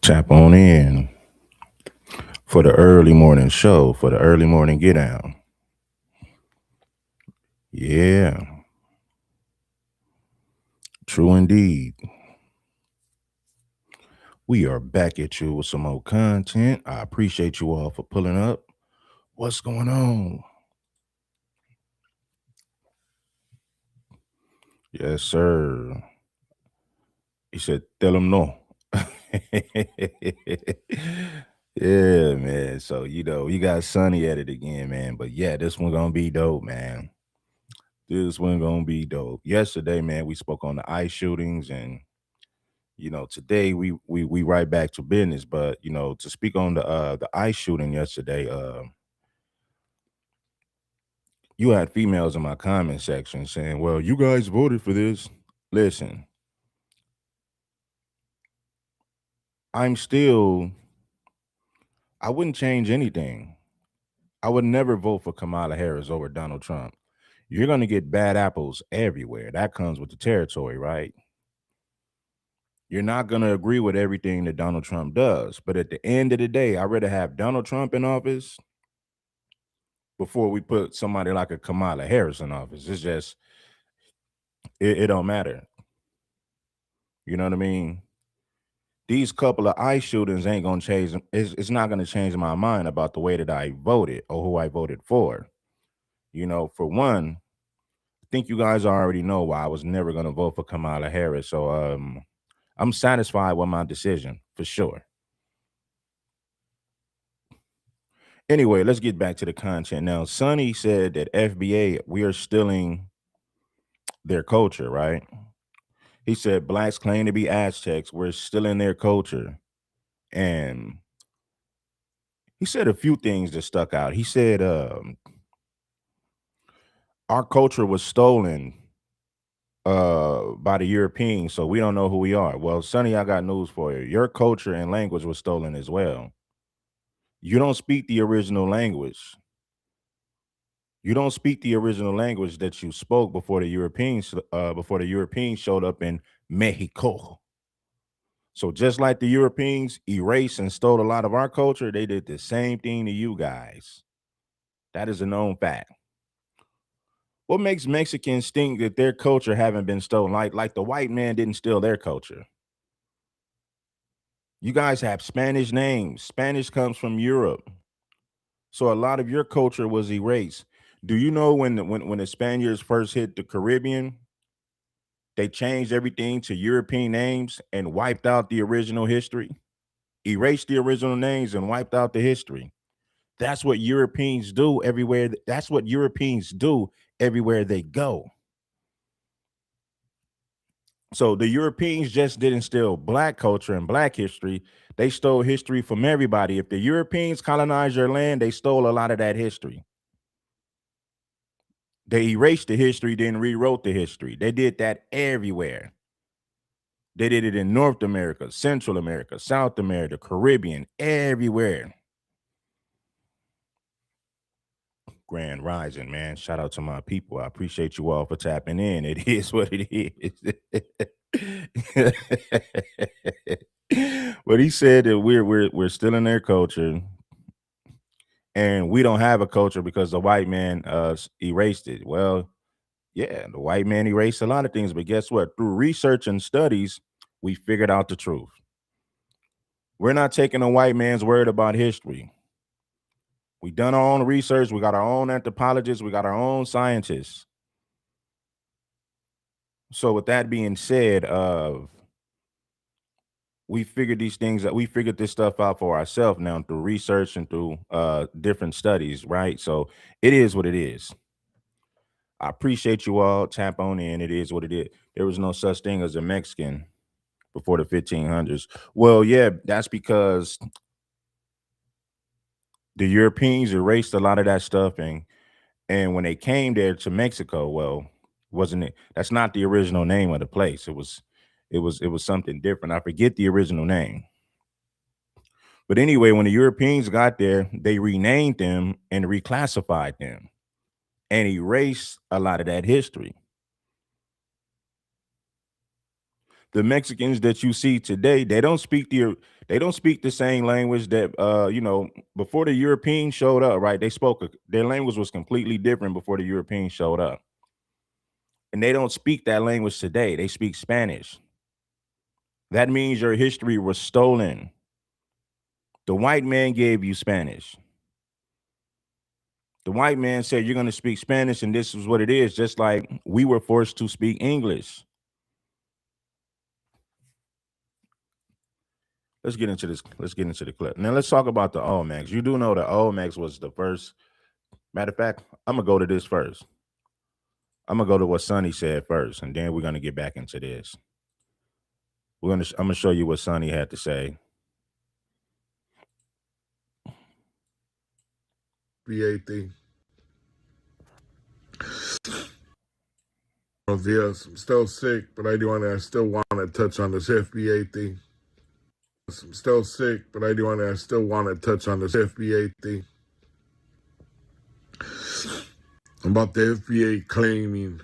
Tap on in for the early morning show, for the early morning get down. Yeah, true indeed. We are back at you with some more content. I appreciate you all for pulling up. What's going on? Yes, sir. He said, tell him no. Yeah, man. So, you got Sunny at it again, man. But yeah, this one gonna be dope, man. This one gonna be dope. Yesterday, man, we spoke on the ice shootings, and today we right back to business. But to speak on the ice shooting yesterday, you had females in my comment section saying, well, you guys voted for this. Listen, I'm still, I wouldn't change anything. I would never vote for Kamala Harris over Donald Trump. You're going to get bad apples everywhere. That comes with the territory, right? You're not going to agree with everything that Donald Trump does. But at the end of the day, I'd rather have Donald Trump in office before we put somebody like a Kamala Harris in office. It's just, it don't matter. You know what I mean? These couple of ice shootings ain't going to change. It's not going to change my mind about the way that I voted or who I voted for. For one, I think you guys already know why I was never going to vote for Kamala Harris. So I'm satisfied with my decision for sure. Anyway, let's get back to the content now. Sonny said that FBA, we are stealing their culture, right? He said blacks claim to be Aztecs. We're stealing their culture. And he said a few things that stuck out. He said our culture was stolen by the Europeans, so we don't know who we are. Well, Sonny, I got news for you. Your culture and language was stolen as well. You don't speak the original language. You don't speak the original language that you spoke before the Europeans showed up in Mexico. So just like the Europeans erased and stole a lot of our culture, they did the same thing to you guys. That is a known fact. What makes Mexicans think that their culture haven't been stolen? Like the white man didn't steal their culture. You guys have Spanish names. Spanish comes from Europe. So a lot of your culture was erased. Do you know when the Spaniards first hit the Caribbean, they changed everything to European names and wiped out the original history? Erased the original names and wiped out the history. That's what Europeans do everywhere. That's what Europeans do everywhere they go. So the Europeans just didn't steal black culture and black history. They stole history from everybody. If the Europeans colonized your land, they stole a lot of that history. They erased the history, then rewrote the history. They did that everywhere. They did it in North America, Central America, South America, Caribbean, everywhere. Grand Rising, man. Shout out to my people. I appreciate you all for tapping in. It is what it is. But he said that we're still in their culture, and we don't have a culture because the white man erased it. Well, yeah, the white man erased a lot of things, but guess what? Through research and studies, we figured out the truth. We're not taking a white man's word about history. We done our own research. We got our own anthropologists. We got our own scientists. So with that being said, we figured these things that we figured this stuff out for ourselves now through research and through different studies, right? So it is what it is. I appreciate you all. Tap on in. It is what it is. There was no such thing as a Mexican before the 1500s. Well, yeah, that's because the Europeans erased a lot of that stuff, and when they came there to Mexico, well, wasn't it? That's not the original name of the place. It was something different. I forget the original name. But anyway, when the Europeans got there, they renamed them and reclassified them and erased a lot of that history. The Mexicans that you see today, they don't speak the same language that before the Europeans showed up, right? Their language was completely different before the Europeans showed up. And they don't speak that language today. They speak Spanish. That means your history was stolen. The white man gave you Spanish. The white man said you're going to speak Spanish and this is what it is, just like we were forced to speak English. Let's get into this. Let's get into the clip. Now let's talk about the Olmecs. You do know the Olmecs was the first. Matter of fact, I'm gonna go to this first. I'm gonna go to what Sonny said first, and then we're gonna get back into this. I'm gonna show you what Sonny had to say. FBA. Yes, I'm still sick, but I still want to touch on this FBA thing. I'm still sick, but I still want to touch on this FBA thing. About the FBA claiming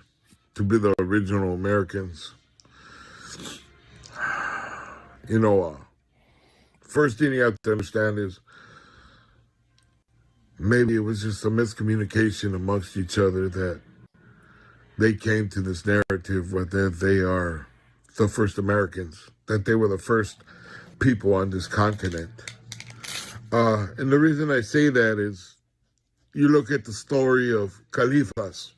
to be the original Americans. First thing you have to understand is maybe it was just a miscommunication amongst each other that they came to this narrative that they are the first Americans, that they were the first people on this continent. And the reason I say that is you look at the story of Califas.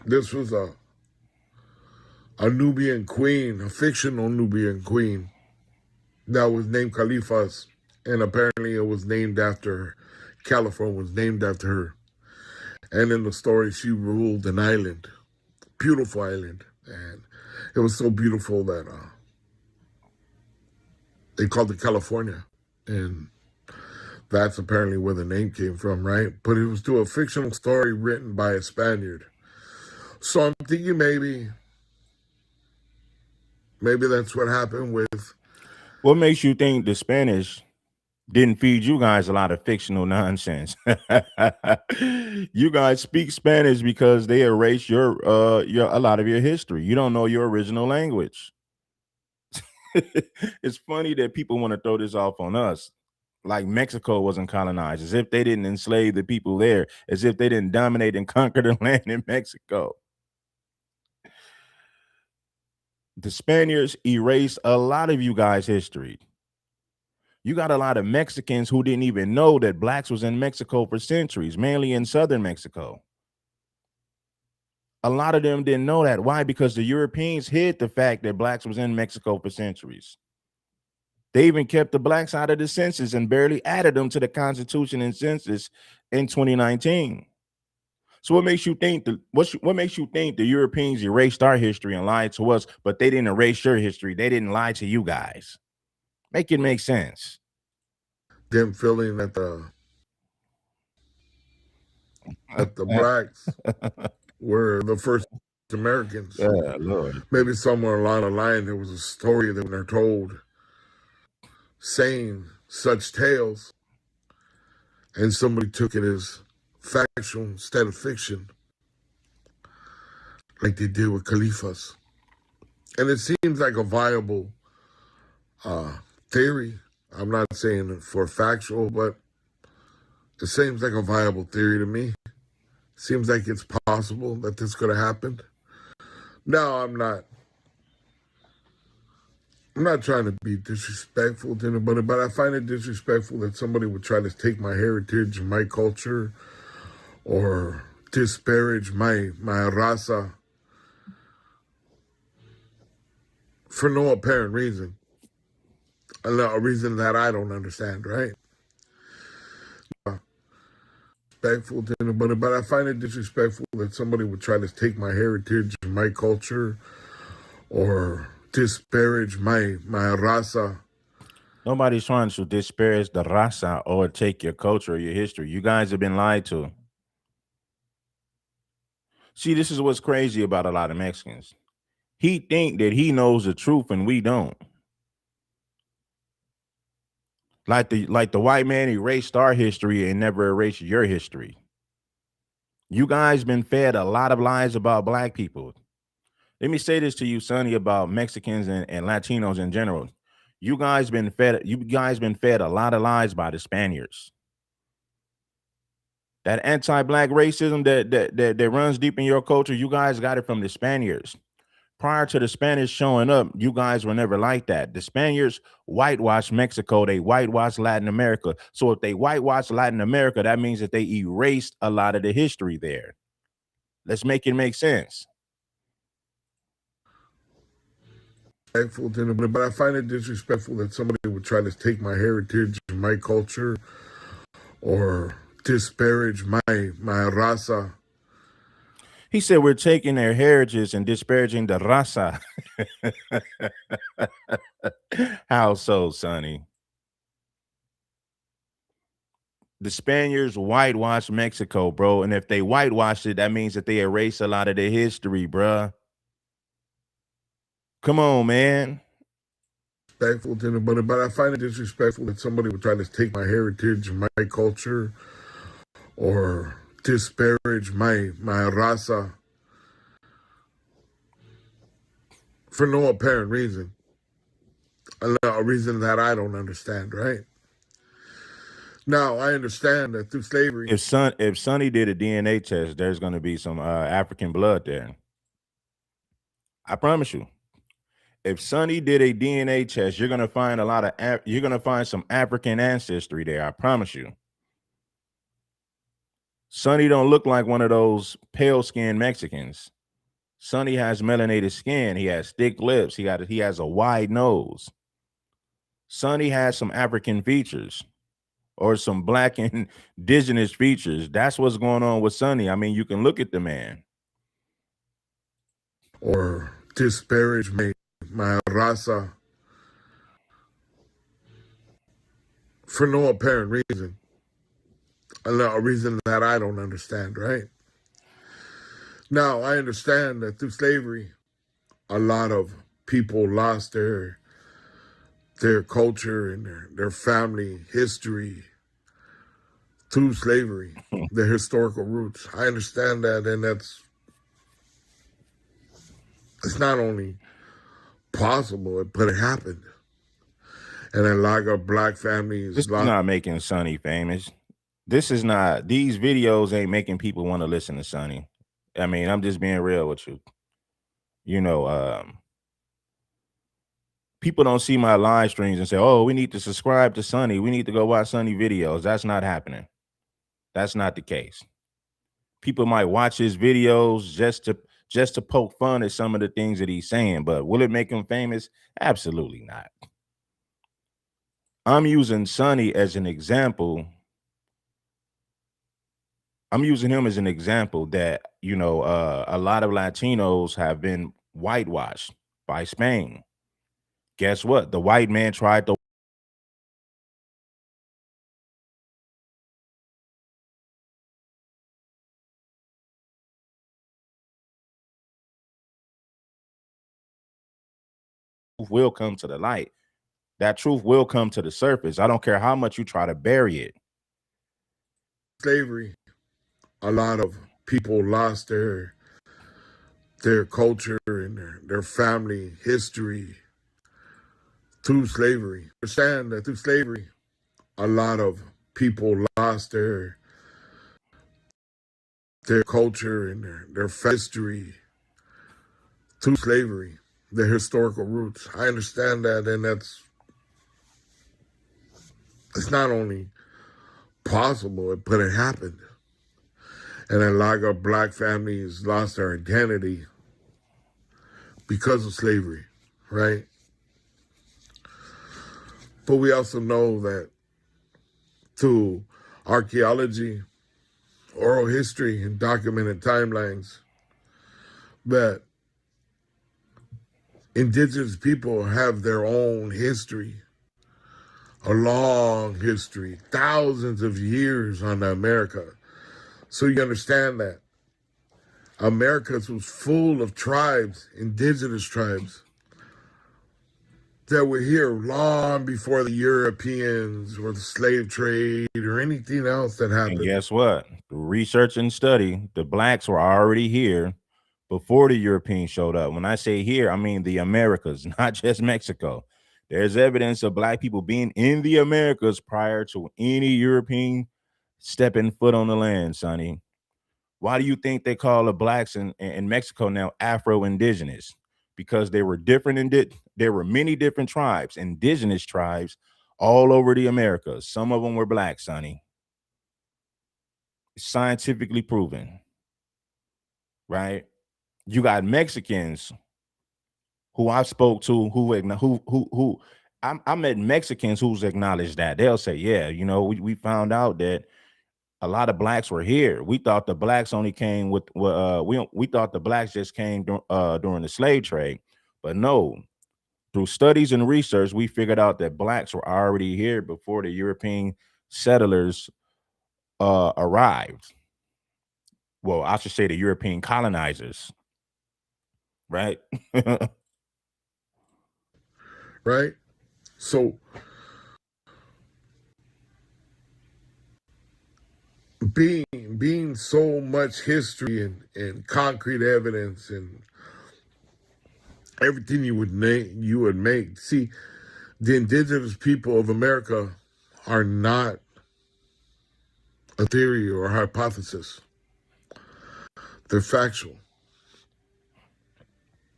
This was a Nubian queen, a fictional Nubian queen that was named Califas, and apparently it was named after her. California was named after her. And in the story, she ruled an island, beautiful island, and it was so beautiful that they called it California, and that's apparently where the name came from, right? But it was to a fictional story written by a Spaniard. So I'm thinking maybe that's what happened with. What makes you think the Spanish didn't feed you guys a lot of fictional nonsense? You guys speak Spanish because they erased your a lot of your history. You don't know your original language. It's funny that people want to throw this off on us, like Mexico wasn't colonized, as if they didn't enslave the people there, as if they didn't dominate and conquer the land in Mexico. The Spaniards erased a lot of you guys' history. You got a lot of Mexicans who didn't even know that blacks was in Mexico for centuries, mainly in southern Mexico. A lot of them didn't know that. Why? Because the Europeans hid the fact that blacks was in Mexico for centuries. They even kept the blacks out of the census and barely added them to the Constitution and census in 2019. So what makes you think what makes you think the Europeans erased our history and lied to us, but they didn't erase your history? They didn't lie to you guys. Make it make sense. Them feeling that the blacks were the first Americans. Yeah, Lord. Maybe somewhere along the line there was a story that they're told saying such tales, and somebody took it as factual instead of fiction, like they did with Califas. And it seems like a viable theory. I'm not saying it for factual, but it seems like a viable theory to me. Seems like it's possible that this could have happened. No, I'm not trying to be disrespectful to anybody, but I find it disrespectful that somebody would try to take my heritage and my culture or disparage my raza for no apparent reason. A reason that I don't understand, right? Respectful to anybody, but I find it disrespectful that somebody would try to take my heritage and my culture or disparage my raza. Nobody's trying to disparage the raza or take your culture or your history. You guys have been lied to. See, this is what's crazy about a lot of Mexicans. He think that he knows the truth and we don't. Like the white man erased our history and never erased your history. You guys been fed a lot of lies about black people. Let me say this to you, Sonny, about Mexicans and Latinos in general. You guys been fed a lot of lies by the Spaniards. That anti-black racism that runs deep in your culture, you guys got it from the Spaniards. Prior to the Spanish showing up, you guys were never like that. The Spaniards whitewashed Mexico, they whitewashed Latin America. So if they whitewashed Latin America, that means that they erased a lot of the history there. Let's make it make sense. But I find it disrespectful that somebody would try to take my heritage, my culture, or disparage my raza. He said we're taking their heritage and disparaging the raza. How so, Sonny? The Spaniards whitewashed Mexico, bro. And if they whitewashed it, that means that they erase a lot of their history, bruh. Come on, man. Respectful to them, but I find it disrespectful that somebody would try to take my heritage, my culture, or disparage my raza for no apparent reason. A reason that I don't understand, right? Now, I understand that through slavery, If Sonny did a DNA test, there's going to be some African blood there. I promise you. If Sonny did a DNA test, you're going to find you're going to find some African ancestry there. I promise you. Sonny don't look like one of those pale-skinned Mexicans. Sonny has melanated skin. He has thick lips. He has a wide nose. Sonny has some African features or some black and indigenous features. That's what's going on with Sonny. I mean, you can look at the man. Or disparage my raza for no apparent reason. A reason that I don't understand, right? Now, I understand that through slavery, a lot of people lost their culture and their family history through slavery, their historical roots. I understand that, and it's not only possible, but it happened. And a lot of black families. This is not making Sonny famous. These videos ain't making people want to listen to Sonny. I mean, I'm just being real with you. You know, people don't see my live streams and say, oh, we need to subscribe to Sonny. We need to go watch Sonny videos. That's not happening. That's not the case. People might watch his videos just to poke fun at some of the things that he's saying, but will it make him famous? Absolutely not. I'm using Sonny as an example. I'm using him as an example that, you know, a lot of Latinos have been whitewashed by Spain. Guess what? The white man tried to will come to the light. That truth will come to the surface. I don't care how much you try to bury it. Slavery, a lot of people lost their culture and their family history through slavery. I understand that through slavery, a lot of people lost their culture and their history through slavery, their historical roots. I understand that, and it's not only possible, but it happened. And a lot of black families lost their identity because of slavery, right? But we also know that through archaeology, oral history, and documented timelines, that indigenous people have their own history, a long history, thousands of years on America. So you understand that America was full of tribes, indigenous tribes, that were here long before the Europeans or the slave trade or anything else that happened. And guess what? Through research and study, the blacks were already here before the Europeans showed up. When I say here, I mean the Americas, not just Mexico. There's evidence of black people being in the Americas prior to any European stepping foot on the land, Sonny. Why do you think they call the blacks in Mexico now Afro-Indigenous? Because they were different there were many different tribes, indigenous tribes, all over the Americas. Some of them were black, Sonny. Scientifically proven, right? You got Mexicans who I spoke to who I met Mexicans who's acknowledged that. They'll say, yeah, we found out that a lot of blacks were here. We thought the blacks only came we thought the blacks just came during the slave trade, but no. Through studies and research, we figured out that blacks were already here before the European settlers arrived. Well, I should say the European colonizers, right? Right? So being so much history and concrete evidence and everything you would make. See, the indigenous people of America are not a theory or a hypothesis. They're factual.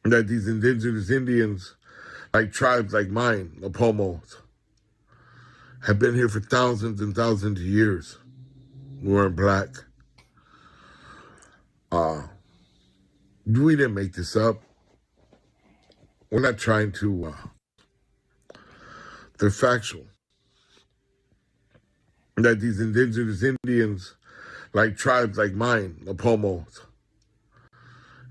That these indigenous Indians, like tribes like mine, the Pomos, have been here for thousands and thousands of years. We weren't black. We didn't make this up. We're not trying to. They're factual. That these indigenous Indians, like tribes like mine, the Pomos,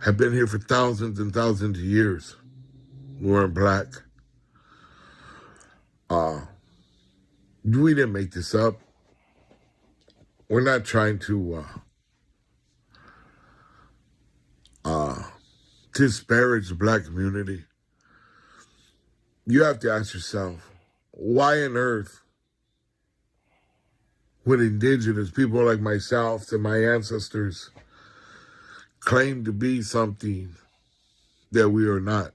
have been here for thousands and thousands of years. We weren't black. We didn't make this up. We're not trying to disparage the black community. You have to ask yourself, why on earth would indigenous people like myself and my ancestors claim to be something that we are not?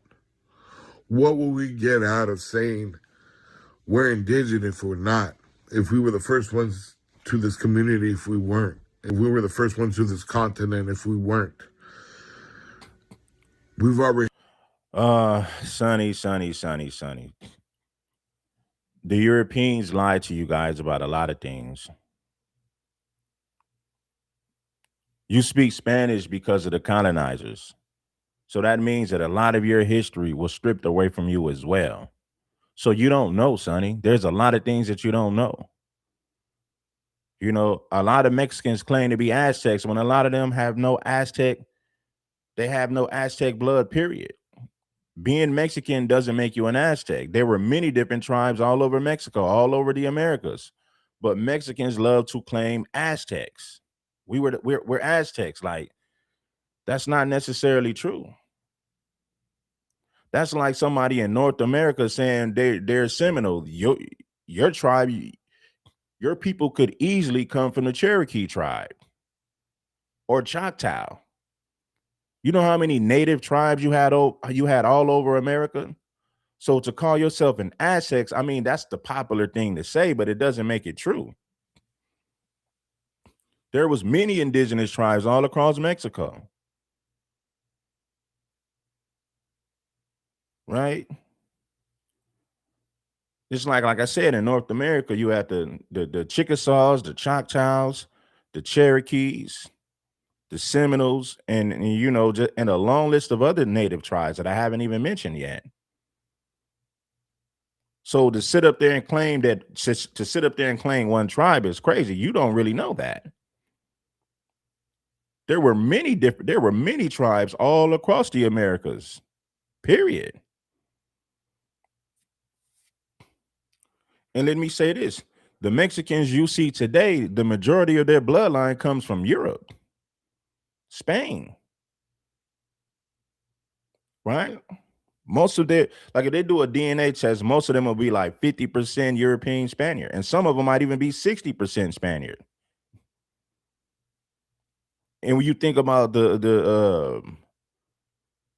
What will we get out of saying we're indigenous if we're not? If we were the first ones to this community, if we weren't? If we were the first ones to this continent, if we weren't? We've already... Sonny. The Europeans lied to you guys about a lot of things. You speak Spanish because of the colonizers. So that means that a lot of your history was stripped away from you as well. So you don't know, Sonny. There's a lot of things that you don't know. A lot of Mexicans claim to be Aztecs when a lot of them have no Aztec. They have no Aztec blood, period. Being Mexican doesn't make you an Aztec. There were many different tribes all over Mexico, all over the Americas. But Mexicans love to claim Aztecs. We're Aztecs. Like, that's not necessarily true. That's like somebody in North America saying they're Seminole. Your tribe, your people could easily come from the Cherokee tribe or Choctaw. You know how many native tribes you had all over America? So to call yourself an Aztec, I mean, that's the popular thing to say, but it doesn't make it true. There was many indigenous tribes all across Mexico. Right? It's like I said, in North America, you had the Chickasaws, the Choctaws, the Cherokees, the Seminoles, and a long list of other native tribes that I haven't even mentioned yet. So to sit up there and claim one tribe is crazy. You don't really know that. There were many tribes all across the Americas. Period. And let me say this. The Mexicans you see today, the majority of their bloodline comes from Europe, Spain. Right? Most of their, like if they do a DNA test, most of them will be like 50% European Spaniard. And some of them might even be 60% Spaniard. And when you think about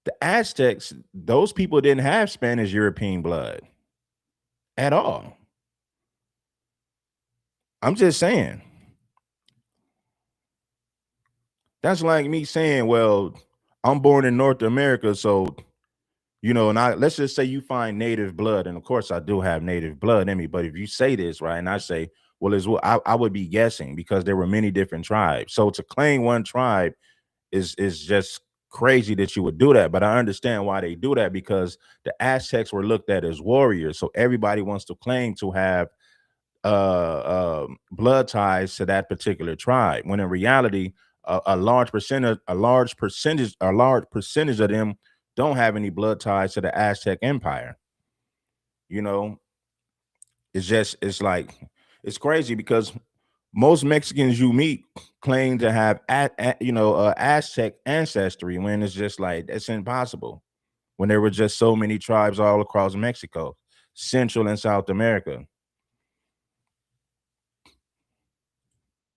The Aztecs, those people didn't have Spanish European blood at all. I'm just saying. That's like me saying, well, I'm born in North America, so and I let's just say you find native blood, and of course I do have native blood in me. But if you say this, right, and I say, well, is what I would be guessing because there were many different tribes. So to claim one tribe is just crazy that you would do that. But I understand why they do that because the Aztecs were looked at as warriors. So everybody wants to claim to have blood ties to that particular tribe, when in reality, a large percentage of them don't have any blood ties to the Aztec Empire. You know, it's like it's crazy because most Mexicans you meet claim to have Aztec ancestry, when it's just like it's impossible. When there were just so many tribes all across Mexico, Central and South America.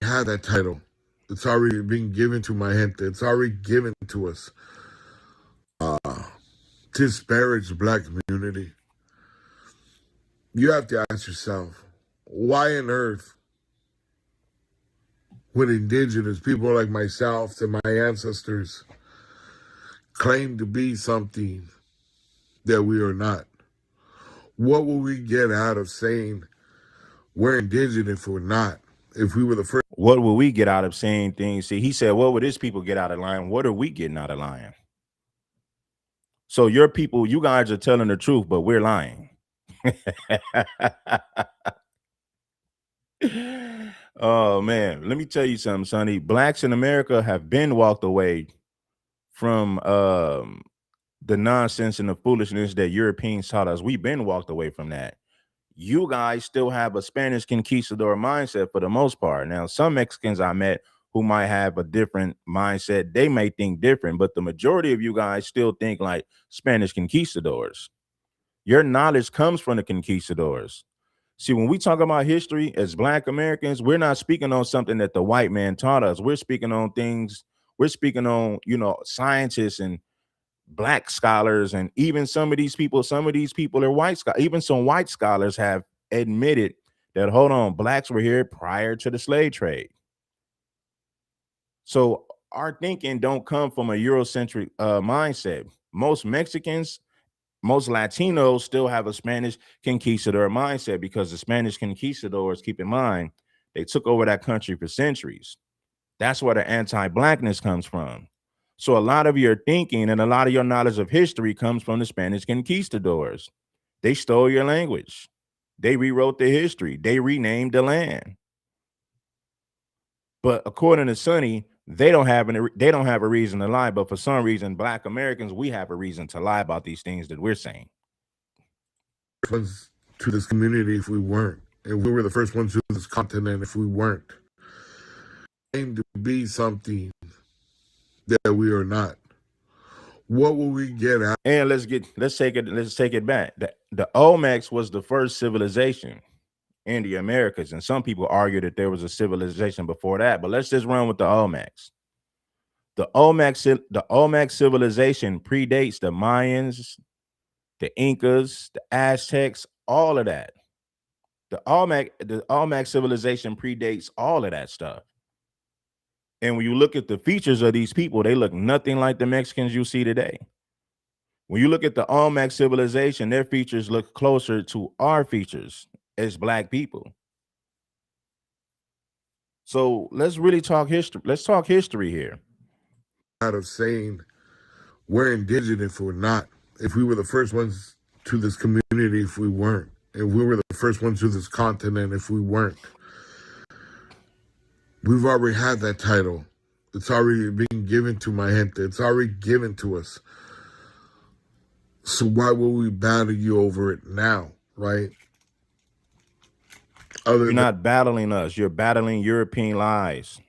Had that title. It's already been given to my gente. It's already given to us. To disparage the black community. You have to ask yourself, why on earth would indigenous people like myself and my ancestors claim to be something that we are not? What will we get out of saying we're indigenous if we're not? If we were the first. What will we get out of saying things? See, he said, what would his people get out of lying? What are we getting out of lying? So your people, you guys are telling the truth, but we're lying. Oh man, let me tell you something, Sonny. Blacks in America have been walked away from the nonsense and the foolishness that Europeans taught us. We've been walked away from that. You guys still have a Spanish conquistador mindset for the most part. Now, some Mexicans I met who might have a different mindset, they may think different, but the majority of you guys still think like Spanish conquistadors. Your knowledge comes from the conquistadors. See, when we talk about history as Black Americans, we're not speaking on something that the white man taught us. We're speaking on things, we're speaking on, scientists and Black scholars, and even some of these people are white scholars. Even some white scholars have admitted that, hold on, Blacks were here prior to the slave trade. So our thinking don't come from a Eurocentric mindset. Most Mexicans, most Latinos still have a Spanish conquistador mindset because the Spanish conquistadors, keep in mind, they took over that country for centuries. That's where the anti-Blackness comes from. So a lot of your thinking and a lot of your knowledge of history comes from the Spanish conquistadors. They stole your language. They rewrote the history. They renamed the land. But according to Sonny, they don't have a reason to lie. But for some reason, Black Americans, we have a reason to lie about these things that we're saying. Ones to this community if we weren't. And we were the first ones to this continent if we weren't. Claim to be something that we are not. What will we get out? And let's take it back. The Olmecs was the first civilization in the Americas, and some people argue that there was a civilization before that. But let's just run with the Olmecs. The Olmec civilization predates the Mayans, the Incas, the Aztecs, all of that. The Olmec civilization predates all of that stuff. And when you look at the features of these people, they look nothing like the Mexicans you see today. When you look at the Olmec civilization, their features look closer to our features as Black people. So let's really talk history. Let's talk history here. Out of saying we're indigenous if we're not. If we were the first ones to this community if we weren't. If we were the first ones to this continent if we weren't. We've already had that title. It's already been given to my gente. It's already given to us. So why will we battle you over it now, right? You're not battling us. You're battling European lies.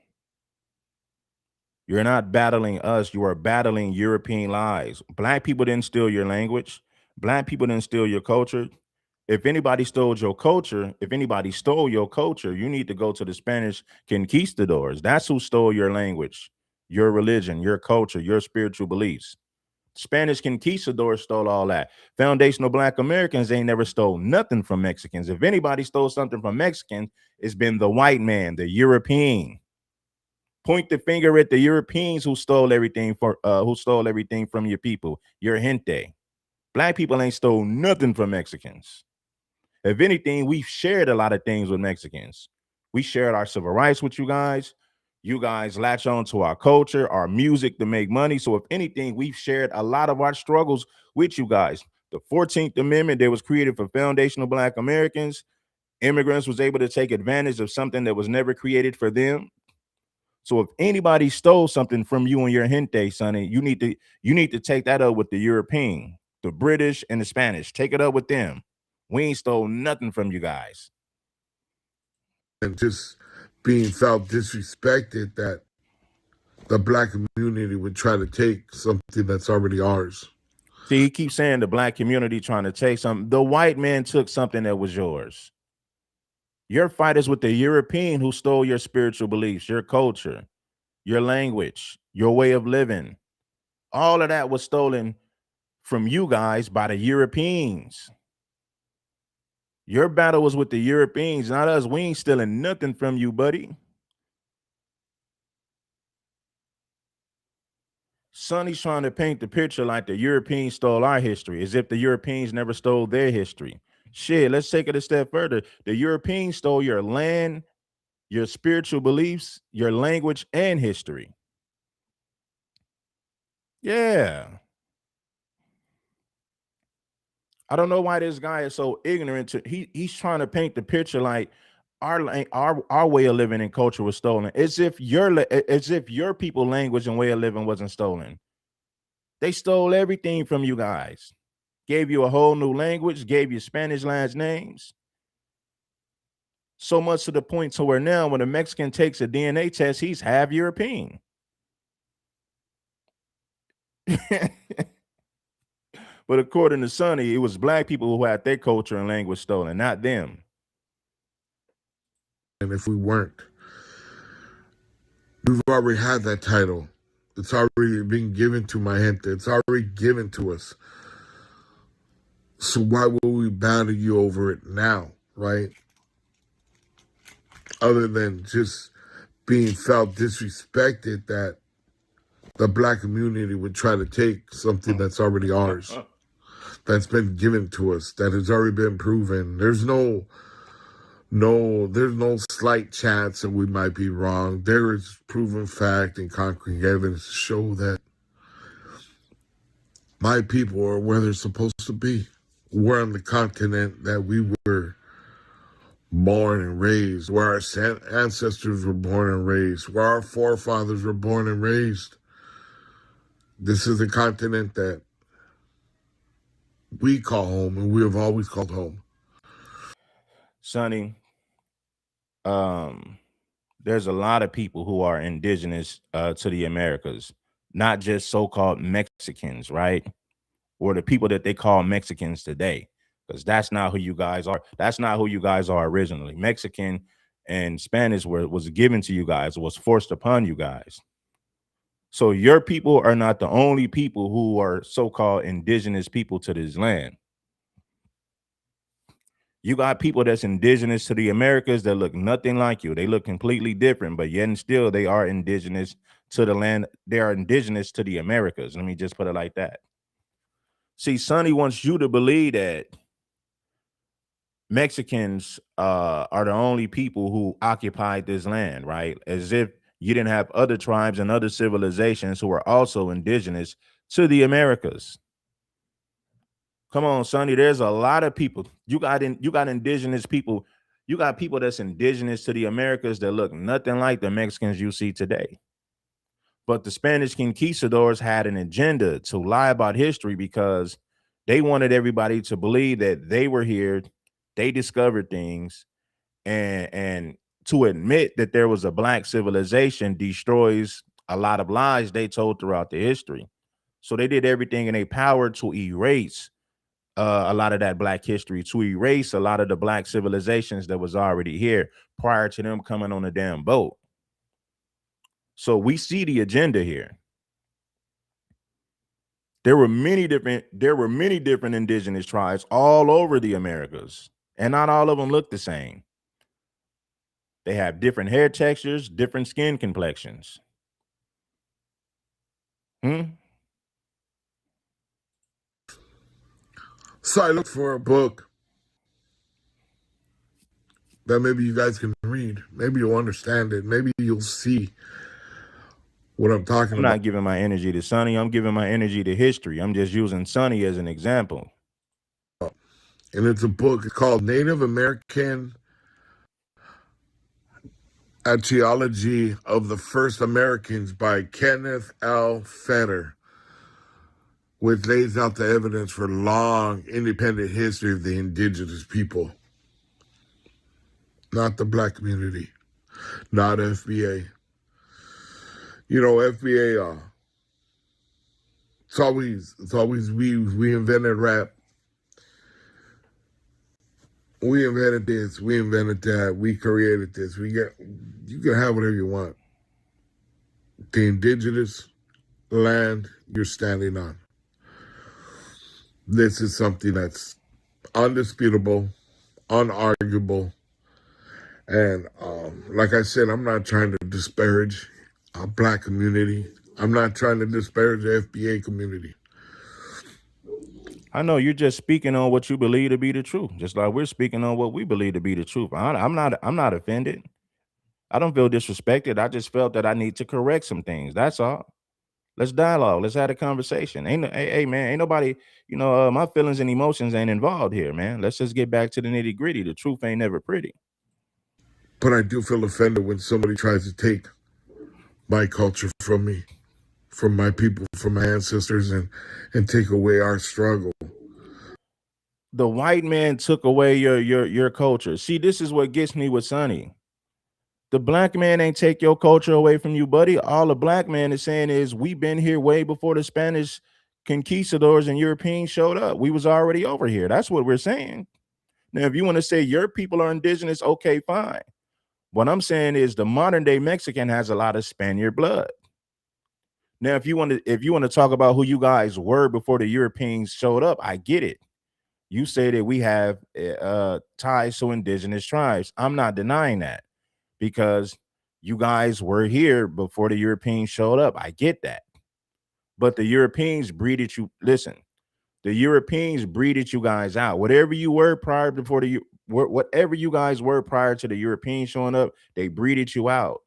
You're not battling us. You are battling European lies. Black people didn't steal your language. Black people didn't steal your culture. If anybody stole your culture, you need to go to the Spanish conquistadors. That's who stole your language, your religion, your culture, your spiritual beliefs. Spanish conquistadors stole all that. Foundational Black Americans ain't never stole nothing from Mexicans. If anybody stole something from Mexicans, it's been the white man, the European. Point the finger at the Europeans who stole everything from your people, your gente. Black people ain't stole nothing from Mexicans. If anything, we've shared a lot of things with Mexicans. We shared our civil rights with you guys. You guys latch on to our culture, our music to make money. So if anything, we've shared a lot of our struggles with you guys. The 14th Amendment that was created for foundational Black Americans, immigrants was able to take advantage of something that was never created for them. So if anybody stole something from you and your gente, Sonny, you need to take that up with the European, the British, and the Spanish. Take it up with them. We ain't stole nothing from you guys. And just being felt disrespected that the Black community would try to take something that's already ours. See, he keeps saying the Black community trying to take something. The white man took something that was yours. Your fight is with the European who stole your spiritual beliefs, your culture, your language, your way of living. All of that was stolen from you guys by the Europeans. Your battle was with the Europeans, not us. We ain't stealing nothing from you, buddy. Sonny's trying to paint the picture like the Europeans stole our history, as if the Europeans never stole their history. Shit, let's take it a step further. The Europeans stole your land, your spiritual beliefs, your language, and history. Yeah. I don't know why this guy is so ignorant to he's trying to paint the picture like our way of living and culture was stolen, as if your people language and way of living wasn't stolen. They stole everything from you guys, gave you a whole new language, gave you Spanish last names, so much to the point to where now when a Mexican takes a DNA test, he's half European. But according to Sonny, it was Black people who had their culture and language stolen, not them. And if we weren't, we've already had that title. It's already been given to my gente. It's already given to us. So why will we battle you over it now, right? Other than just being felt disrespected that the Black community would try to take something that's already ours, that's been given to us, that has already been proven. There's no slight chance that we might be wrong. There is proven fact and concrete evidence to show that my people are where they're supposed to be. We're on the continent that we were born and raised, where our ancestors were born and raised, where our forefathers were born and raised. This is the continent that we call home, and we have always called home. Sonny, there's a lot of people who are indigenous to the Americas, not just so-called Mexicans, right? Or the people that they call Mexicans today, because that's not who you guys are. That's not who you guys are originally. Mexican and Spanish was given to you guys, was forced upon you guys. So your people are not the only people who are so-called indigenous people to this land. You got people that's indigenous to the Americas that look nothing like you. They look completely different, but yet and still they are indigenous to the land. They are indigenous to the Americas. Let me just put it like that. See, Sonny wants you to believe that Mexicans are the only people who occupied this land, right? As if you didn't have other tribes and other civilizations who are also indigenous to the Americas. Come on, Sonny. There's a lot of people. You got indigenous people. You got people that's indigenous to the Americas that look nothing like the Mexicans you see today. But the Spanish conquistadors had an agenda to lie about history because they wanted everybody to believe that they were here, they discovered things, and to admit that there was a Black civilization destroys a lot of lies they told throughout the history. So they did everything in their power to erase a lot of that Black history, to erase a lot of the Black civilizations that was already here prior to them coming on the damn boat. So we see the agenda here. There were many different indigenous tribes all over the Americas, and not all of them look the same. They have different hair textures, different skin complexions. Hmm? So I looked for a book that maybe you guys can read. Maybe you'll understand it. Maybe you'll see what I'm talking I'm about. not giving my energy to Sonny. I'm giving my energy to history. I'm just using Sonny as an example. And it's a book called Native American Etiology of the First Americans by Kenneth L. Fetter, which lays out the evidence for long independent history of the indigenous people, not the black community, not FBA. You know, FBA. It's always we invented rap. We invented this. We invented that. We created this. You can have whatever you want. The indigenous land you're standing on. This is something that's undisputable, unarguable, and like I said, I'm not trying to disparage our black community. I'm not trying to disparage the FBA community. I know you're just speaking on what you believe to be the truth, just like we're speaking on what we believe to be the truth. I'm not offended. I don't feel disrespected. I just felt that I need to correct some things. That's all. Let's dialogue. Let's have a conversation. Hey, man, ain't nobody, my feelings and emotions ain't involved here, man. Let's just get back to the nitty gritty. The truth ain't never pretty. But I do feel offended when somebody tries to take my culture from me, from my people, from my ancestors, and take away our struggle. The white man took away your culture. See, this is what gets me with Sonny. The black man ain't take your culture away from you, buddy. All the black man is saying is we've been here way before the Spanish conquistadors and Europeans showed up. We was already over here. That's what we're saying. Now, if you want to say your people are indigenous, okay, fine. What I'm saying is the modern day Mexican has a lot of Spaniard blood. Now, if you want to talk about who you guys were before the Europeans showed up, I get it. You say that we have ties to indigenous tribes. I'm not denying that because you guys were here before the Europeans showed up. I get that. But the Europeans breeded you. Listen, the Europeans breeded you guys out. Whatever you were prior before whatever you guys were prior to the Europeans showing up, they breeded you out.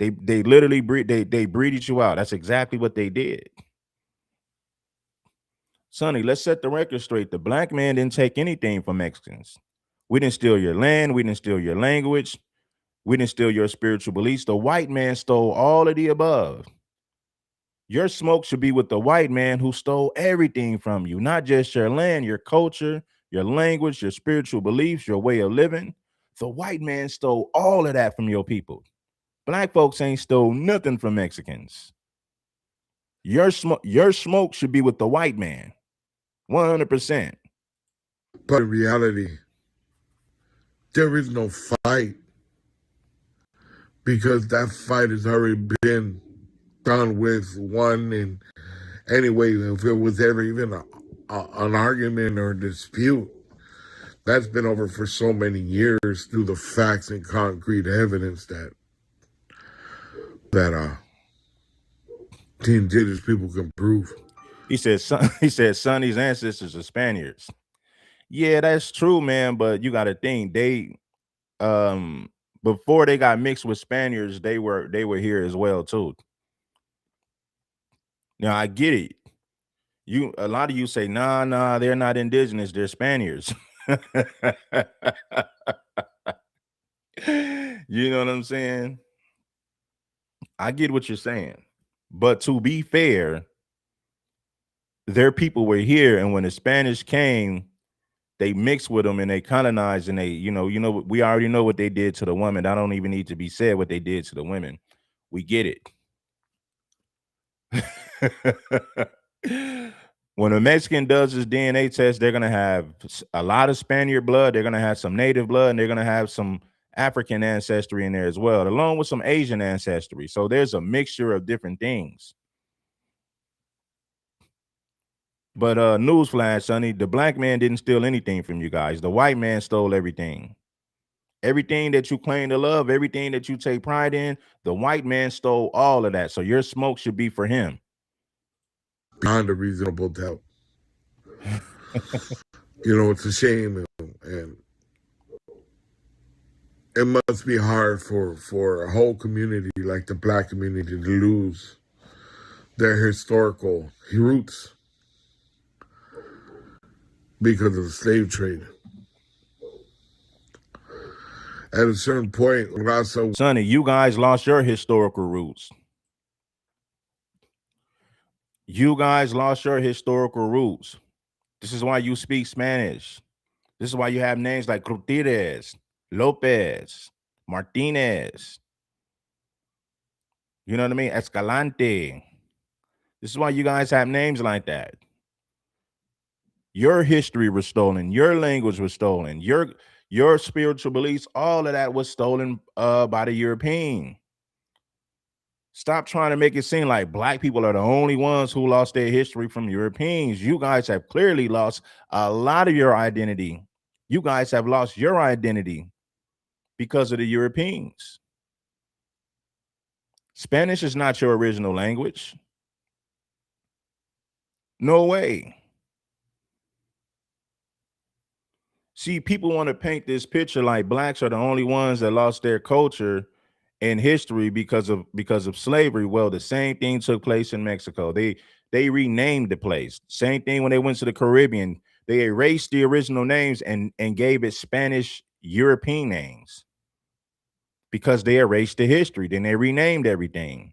They literally they breeded you out. That's exactly what they did. Sonny, let's set the record straight. The black man didn't take anything from Mexicans. We didn't steal your land. We didn't steal your language. We didn't steal your spiritual beliefs. The white man stole all of the above. Your smoke should be with the white man who stole everything from you, not just your land, your culture, your language, your spiritual beliefs, your way of living. The white man stole all of that from your people. Black folks ain't stole nothing from Mexicans. Your smoke should be with the white man. 100%. But in reality, there is no fight because that fight has already been done with, won. And anyway, if it was ever even an argument or a dispute, that's been over for so many years through the facts and concrete evidence that the indigenous people can prove. He said Sonny's ancestors are Spaniards. Yeah, that's true, man. But you got to think um before they got mixed with Spaniards, they were here as well too. Now I get it. A lot of you say, nah, they're not indigenous, they're Spaniards. You know what I'm saying? I get what you're saying. But to be fair, their people were here, and when the Spanish came, they mixed with them and they colonized, and we already know what they did to the women. I don't even need to be said what they did to the women. We get it. When a Mexican does his DNA test, they're gonna have a lot of Spaniard blood, they're gonna have some native blood, and they're gonna have some African ancestry in there as well, along with some Asian ancestry. So there's a mixture of different things. But newsflash, Sonny, the black man didn't steal anything from you guys. The white man stole everything. Everything that you claim to love, everything that you take pride in, the white man stole all of that. So your smoke should be for him. beyond a reasonable doubt. It's a shame, and it must be hard for a whole community like the black community to lose their historical roots because of the slave trade. At a certain point, Raza, Sonny, you guys lost your historical roots. You guys lost your historical roots. This is why you speak Spanish. This is why you have names like Gutierrez, Lopez, Martinez. You know what I mean? Escalante. This is why you guys have names like that. Your history was stolen. Your language was stolen. Your spiritual beliefs, all of that was stolen by the European. Stop trying to make it seem like black people are the only ones who lost their history from Europeans. You guys have clearly lost a lot of your identity. You guys have lost your identity because of the Europeans. Spanish is not your original language. No way. See, people want to paint this picture like blacks are the only ones that lost their culture and history because of slavery. Well, the same thing took place in Mexico. They renamed the place. Same thing when they went to the Caribbean. They erased the original names and gave it Spanish European names because they erased the history. Then they renamed everything.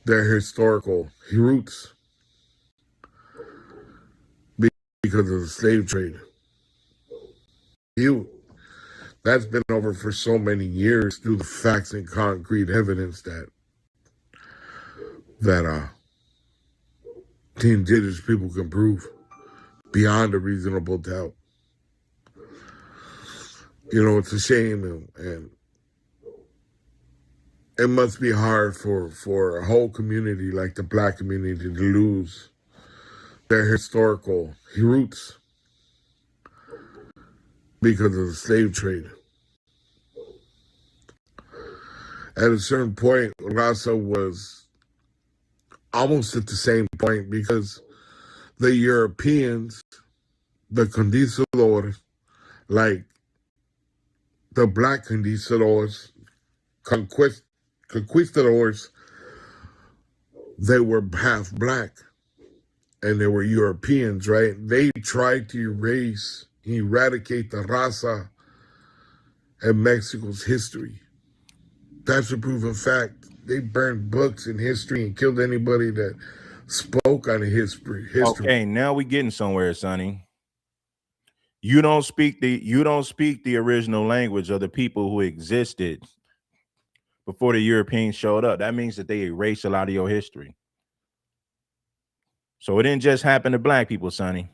their historical roots because of the slave trade. You That's been over for so many years through the facts and concrete evidence that the indigenous people can prove beyond a reasonable doubt. It's a shame, and it must be hard for a whole community like the black community to lose their historical roots because of the slave trade. At a certain point, Raza was almost at the same point because the Europeans, the conquistadors, like the black conquistadors, conquistadors, they were half black and they were Europeans, right? They tried to eradicate the raza in Mexico's history. That's a proven fact. They burned books in history and killed anybody that spoke on history. Okay, now we getting somewhere, Sonny. You don't speak the original language of the people who existed before the Europeans showed up. That means that they erased a lot of your history. So it didn't just happen to black people, Sonny.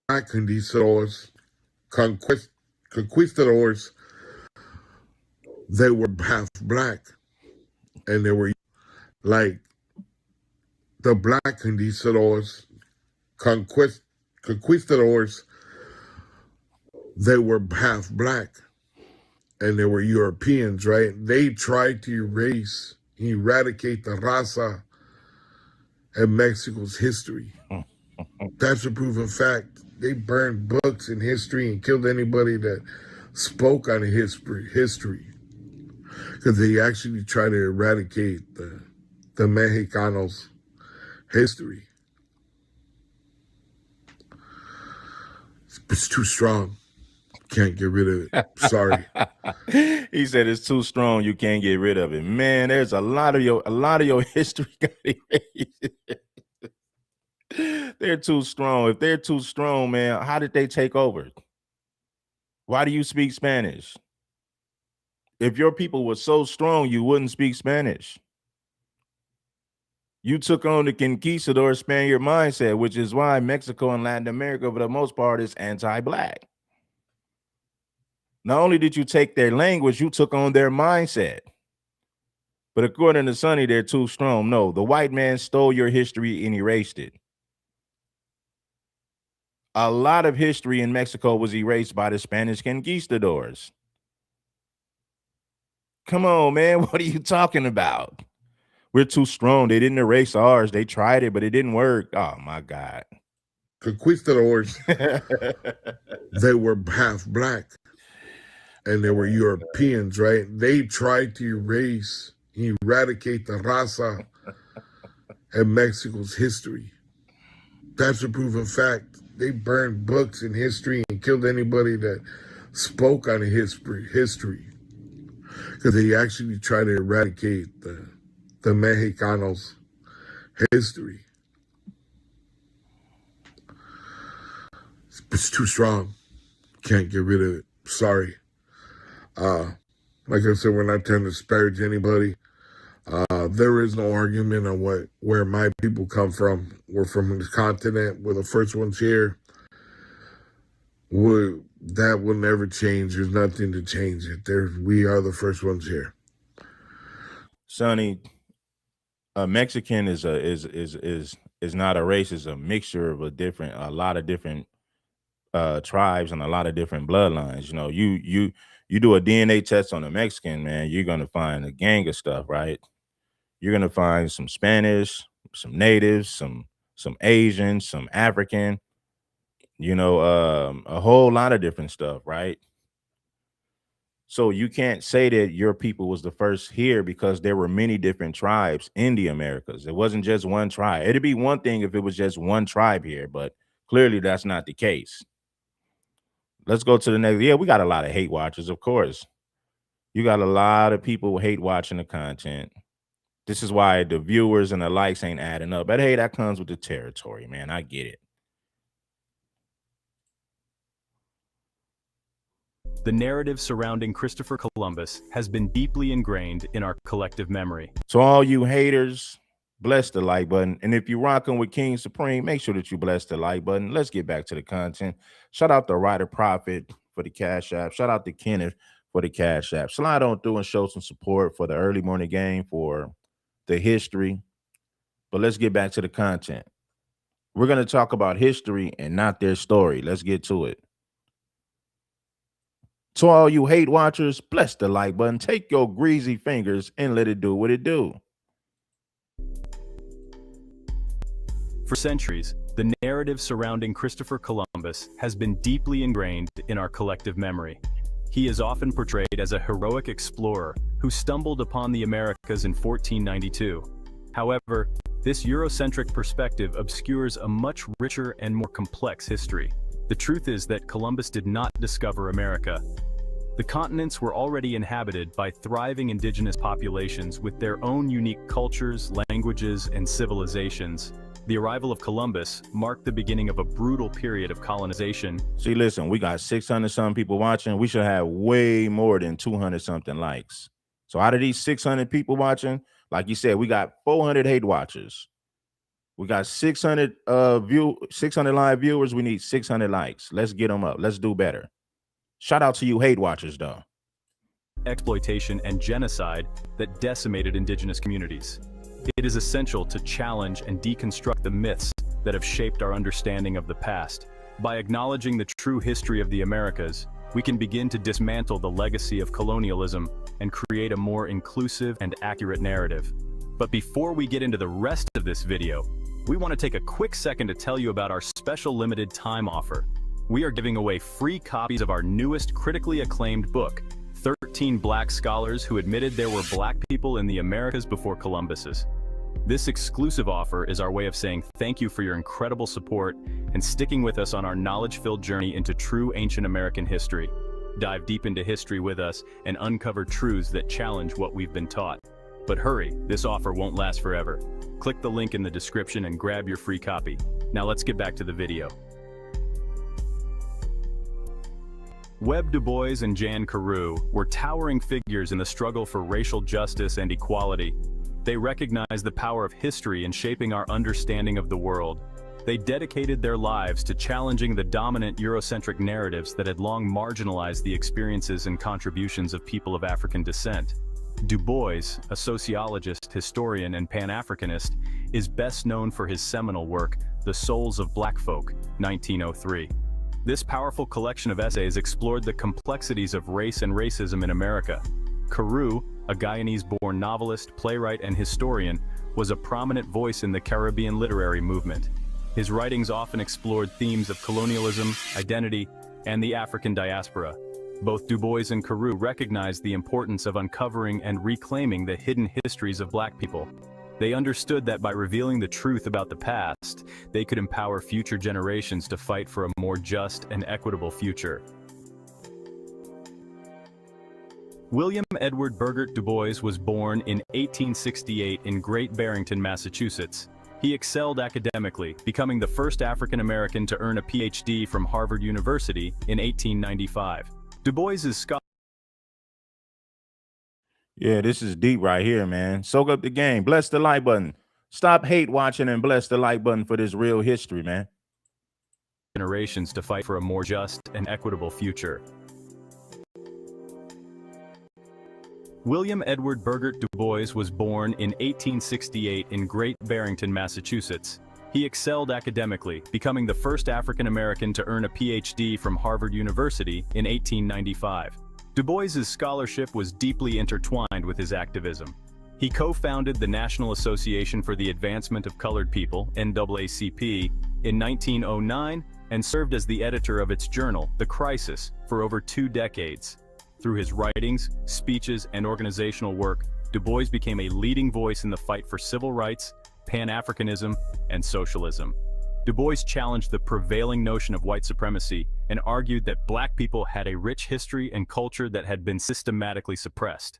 Black conquistadors, conquistadors, they were half black and they were like the black conquistadors, conquistadors, they were half black and they were Europeans, right? They tried to eradicate the raza in Mexico's history. That's a proven fact. They burned books in history and killed anybody that spoke on history. Because they actually tried to eradicate the Mexicanos' history. It's too strong. Can't get rid of it. Sorry. He said it's too strong. You can't get rid of it. Man, there's a lot of your history got erased. They're too strong. If they're too strong, man, how did they take over? Why do you speak Spanish? If your people were so strong, you wouldn't speak Spanish. You took on the conquistador Spaniard mindset, which is why Mexico and Latin America, for the most part, is anti-black. Not only did you take their language, you took on their mindset. But according to Sonny, they're too strong. No, the white man stole your history and erased it. A lot of history in Mexico was erased by the Spanish conquistadors. Come on, man. What are you talking about? We're too strong. They didn't erase ours. They tried it, but it didn't work. Oh, my God. Conquistadors, they were half black and they were Europeans, right? They tried to eradicate the raza and Mexico's history. That's a proven fact. They burned books in history and killed anybody that spoke on history. Because they actually tried to eradicate the Mexicanos' history. It's too strong. Can't get rid of it. Sorry. Like I said, we're not trying to disparage anybody. There is no argument on where my people come from. We're from this continent. We're the first ones here. That will never change. There's nothing to change it. We are the first ones here. Sonny, a Mexican is not a race. It's a mixture of a lot of different tribes and a lot of different bloodlines. You know, you do a DNA test on a Mexican, man, you're gonna find a gang of stuff, right? You're gonna find some Spanish, some natives, some Asian, some African, a whole lot of different stuff, right? So you can't say that your people was the first here because there were many different tribes in the Americas. It wasn't just one tribe. It'd be one thing if it was just one tribe here, but clearly that's not the case. Let's go to the next. Yeah, we got a lot of hate watchers, of course. You got a lot of people hate watching the content. This is why the viewers and the likes ain't adding up. But hey, that comes with the territory, man. I get it. The narrative surrounding Christopher Columbus has been deeply ingrained in our collective memory. So all you haters, bless the like button. And if you're rocking with King Supreme, make sure that you bless the like button. Let's get back to the content. Shout out to Ryder Prophet for the Cash App. Shout out to Kenneth for the Cash App. Slide on through and show some support for the early morning game, for the history. But let's get back to the content. We're going to talk about history and not their story. Let's get to it. To all you hate watchers, bless the like button. Take your greasy fingers and let it do what it do. For centuries, the narrative surrounding Christopher Columbus has been deeply ingrained in our collective memory. He is often portrayed as a heroic explorer who stumbled upon the Americas in 1492. However, this Eurocentric perspective obscures a much richer and more complex history. The truth is that Columbus did not discover America. The continents were already inhabited by thriving indigenous populations with their own unique cultures, languages, and civilizations. The arrival of Columbus marked the beginning of a brutal period of colonization. See, listen, we got 600-something people watching. We should have way more than 200-something likes. So out of these 600 people watching, like you said, we got 400 hate watchers. We got 600 live viewers. We need 600 likes. Let's get them up. Let's do better. Shout out to you hate watchers, though. Exploitation and genocide that decimated indigenous communities. It is essential to challenge and deconstruct the myths that have shaped our understanding of the past. By acknowledging the true history of the Americas, we can begin to dismantle the legacy of colonialism and create a more inclusive and accurate narrative. But before we get into the rest of this video, we want to take a quick second to tell you about our special limited time offer. We are giving away free copies of our newest critically acclaimed book, 13 Black Scholars Who Admitted There Were Black People in the Americas Before Columbus's. This exclusive offer is our way of saying thank you for your incredible support and sticking with us on our knowledge-filled journey into true ancient American history. Dive deep into history with us and uncover truths that challenge what we've been taught. But hurry, this offer won't last forever. Click the link in the description and grab your free copy. Now let's get back to the video. Webb Du Bois and Jan Carew were towering figures in the struggle for racial justice and equality. They recognized the power of history in shaping our understanding of the world. They dedicated their lives to challenging the dominant Eurocentric narratives that had long marginalized the experiences and contributions of people of African descent. Du Bois, a sociologist, historian, and Pan-Africanist, is best known for his seminal work, The Souls of Black Folk, 1903. This powerful collection of essays explored the complexities of race and racism in America. Carew, a Guyanese-born novelist, playwright, and historian, was a prominent voice in the Caribbean literary movement. His writings often explored themes of colonialism, identity, and the African diaspora. Both Du Bois and Carew recognized the importance of uncovering and reclaiming the hidden histories of Black people. They understood that by revealing the truth about the past, they could empower future generations to fight for a more just and equitable future. William Edward Burgert Du Bois was born in 1868 in Great Barrington, Massachusetts. He excelled academically, becoming the first African American to earn a PhD from Harvard University in 1895. Du Bois's scholarship. Yeah, this is deep right here, man. Soak up the game. Bless the like button. Stop hate watching and bless the like button for this real history, man. Generations to fight for a more just and equitable future. William Edward Burgert Du Bois was born in 1868 in Great Barrington, Massachusetts. He excelled academically, becoming the first African American to earn a PhD from Harvard University in 1895. Du Bois's scholarship was deeply intertwined with his activism. He co-founded the National Association for the Advancement of Colored People, NAACP, in 1909 and served as the editor of its journal, The Crisis, for over 2 decades. Through his writings, speeches, and organizational work, Du Bois became a leading voice in the fight for civil rights, Pan-Africanism, and socialism. Du Bois challenged the prevailing notion of white supremacy and argued that Black people had a rich history and culture that had been systematically suppressed.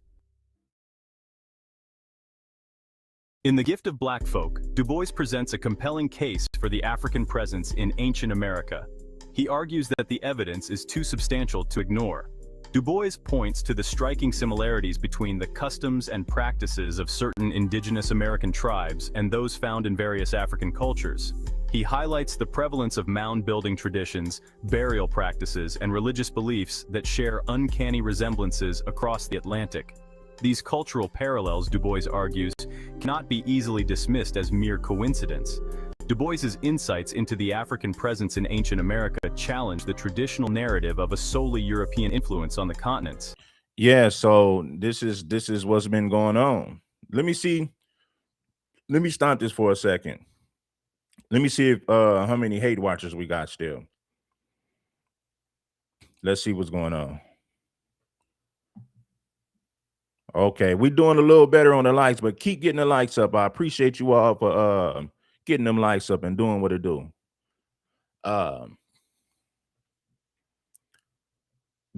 In The Gift of Black Folk, Du Bois presents a compelling case for the African presence in ancient America. He argues that the evidence is too substantial to ignore. Du Bois points to the striking similarities between the customs and practices of certain indigenous American tribes and those found in various African cultures. He highlights the prevalence of mound-building traditions, burial practices, and religious beliefs that share uncanny resemblances across the Atlantic. These cultural parallels, Du Bois argues, cannot be easily dismissed as mere coincidence. Du Bois's insights into the African presence in ancient America challenge the traditional narrative of a solely European influence on the continents. Yeah, so this is what's been going on. Let me stop this for a second. Let me see if how many hate watchers we got still. Let's see what's going on. Okay, we're doing a little better on the likes, but keep getting the likes up. I appreciate you all for getting them likes up and doing what it do. The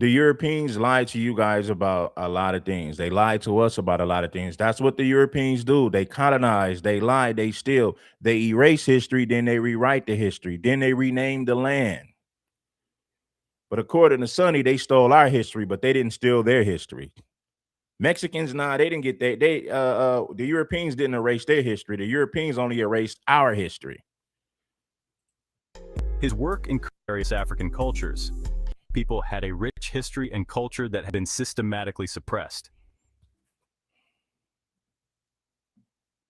Europeans lied to you guys about a lot of things. They lied to us about a lot of things. That's what the Europeans do. They colonize, they lie, they steal, they erase history, then they rewrite the history, then they rename the land. But according to Sonny, they stole our history, but they didn't steal their history. Mexicans, nah, they didn't get that. The Europeans didn't erase their history. The Europeans only erased our history. His work in various African cultures. People had a rich history and culture that had been systematically suppressed.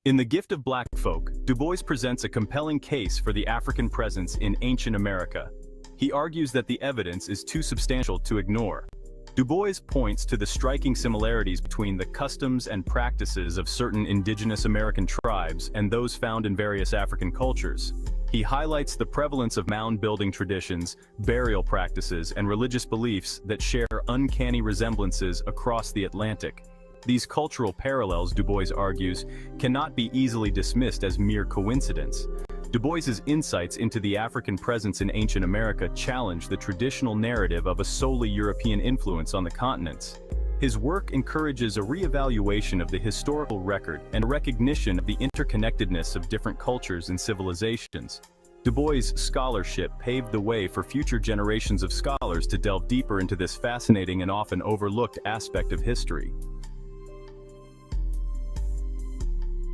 In The Gift of Black Folk, Du Bois presents a compelling case for the African presence in ancient America. He argues that the evidence is too substantial to ignore. Du Bois points to the striking similarities between the customs and practices of certain indigenous American tribes and those found in various African cultures. He highlights the prevalence of mound-building traditions, burial practices, and religious beliefs that share uncanny resemblances across the Atlantic. These cultural parallels, Du Bois argues, cannot be easily dismissed as mere coincidence. Du Bois's insights into the African presence in ancient America challenge the traditional narrative of a solely European influence on the continents. His work encourages a re-evaluation of the historical record and a recognition of the interconnectedness of different cultures and civilizations. Du Bois' scholarship paved the way for future generations of scholars to delve deeper into this fascinating and often overlooked aspect of history.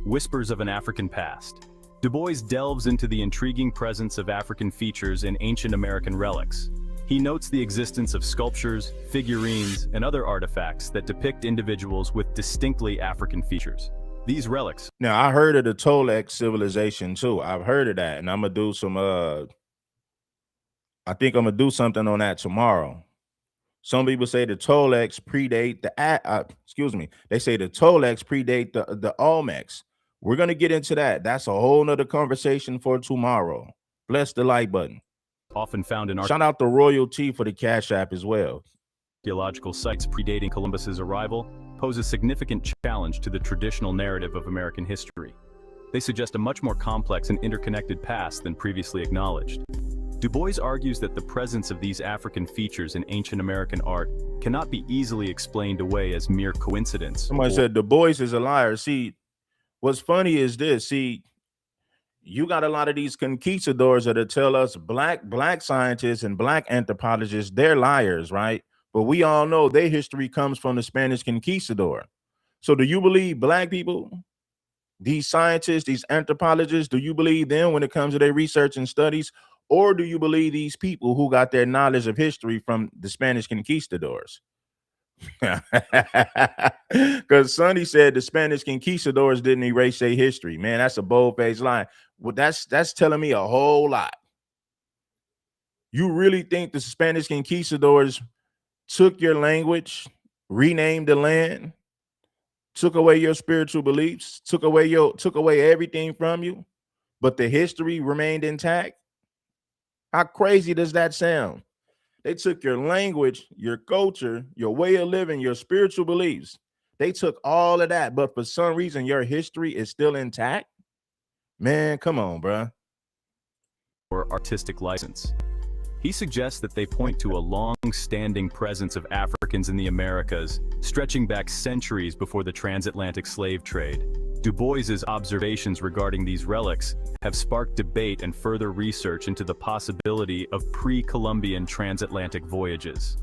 Whispers of an African Past. Du Bois delves into the intriguing presence of African features in ancient American relics. He notes the existence of sculptures, figurines, and other artifacts that depict individuals with distinctly African features. These relics Now I heard of the Toltec civilization too. I've heard of that, and I'm gonna do some. I think I'm gonna do something on that tomorrow. Some people say the Toltecs predate the. Excuse me. They say the Toltecs predate the Olmecs. We're gonna get into that. That's a whole nother conversation for tomorrow. Bless the like button. often found in Shout out to Royalty for the Cash App as well. archaeological sites predating Columbus's arrival pose a significant challenge to the traditional narrative of American history. They suggest a much more complex and interconnected past than previously acknowledged. Du Bois argues that the presence of these African features in ancient American art cannot be easily explained away as mere coincidence. Somebody said Du Bois is a liar. See, what's funny is this. See, you got a lot of these conquistadors that tell us black scientists and black anthropologists, they're liars, right? But we all know their history comes from the Spanish conquistador. So do you believe black people, these scientists, these anthropologists, do you believe them when it comes to their research and studies? Or do you believe these people who got their knowledge of history from the Spanish conquistadors? Because Sonny said the Spanish conquistadors didn't erase their history. Man, that's a bold-faced lie. Well, that's telling me a whole lot. You really think the Spanish conquistadors took your language, renamed the land, took away your spiritual beliefs, took away everything from you, but the history remained intact? How crazy does that sound? They took your language, your culture, your way of living, your spiritual beliefs. They took all of that, but for some reason, your history is still intact. Man, come on, bruh. Or artistic license. He suggests that they point to a long-standing presence of Africans in the Americas, stretching back centuries before the transatlantic slave trade. Du Bois's observations regarding these relics have sparked debate and further research into the possibility of pre-Columbian transatlantic voyages.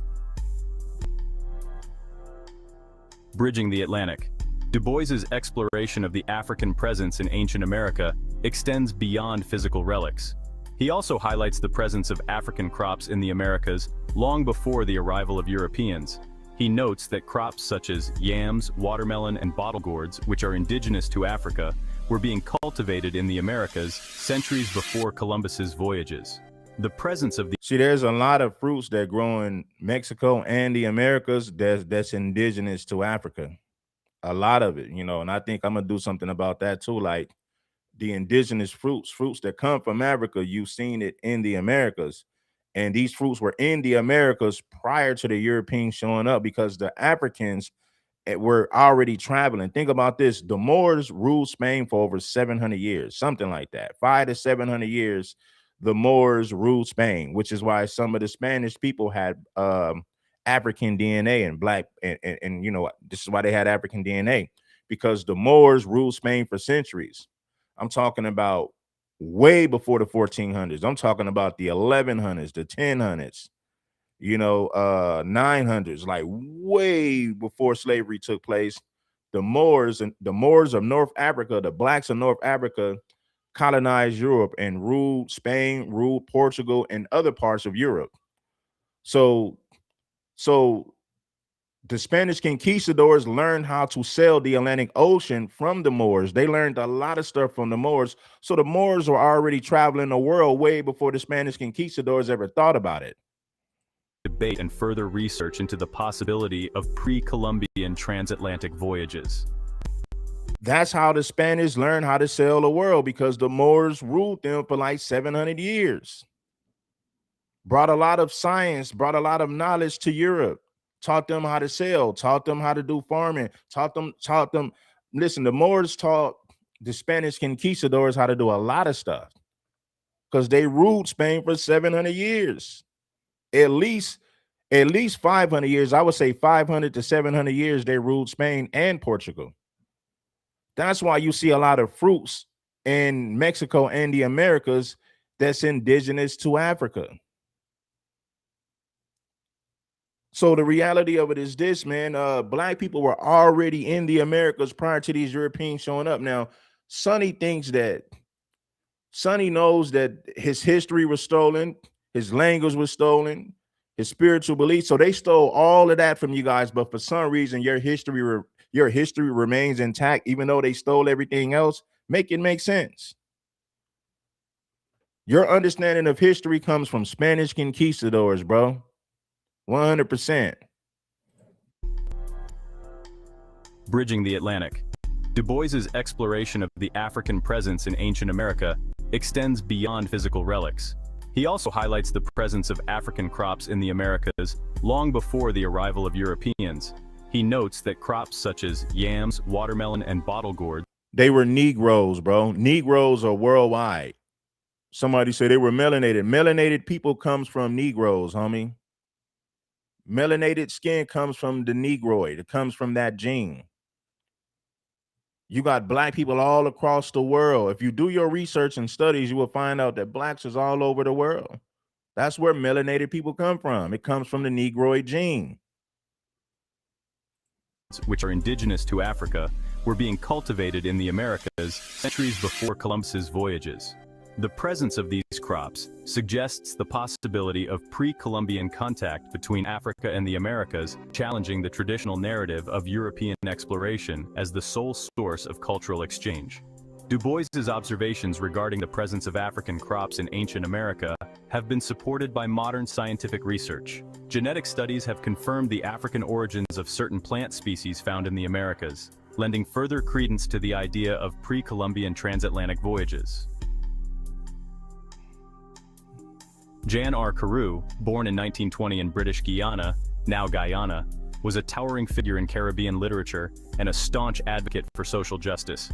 Bridging the Atlantic. Du Bois's exploration of the African presence in ancient America extends beyond physical relics. He also highlights the presence of African crops in the Americas long before the arrival of Europeans. He notes that crops such as yams, watermelon, and bottle gourds, which are indigenous to Africa, were being cultivated in the Americas centuries before Columbus's voyages. The presence of See, there's a lot of fruits that grow in Mexico and the Americas that's indigenous to Africa. A lot of it, and I think I'm gonna do something about that too. Like the indigenous fruits that come from Africa, you've seen it in the Americas. And these fruits were in the Americas prior to the Europeans showing up because the Africans were already traveling. Think about this. The Moors ruled Spain for over 700 years, something like that. 500 to 700 years, the Moors ruled Spain, which is why some of the Spanish people had African DNA and black. And this is why they had African DNA, because the Moors ruled Spain for centuries. I'm talking about way before the 1400s. I'm talking about the 1100s, the 1000s, 900s, like way before slavery took place. The Moors of North Africa, the blacks of North Africa, colonized Europe and ruled Spain, ruled Portugal, and other parts of Europe. So the Spanish conquistadors learned how to sail the Atlantic Ocean from the Moors. They learned a lot of stuff from the Moors. So the Moors were already traveling the world way before the Spanish conquistadors ever thought about it. Debate and further research into the possibility of pre-Columbian transatlantic voyages. That's how the Spanish learned how to sail the world, because the Moors ruled them for like 700 years. Brought a lot of science, brought a lot of knowledge to Europe. Taught them how to sail, taught them how to do farming, taught them. Listen, the Moors taught the Spanish conquistadors how to do a lot of stuff because they ruled Spain for 700 years. At least 500 years. I would say 500 to 700 years they ruled Spain and Portugal. That's why you see a lot of fruits in Mexico and the Americas that's indigenous to Africa. So the reality of it is this, man. Black people were already in the Americas prior to these Europeans showing up. Now, Sonny knows that his history was stolen, his language was stolen, his spiritual beliefs. So they stole all of that from you guys, but for some reason your history remains intact, even though they stole everything else. Make it make sense. Your understanding of history comes from Spanish conquistadors, bro. 100%. Bridging the Atlantic. Du Bois's exploration of the African presence in ancient America extends beyond physical relics. He also highlights the presence of African crops in the Americas long before the arrival of Europeans. He notes that crops such as yams, watermelon, and bottle gourds, they were Negroes, bro. Negroes are worldwide. Somebody said they were melanated. Melanated people comes from Negroes, homie. Melanated skin comes from the Negroid. It comes from that gene. You got black people all across the world. If you do your research and studies, you will find out that blacks is all over the world. That's where melanated people come from. It comes from the Negroid gene. which are indigenous to Africa, were being cultivated in the Americas centuries before Columbus's voyages. The presence of these crops suggests the possibility of pre-Columbian contact between Africa and the Americas, challenging the traditional narrative of European exploration as the sole source of cultural exchange. Du Bois's observations regarding the presence of African crops in ancient America have been supported by modern scientific research. Genetic studies have confirmed the African origins of certain plant species found in the Americas, lending further credence to the idea of pre-Columbian transatlantic voyages. Jan R. Carew, born in 1920 in British Guiana, now Guyana, was a towering figure in Caribbean literature and a staunch advocate for social justice.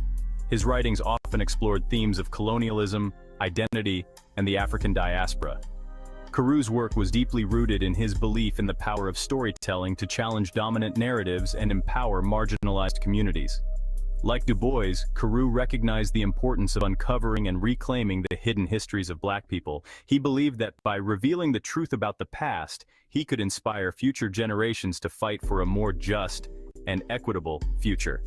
His writings often explored themes of colonialism, identity, and the African diaspora. Carew's work was deeply rooted in his belief in the power of storytelling to challenge dominant narratives and empower marginalized communities. Like Du Bois, Carew recognized the importance of uncovering and reclaiming the hidden histories of Black people. He believed that by revealing the truth about the past, he could inspire future generations to fight for a more just and equitable future.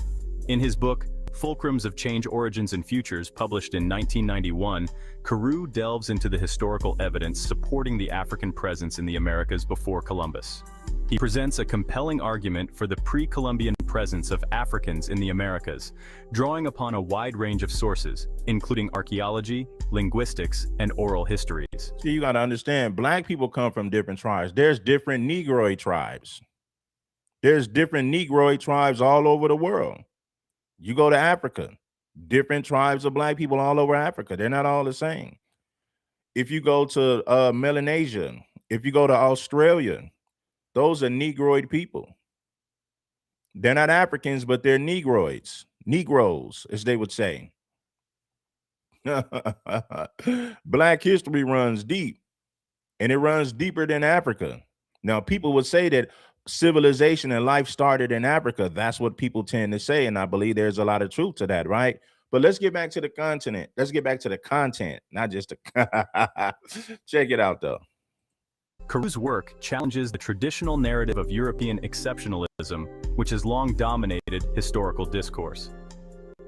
In his book, Fulcrums of Change, Origins and Futures, published in 1991, Carew delves into the historical evidence supporting the African presence in the Americas before Columbus. He presents a compelling argument for the pre-Columbian presence of Africans in the Americas, drawing upon a wide range of sources, including archaeology, linguistics, and oral histories. See, you got to understand, Black people come from different tribes. There's different Negroid tribes. There's different Negroid tribes all over the world. You go to Africa, different tribes of Black people all over Africa. They're not all the same. If you go to Melanesia, if you go to Australia, those are Negroid people. They're not Africans, but they're Negroids, Negroes, as they would say. Black history runs deep, and it runs deeper than Africa. Now, people would say that civilization and life started in Africa. That's what people tend to say, and I believe there's a lot of truth to that, right? But let's get back to the continent. Let's get back to the content, not just the check it out, though. Carew's work challenges the traditional narrative of European exceptionalism, which has long dominated historical discourse.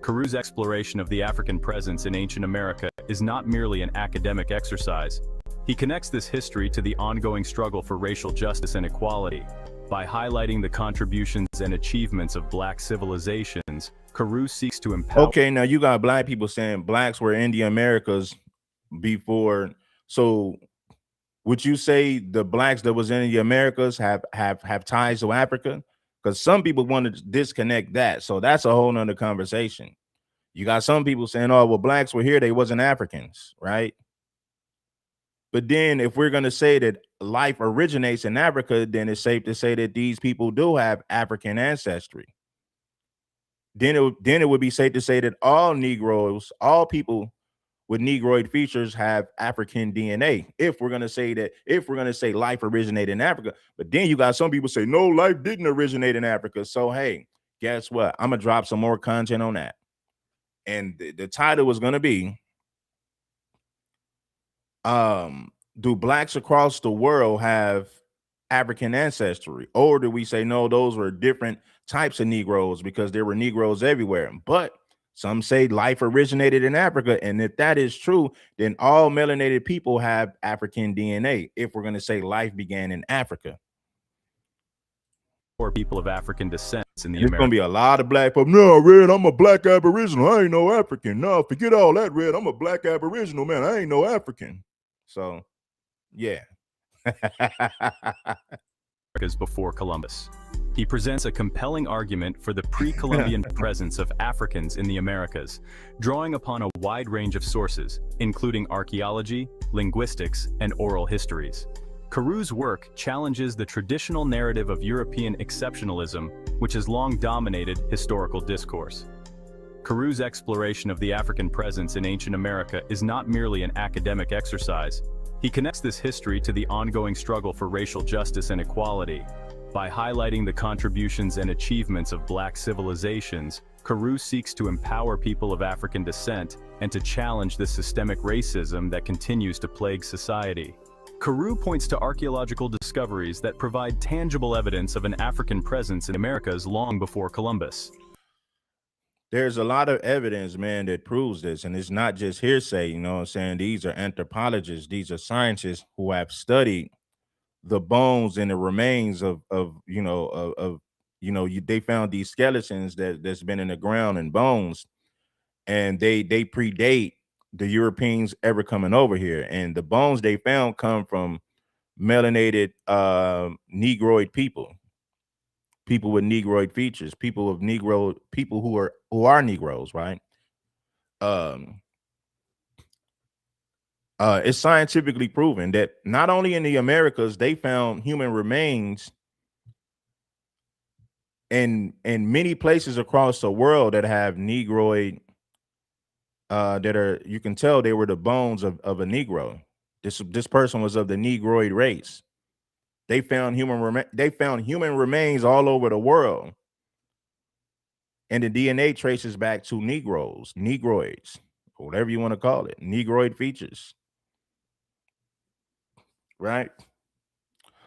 Carew's exploration of the African presence in ancient America is not merely an academic exercise. He connects this history to the ongoing struggle for racial justice and equality. By highlighting the contributions and achievements of Black civilizations, Carew seeks to empower— Okay, now you got Black people saying Blacks were in the Americas before. So would you say the Blacks that was in the Americas have ties to Africa? Because some people want to disconnect that. So that's a whole nother conversation. You got some people saying, oh, well, Blacks were here, they wasn't Africans, right? But then if we're going to say that life originates in Africa, then it's safe to say that these people do have African ancestry. Then it would be safe to say that all Negroes, all people with Negroid features have African DNA. If we're going to say life originated in Africa, but then you got some people say, no, life didn't originate in Africa. So, hey, guess what? I'm going to drop some more content on that. And the title was going to be, do Blacks across the world have African ancestry? Or do we say, no, those were different types of Negroes because there were Negroes everywhere? But Some say life originated in Africa. And if that is true, then all melanated people have African DNA, if we're going to say life began in Africa. Or people of African descent in the And it's going to Americas. be a lot of black folks. No, Red, I'm a black Aboriginal. I ain't no African. No, forget all that, Red. I'm a black Aboriginal, man. I ain't no African. So, yeah. Before Columbus. He presents a compelling argument for the pre-Columbian presence of Africans in the Americas, drawing upon a wide range of sources, including archaeology, linguistics, and oral histories. Carews' work challenges the traditional narrative of European exceptionalism, which has long dominated historical discourse. Carews' exploration of the African presence in ancient America is not merely an academic exercise. He connects this history to the ongoing struggle for racial justice and equality. By highlighting the contributions and achievements of Black civilizations, Carews seeks to empower people of African descent and to challenge the systemic racism that continues to plague society. Carew points to archaeological discoveries that provide tangible evidence of an African presence in Americas long before Columbus. There's a lot of evidence, man, that proves this. And it's not just hearsay, you know what I'm saying? These are anthropologists, these are scientists who have studied the bones and the remains of they found these skeletons that's been in the ground and bones, and they predate the Europeans ever coming over here. And the bones they found come from melanated Negroid people with Negroid features, people who are Negroes, right? It's scientifically proven that not only in the Americas, they found human remains in many places across the world that have Negroid, that are, you can tell they were the bones of a Negro. This person was of the Negroid race. They found human remains all over the world. And the DNA traces back to Negroids, or whatever you want to call it, Negroid features. Right?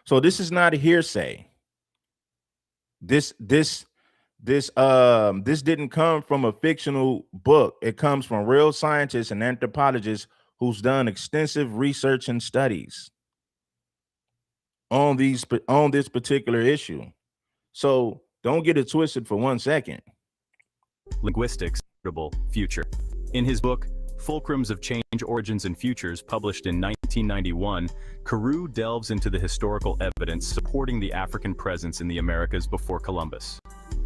So this is not a hearsay. This didn't come from a fictional book. It comes from real scientists and anthropologists who's done extensive research and studies on this particular issue. So don't get it twisted for 1 second. Linguistics, future. In his book, Fulcrums of Change, Origins and Futures, published in 1991, Carew delves into the historical evidence supporting the African presence in the Americas before Columbus.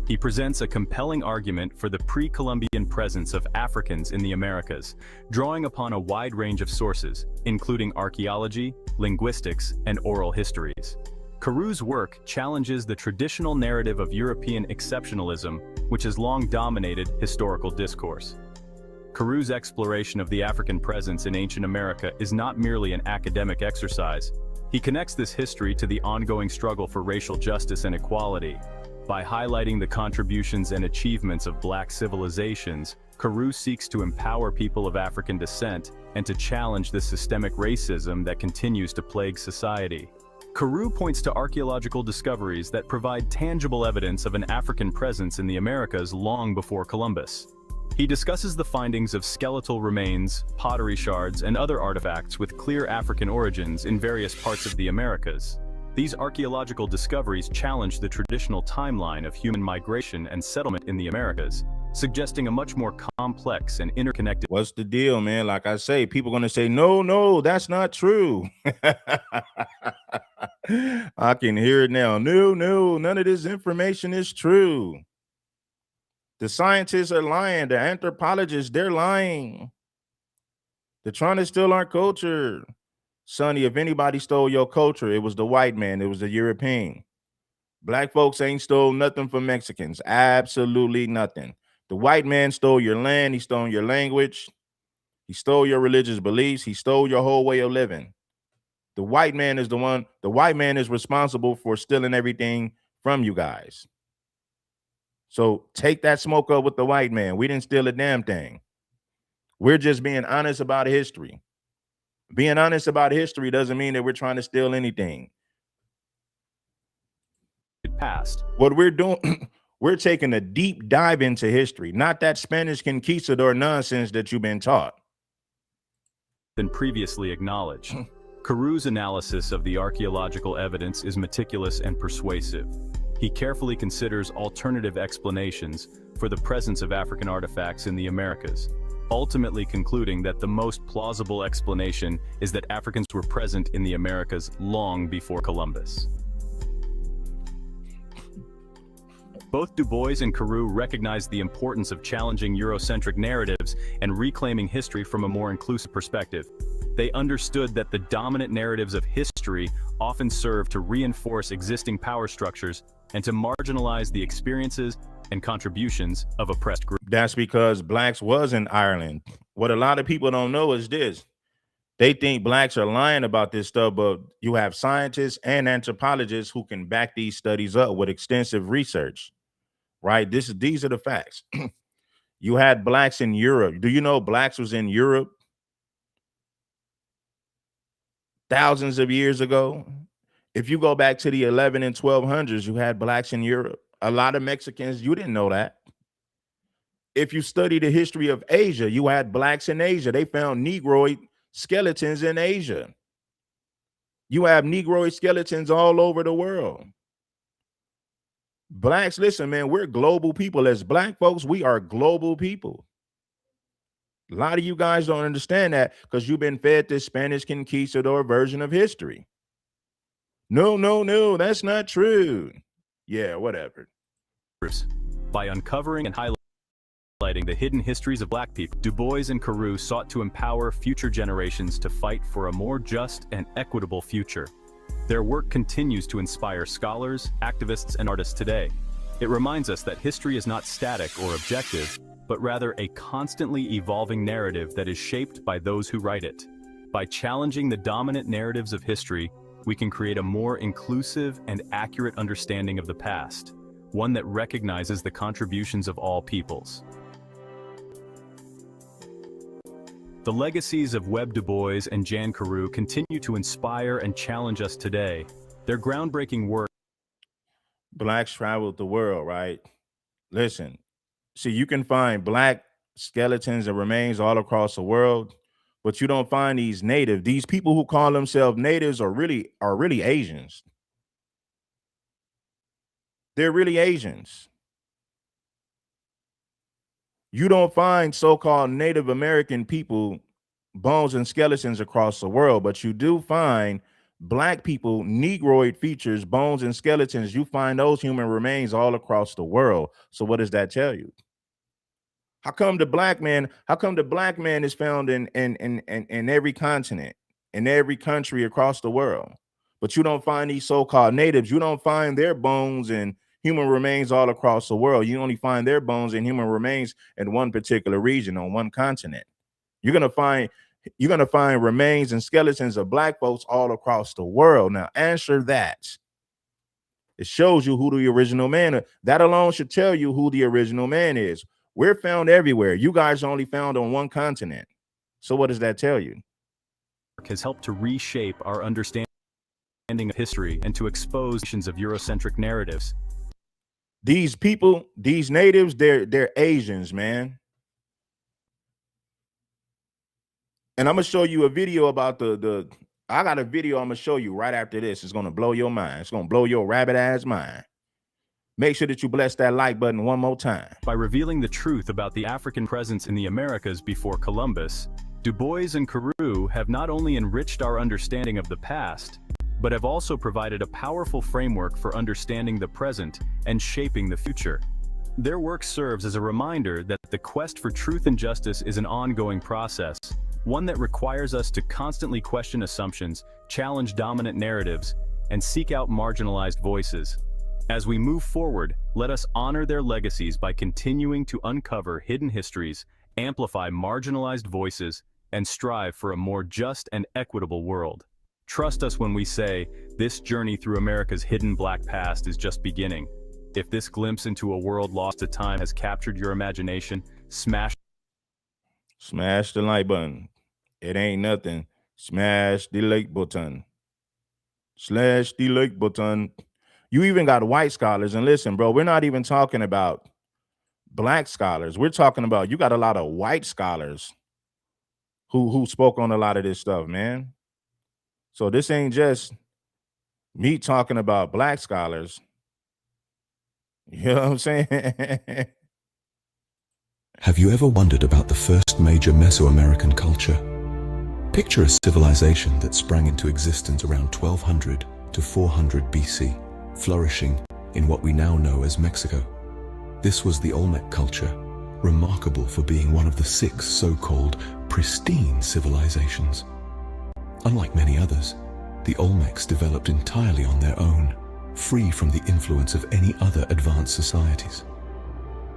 He presents a compelling argument for the pre-Columbian presence of Africans in the Americas, drawing upon a wide range of sources, including archaeology, linguistics, and oral histories. Carews' work challenges the traditional narrative of European exceptionalism, which has long dominated historical discourse. Carews' exploration of the African presence in ancient America is not merely an academic exercise. He connects this history to the ongoing struggle for racial justice and equality. By highlighting the contributions and achievements of Black civilizations, Carew seeks to empower people of African descent and to challenge the systemic racism that continues to plague society. Carew points to archaeological discoveries that provide tangible evidence of an African presence in the Americas long before Columbus. He discusses the findings of skeletal remains, pottery shards, and other artifacts with clear African origins in various parts of the Americas. These archaeological discoveries challenge the traditional timeline of human migration and settlement in the Americas, suggesting a much more complex and interconnected. What's the deal, man? Like I say, people are going to say, no, that's not true. I can hear it now. No, none of this information is true. The scientists are lying. The anthropologists, they're lying. They're trying to steal our culture. Sonny, if anybody stole your culture, it was the white man. It was the European. Black folks ain't stole nothing from Mexicans. Absolutely nothing. The white man stole your land. He stole your language. He stole your religious beliefs. He stole your whole way of living. The white man is responsible for stealing everything from you guys. So take that smoke up with the white man. We didn't steal a damn thing. We're just being honest about history. Being honest about history doesn't mean that we're trying to steal anything. Past. What we're doing We're taking a deep dive into history, not that Spanish conquistador nonsense that you've been taught. Than previously acknowledged. Carews' analysis of the archaeological evidence is meticulous and persuasive. He carefully considers alternative explanations for the presence of African artifacts in the Americas, ultimately concluding that the most plausible explanation is that Africans were present in the Americas long before Columbus. Both Du Bois and Carew recognized the importance of challenging Eurocentric narratives and reclaiming history from a more inclusive perspective. They understood that the dominant narratives of history often serve to reinforce existing power structures and to marginalize the experiences and contributions of oppressed groups. That's because blacks was in Ireland. What a lot of people don't know is this. They think blacks are lying about this stuff, but you have scientists and anthropologists who can back these studies up with extensive research, right? These are the facts. You had blacks in Europe. Do you know blacks was in Europe thousands of years ago? If you go back to the 11 and 1200s, you had blacks in Europe. A lot of Mexicans, you didn't know that. If you study the history of Asia, you had blacks in Asia. They found Negroid skeletons in Asia. You have Negroid skeletons all over the world. Blacks, listen, man, we're global people. As black folks, we are global people. A lot of you guys don't understand that because you've been fed this Spanish conquistador version of history. No, that's not true. Yeah, whatever. By uncovering and highlighting the hidden histories of black people, Du Bois and Carew sought to empower future generations to fight for a more just and equitable future. Their work continues to inspire scholars, activists, and artists today. It reminds us that history is not static or objective, but rather a constantly evolving narrative that is shaped by those who write it. By challenging the dominant narratives of history, we can create a more inclusive and accurate understanding of the past, one that recognizes the contributions of all peoples. The legacies of Webb Du Bois and Jan Carew continue to inspire and challenge us today. Their groundbreaking work. Blacks traveled the world, right? Listen, see, you can find black skeletons and remains all across the world, but you don't find these native. These people who call themselves natives are really Asians. They're really Asians. You don't find so-called Native American people bones and skeletons across the world, but you do find black people, Negroid features, bones and skeletons. You find those human remains all across the world. So what does that tell you? How come the black man is found in every continent, in every country across the world, but you don't find these so-called natives? You don't find their bones and human remains all across the world. You only find their bones and human remains in one particular region on one continent. You're gonna find remains and skeletons of black folks all across the world. Now answer that. It shows you who the original man is. That alone should tell you who the original man is. We're found everywhere. You guys are only found on one continent. So what does that tell you? Has helped to reshape our understanding of history and to expose of Eurocentric narratives. These people, these natives, they're Asians, man. And I'm gonna show you a video about I got a video I'm gonna show you right after this. It's gonna blow your mind. It's gonna blow your rabbit ass mind. Make sure that you bless that like button one more time. By revealing the truth about the African presence in the Americas before Columbus, Du Bois and Carew have not only enriched our understanding of the past, but have also provided a powerful framework for understanding the present and shaping the future. Their work serves as a reminder that the quest for truth and justice is an ongoing process, one that requires us to constantly question assumptions, challenge dominant narratives, and seek out marginalized voices. As we move forward, let us honor their legacies by continuing to uncover hidden histories, amplify marginalized voices, and strive for a more just and equitable world. Trust us when we say, this journey through America's hidden black past is just beginning. If this glimpse into a world lost to time has captured your imagination, smash the like button. It ain't nothing. Smash the like button. Slash the like button. You even got white scholars. And listen, bro, we're not even talking about black scholars. We're talking about you got a lot of white scholars who spoke on a lot of this stuff, man. So this ain't just me talking about black scholars. You know what I'm saying? Have you ever wondered about the first major Mesoamerican culture? Picture a civilization that sprang into existence around 1200 to 400 BC, flourishing in what we now know as Mexico. This was the Olmec culture, remarkable for being one of the 6 so-called pristine civilizations. Unlike many others, the Olmecs developed entirely on their own, free from the influence of any other advanced societies.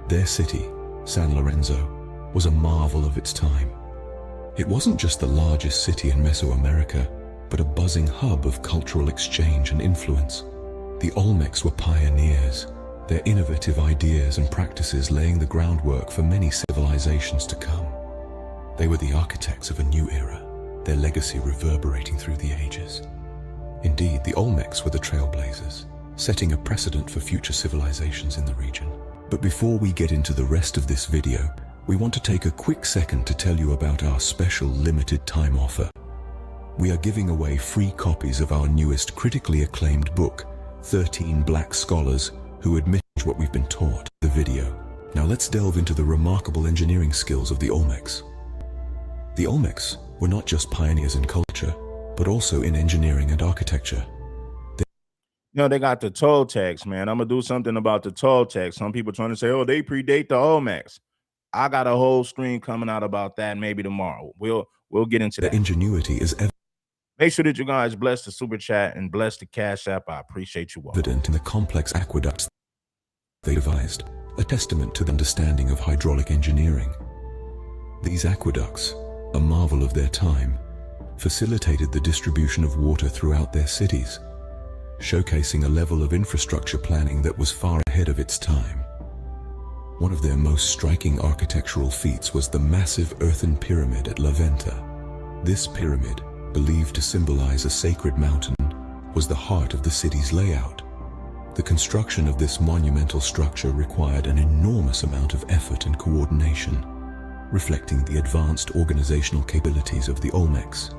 Their city, San Lorenzo, was a marvel of its time. It wasn't just the largest city in Mesoamerica, but a buzzing hub of cultural exchange and influence. The Olmecs were pioneers, their innovative ideas and practices laying the groundwork for many civilizations to come. They were the architects of a new era, their legacy reverberating through the ages. Indeed, the Olmecs were the trailblazers, setting a precedent for future civilizations in the region. But before we get into the rest of this video, we want to take a quick second to tell you about our special limited time offer. We are giving away free copies of our newest critically acclaimed book, 13 Black Scholars Who Admit What We've Been Taught, the video. Now let's delve into the remarkable engineering skills of the Olmecs. The Olmecs were not just pioneers in culture, but also in engineering and architecture. They got the Toltecs, man. I'm gonna do something about the Toltecs. Some people trying to say, oh, they predate the Olmecs. I got a whole stream coming out about that maybe tomorrow. We'll get into that. Their ingenuity is Make sure that you guys bless the super chat and bless the Cash App. I appreciate you all. evident in the complex aqueducts they devised, a testament to the understanding of hydraulic engineering. These aqueducts, a marvel of their time, facilitated the distribution of water throughout their cities, showcasing a level of infrastructure planning that was far ahead of its time. One of their most striking architectural feats was the massive earthen pyramid at La Venta. This pyramid, believed to symbolize a sacred mountain, was the heart of the city's layout. The construction of this monumental structure required an enormous amount of effort and coordination, reflecting the advanced organizational capabilities of the Olmecs.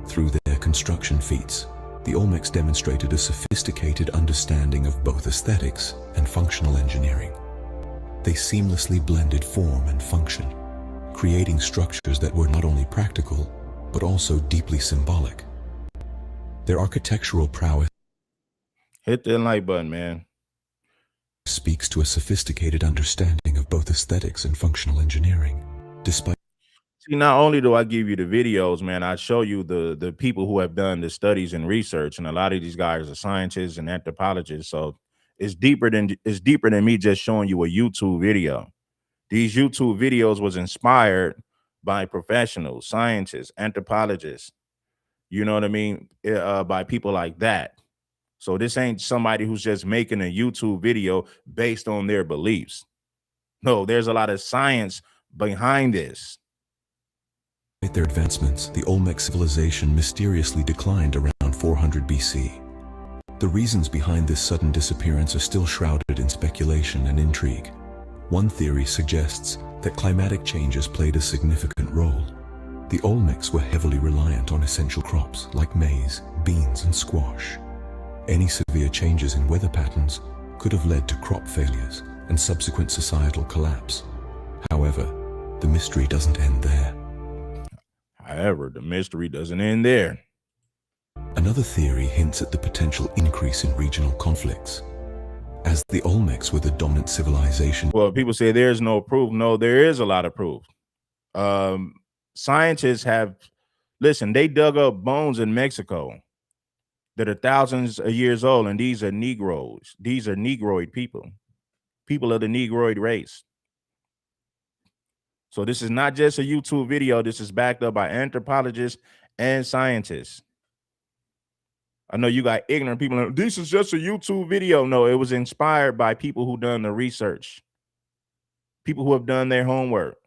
Through their construction feats, the Olmecs demonstrated a sophisticated understanding of both aesthetics and functional engineering. They seamlessly blended form and function, creating structures that were not only practical, but also deeply symbolic. Their architectural prowess Hit that like button, man. speaks to a sophisticated understanding of both aesthetics and functional engineering. Despite See, not only do I give you the videos, man, I show you the people who have done the studies and research, and a lot of these guys are scientists and anthropologists. So it's deeper than me just showing you a YouTube video. These YouTube videos was inspired by professionals, scientists, anthropologists. You know what I mean? By people like that. So this ain't somebody who's just making a YouTube video based on their beliefs. No, there's a lot of science behind this. their advancements, the Olmec civilization mysteriously declined around 400 BC. The reasons behind this sudden disappearance are still shrouded in speculation and intrigue. One theory suggests that climatic changes played a significant role. The Olmecs were heavily reliant on essential crops like maize, beans, and squash. Any severe changes in weather patterns could have led to crop failures and subsequent societal collapse. However, the mystery doesn't end there. However, the mystery doesn't end there. Another theory hints at the potential increase in regional conflicts. As the Olmecs were the dominant civilization. Well, people say there's no proof. No, there is a lot of proof. Scientists have, listen, they dug up bones in Mexico that are thousands of years old, and these are Negroes. These are Negroid people of the Negroid race. So this is not just a YouTube video. This is backed up by anthropologists and scientists. I know you got ignorant people. This is just a YouTube video. No, it was inspired by people who done the research, people who have done their homework,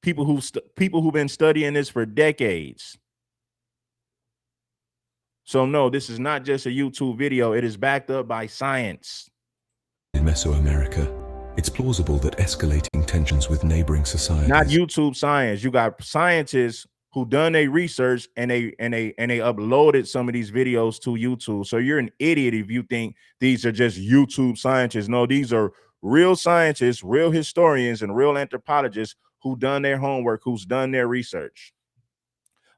people who've been studying this for decades. So no, this is not just a YouTube video. It is backed up by science. In Mesoamerica, it's plausible that escalating tensions with neighboring societies. Not YouTube science. You got scientists who done a research and they uploaded some of these videos to YouTube. So you're an idiot if you think these are just YouTube scientists. No, these are real scientists, real historians, and real anthropologists who done their homework, who's done their research.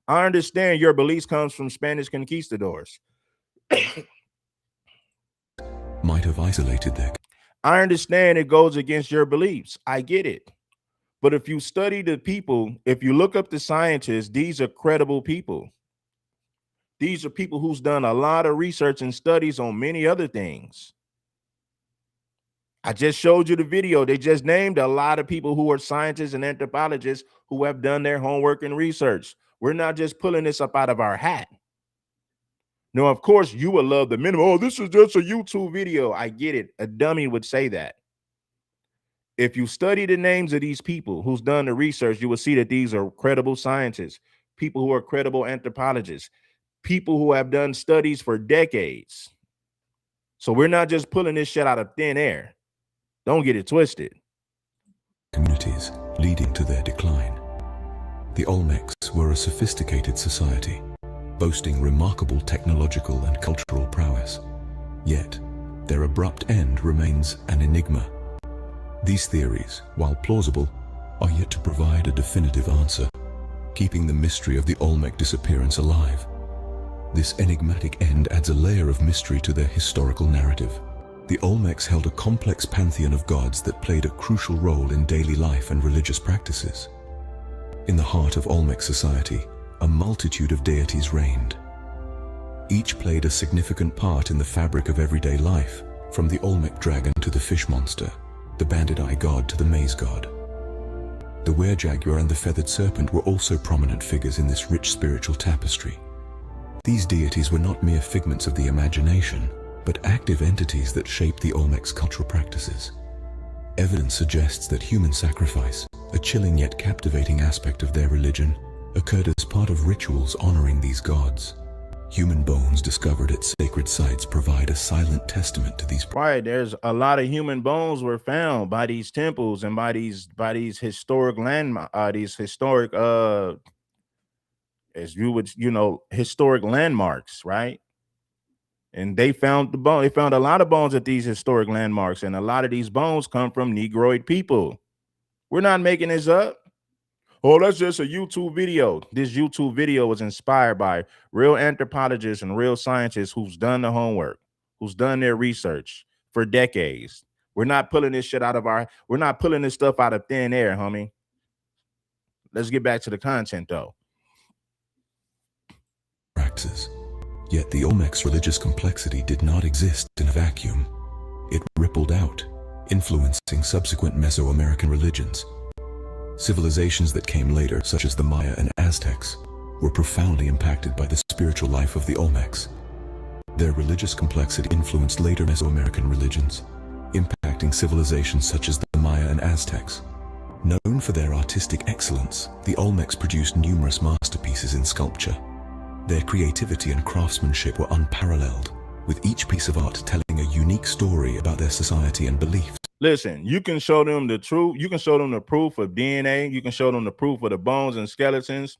I understand your beliefs comes from Spanish conquistadors. Might have isolated their. I understand it goes against your beliefs. I get it. But if you study the people, if you look up the scientists, these are credible people. These are people who's done a lot of research and studies on many other things. I just showed you the video. They just named a lot of people who are scientists and anthropologists who have done their homework and research. We're not just pulling this up out of our hat. No, of course, you would love the minimum. Oh, this is just a YouTube video. I get it. A dummy would say that. If you study the names of these people who's done the research, you will see that these are credible scientists, people who are credible anthropologists, people who have done studies for decades. So we're not just pulling this shit out of thin air. Don't get it twisted. Communities leading to their decline. The Olmecs were a sophisticated society, boasting remarkable technological and cultural prowess. Yet, their abrupt end remains an enigma. These theories, while plausible, are yet to provide a definitive answer, keeping the mystery of the Olmec disappearance alive. This enigmatic end adds a layer of mystery to their historical narrative. The Olmecs held a complex pantheon of gods that played a crucial role in daily life and religious practices. In the heart of Olmec society, a multitude of deities reigned. Each played a significant part in the fabric of everyday life, from the Olmec dragon to the fish monster, the banded eye god to the maze god. The were-jaguar and the feathered serpent were also prominent figures in this rich spiritual tapestry. These deities were not mere figments of the imagination, but active entities that shaped the Olmecs' cultural practices. Evidence suggests that human sacrifice, a chilling yet captivating aspect of their religion, occurred as part of rituals honoring these gods. Human bones discovered at sacred sites provide a silent testament to these. Right, there's a lot of human bones were found by these temples and by these historic as you would, historic landmarks, right? And they found the bone. They found a lot of bones at these historic landmarks, and a lot of these bones come from Negroid people. We're not making this up. Oh, that's just a YouTube video. This YouTube video was inspired by real anthropologists and real scientists who's done the homework, who's done their research for decades. We're not pulling this shit we're not pulling this stuff out of thin air, homie. Let's get back to the content though. Practices. Yet the Olmecs' religious complexity did not exist in a vacuum. It rippled out, influencing subsequent Mesoamerican religions. Civilizations that came later, such as the Maya and Aztecs, were profoundly impacted by the spiritual life of the Olmecs. Their religious complexity influenced later Mesoamerican religions, impacting civilizations such as the Maya and Aztecs. Known for their artistic excellence, the Olmecs produced numerous masterpieces in sculpture. Their creativity and craftsmanship were unparalleled, with each piece of art telling a unique story about their society and beliefs. Listen, you can show them the truth. You can show them the proof of DNA. You can show them the proof of the bones and skeletons,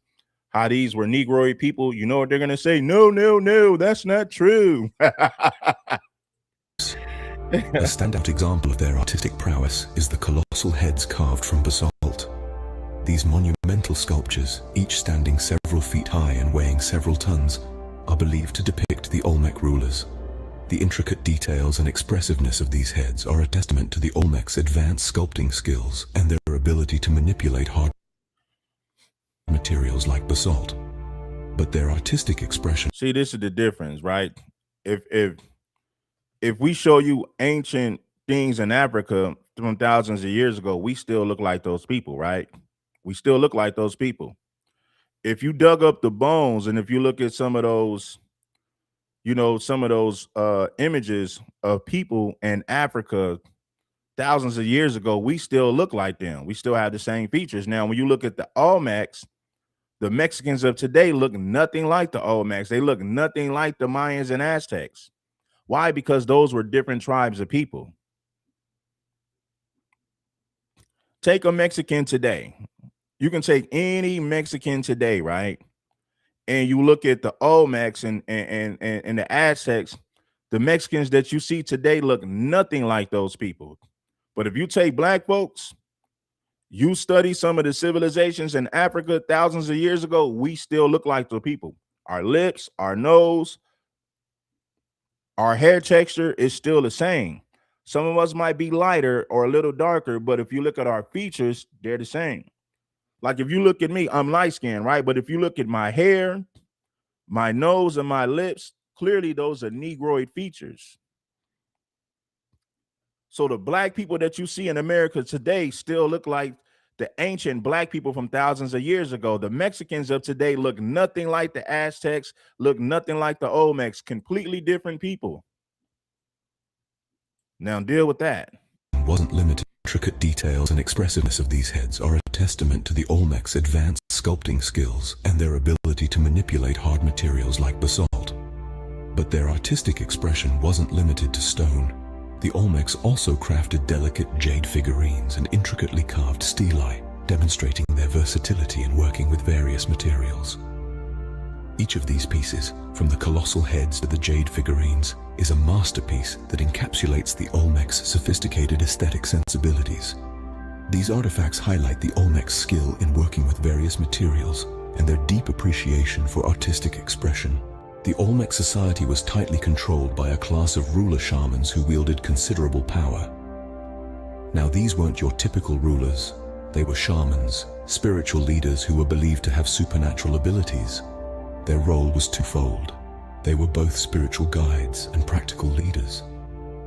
how these were Negroid people. You know what they're going to say? No, that's not true. A standout example of their artistic prowess is the colossal heads carved from basalt. These monumental sculptures, each standing several feet high and weighing several tons, are believed to depict the Olmec rulers. The intricate details and expressiveness of these heads are a testament to the Olmecs' advanced sculpting skills and their ability to manipulate hard materials like basalt. But their artistic expression. See, this is the difference, right? If we show you ancient things in Africa from thousands of years ago, we still look like those people, right? We still look like those people. If you dug up the bones and if you look at some of those, images of people in Africa thousands of years ago, we still look like them. We still have the same features. Now, when you look at the Olmecs, The Mexicans of today look nothing like the Olmecs. They look nothing like the Mayans and Aztecs. Why? Because those were different tribes of people. Take a Mexican today. You can take any Mexican today, right? And you look at the Olmecs and the Aztecs, the Mexicans that you see today look nothing like those people. But if you take black folks, you study some of the civilizations in Africa thousands of years ago, we still look like the people. Our lips, our nose, our hair texture is still the same. Some of us might be lighter or a little darker, but if you look at our features, they're the same. Like if you look at me, I'm light skinned, right? But if you look at my hair, my nose, and my lips, clearly those are Negroid features. So the black people that you see in America today still look like the ancient black people from thousands of years ago. The Mexicans of today look nothing like the Aztecs, look nothing like the Olmecs, completely different people. Now deal with that. Wasn't limited. Intricate details and expressiveness of these heads are a testament to the Olmecs' advanced sculpting skills and their ability to manipulate hard materials like basalt. But their artistic expression wasn't limited to stone. The Olmecs also crafted delicate jade figurines and intricately carved stelae, demonstrating their versatility in working with various materials. Each of these pieces, from the colossal heads to the jade figurines, is a masterpiece that encapsulates the Olmecs' sophisticated aesthetic sensibilities. These artifacts highlight the Olmecs' skill in working with various materials and their deep appreciation for artistic expression. The Olmec society was tightly controlled by a class of ruler shamans who wielded considerable power. Now, these weren't your typical rulers. They were shamans, spiritual leaders who were believed to have supernatural abilities. Their role was twofold. They were both spiritual guides and practical leaders.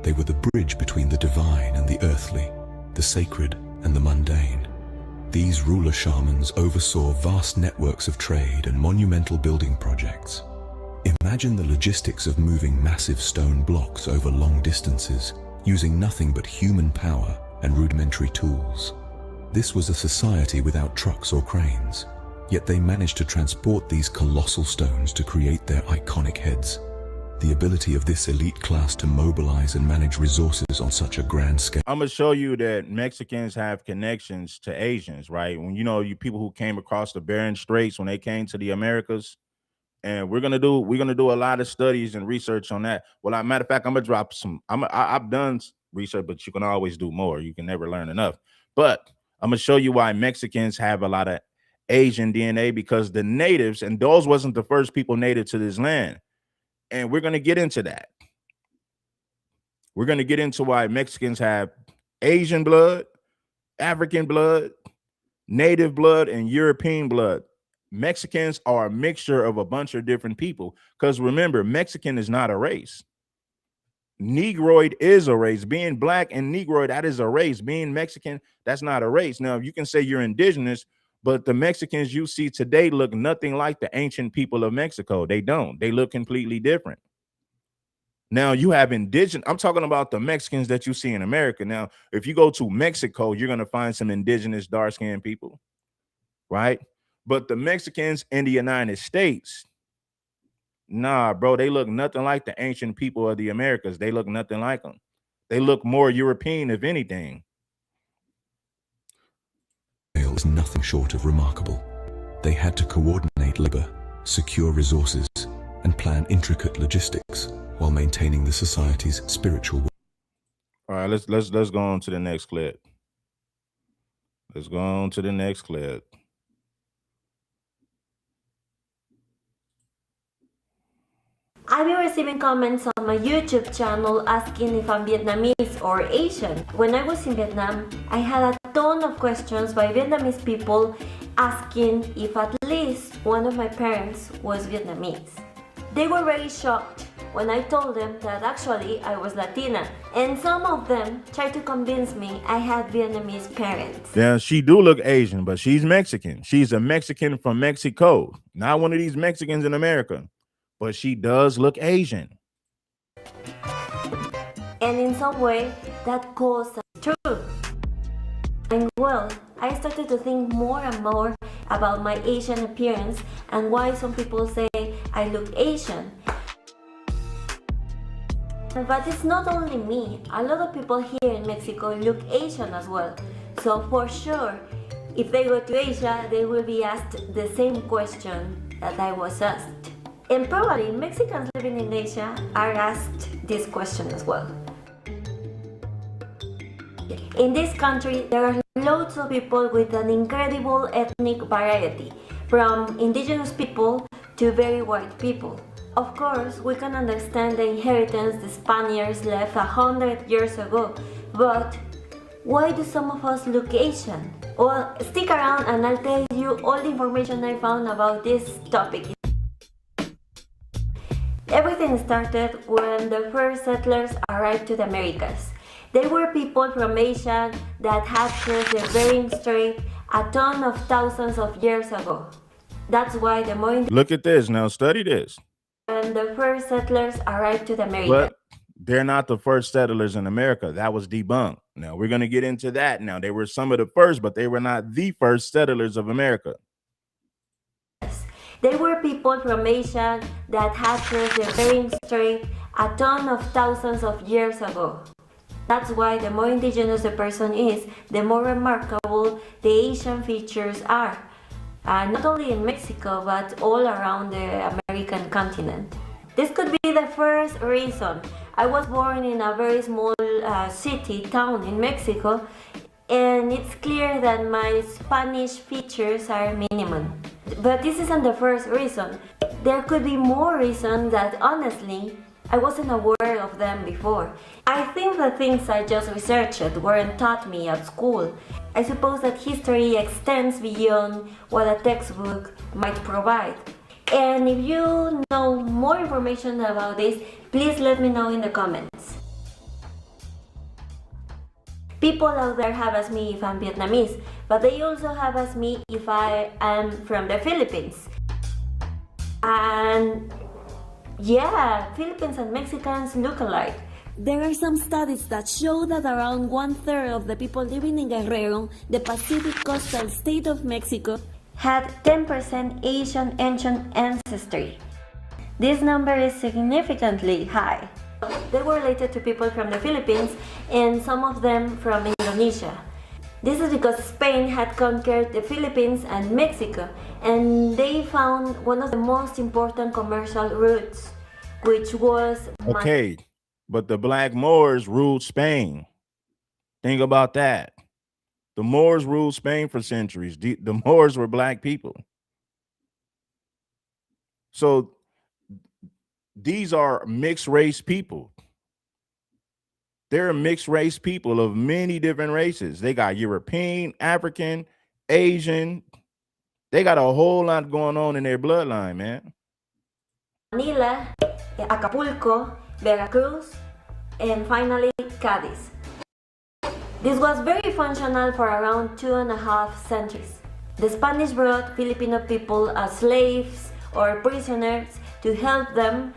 They were the bridge between the divine and the earthly, the sacred and the mundane. These ruler shamans oversaw vast networks of trade and monumental building projects. Imagine the logistics of moving massive stone blocks over long distances, using nothing but human power and rudimentary tools. This was a society without trucks or cranes, yet they managed to transport these colossal stones to create their iconic heads. The ability of this elite class to mobilize and manage resources on such a grand scale. I'm gonna show you that Mexicans have connections to Asians, right? When you people who came across the Bering Straits when they came to the Americas, and we're gonna do a lot of studies and research on that. Well, matter of fact, I'm gonna drop some. I've done research, but you can always do more. You can never learn enough. But I'm gonna show you why Mexicans have a lot of Asian DNA, because the natives, and those wasn't the first people native to this land. And we're going to get into that. We're going to get into why Mexicans have Asian blood, African blood, native blood, and European blood. Mexicans are a mixture of a bunch of different people. Because remember, Mexican is not a race. Negroid is a race. Being black and Negroid, that is a race. Being Mexican, that's not a race. Now, you can say you're indigenous, but the Mexicans you see today look nothing like the ancient people of Mexico. They don't. They look completely different. Now, you have indigenous. I'm talking about the Mexicans that you see in America. Now, if you go to Mexico, you're going to find some indigenous dark-skinned people, right? But the Mexicans in the United States, nah, bro, they look nothing like the ancient people of the Americas. They look nothing like them. They look more European, if anything. Was nothing short of remarkable. They had to coordinate labor, secure resources, and plan intricate logistics while maintaining the society's spiritual. All right, let's go on to the next clip. Let's go on to the next clip. I've been receiving comments on my YouTube channel asking if I'm Vietnamese or Asian. When I was in Vietnam, I had a ton of questions by Vietnamese people asking if at least one of my parents was Vietnamese. They were very shocked when I told them that actually I was Latina, and some of them tried to convince me I had Vietnamese parents. Yeah, she do look Asian, but she's Mexican. She's a Mexican from Mexico, not one of these Mexicans in America. But she does look Asian. And in some way, that calls us true. And well, I started to think more and more about my Asian appearance and why some people say I look Asian. But it's not only me, a lot of people here in Mexico look Asian as well. So for sure, if they go to Asia, they will be asked the same question that I was asked. And probably Mexicans living in Asia are asked this question as well. In this country, there are loads of people with an incredible ethnic variety, from indigenous people to very white people. Of course, we can understand the inheritance the Spaniards left 100 years ago, but why do some of us look Asian? Well, stick around and I'll tell you all the information I found about this topic. Everything started when the first settlers arrived to the Americas. They were people from Asia that had crossed the Bering Strait a ton of thousands of years ago. That's why the more Look at this. Now study this. when the first settlers arrived to the Americas. But they're not the first settlers in America. That was debunked. Now we're going to get into that. Now they were some of the first, but they were not the first settlers of America. They were people from Asia that had crossed the Bering Strait a ton of thousands of years ago. That's why the more indigenous a person is, the more remarkable the Asian features are. Not only in Mexico, but all around the American continent. This could be the first reason. I was born in a very small town in Mexico, and it's clear that my Spanish features are minimum. But this isn't the first reason. There could be more reasons that honestly, I wasn't aware of them before. I think the things I just researched weren't taught me at school. I suppose that history extends beyond what a textbook might provide. And if you know more information about this, please let me know in the comments. People out there have asked me if I'm Vietnamese, but they also have asked me if I am from the Philippines. And yeah, Philippines and Mexicans look alike. There are some studies that show that around 1/3 of the people living in Guerrero, the Pacific coastal state of Mexico, had 10% Asian ancestry. This number is significantly high. They were related to people from the Philippines and some of them from Indonesia. This is because Spain had conquered the Philippines and Mexico, and they found one of the most important commercial routes, which was... Okay, but the Black Moors ruled Spain. Think about that. The Moors ruled Spain for centuries. The Moors were black people. So these are mixed race people. They're mixed race people of many different races. They got European, African, Asian. They got a whole lot going on in their bloodline, man. Manila, Acapulco, Veracruz, and finally Cadiz. This was very functional for around 2.5 centuries. The Spanish brought Filipino people as slaves or prisoners to help them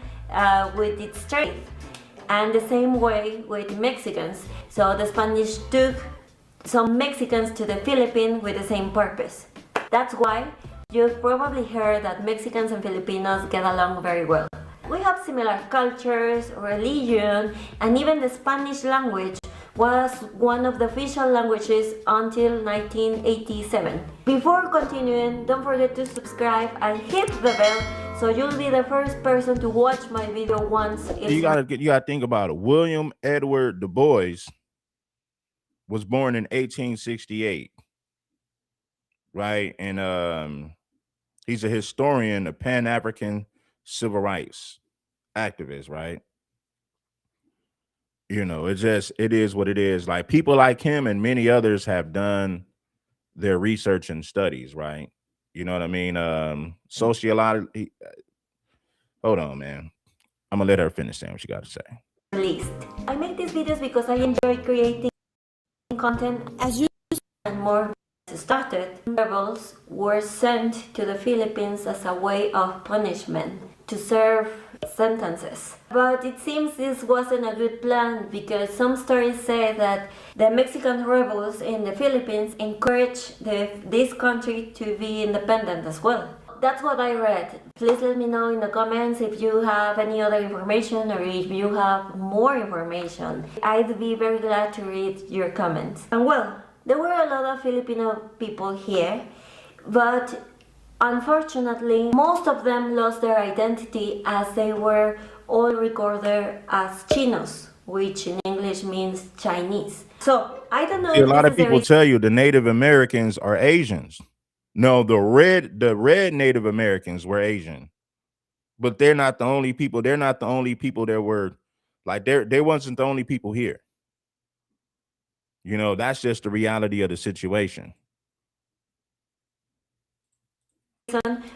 with its trade. And the same way with Mexicans. So the Spanish took some Mexicans to the Philippines with the same purpose. That's why you've probably heard that Mexicans and Filipinos get along very well. We have similar cultures, religion, and even the Spanish language was one of the official languages until 1987. Before continuing, don't forget to subscribe and hit the bell so you'll be the first person to watch my video once it's... You gotta think about it. William Edward Du Bois was born in 1868, right? And he's a historian, a Pan-African civil rights activist, right? You know, it is what it is. Like people like him and many others have done their research and studies, right? You know what I mean? Sociology. Hold on, man. I'm gonna let her finish saying what she got to say. Released. I make these videos because I enjoy creating content as you and more started. Rebels were sent to the Philippines as a way of punishment to serve sentences. But it seems this wasn't a good plan because some stories say that the Mexican rebels in the Philippines encouraged this country to be independent as well. That's what I read. Please let me know in the comments if you have any other information or if you have more information. I'd be very glad to read your comments. And well, there were a lot of Filipino people here, but unfortunately, most of them lost their identity as they were all recorded as Chinos, which in English means Chinese. So, I don't know See, if a lot this of is people tell you the Native Americans are Asians. No, the red Native Americans were Asian. But they're not the only people. They're not the only people that were like they wasn't the only people here. You know, that's just the reality of the situation.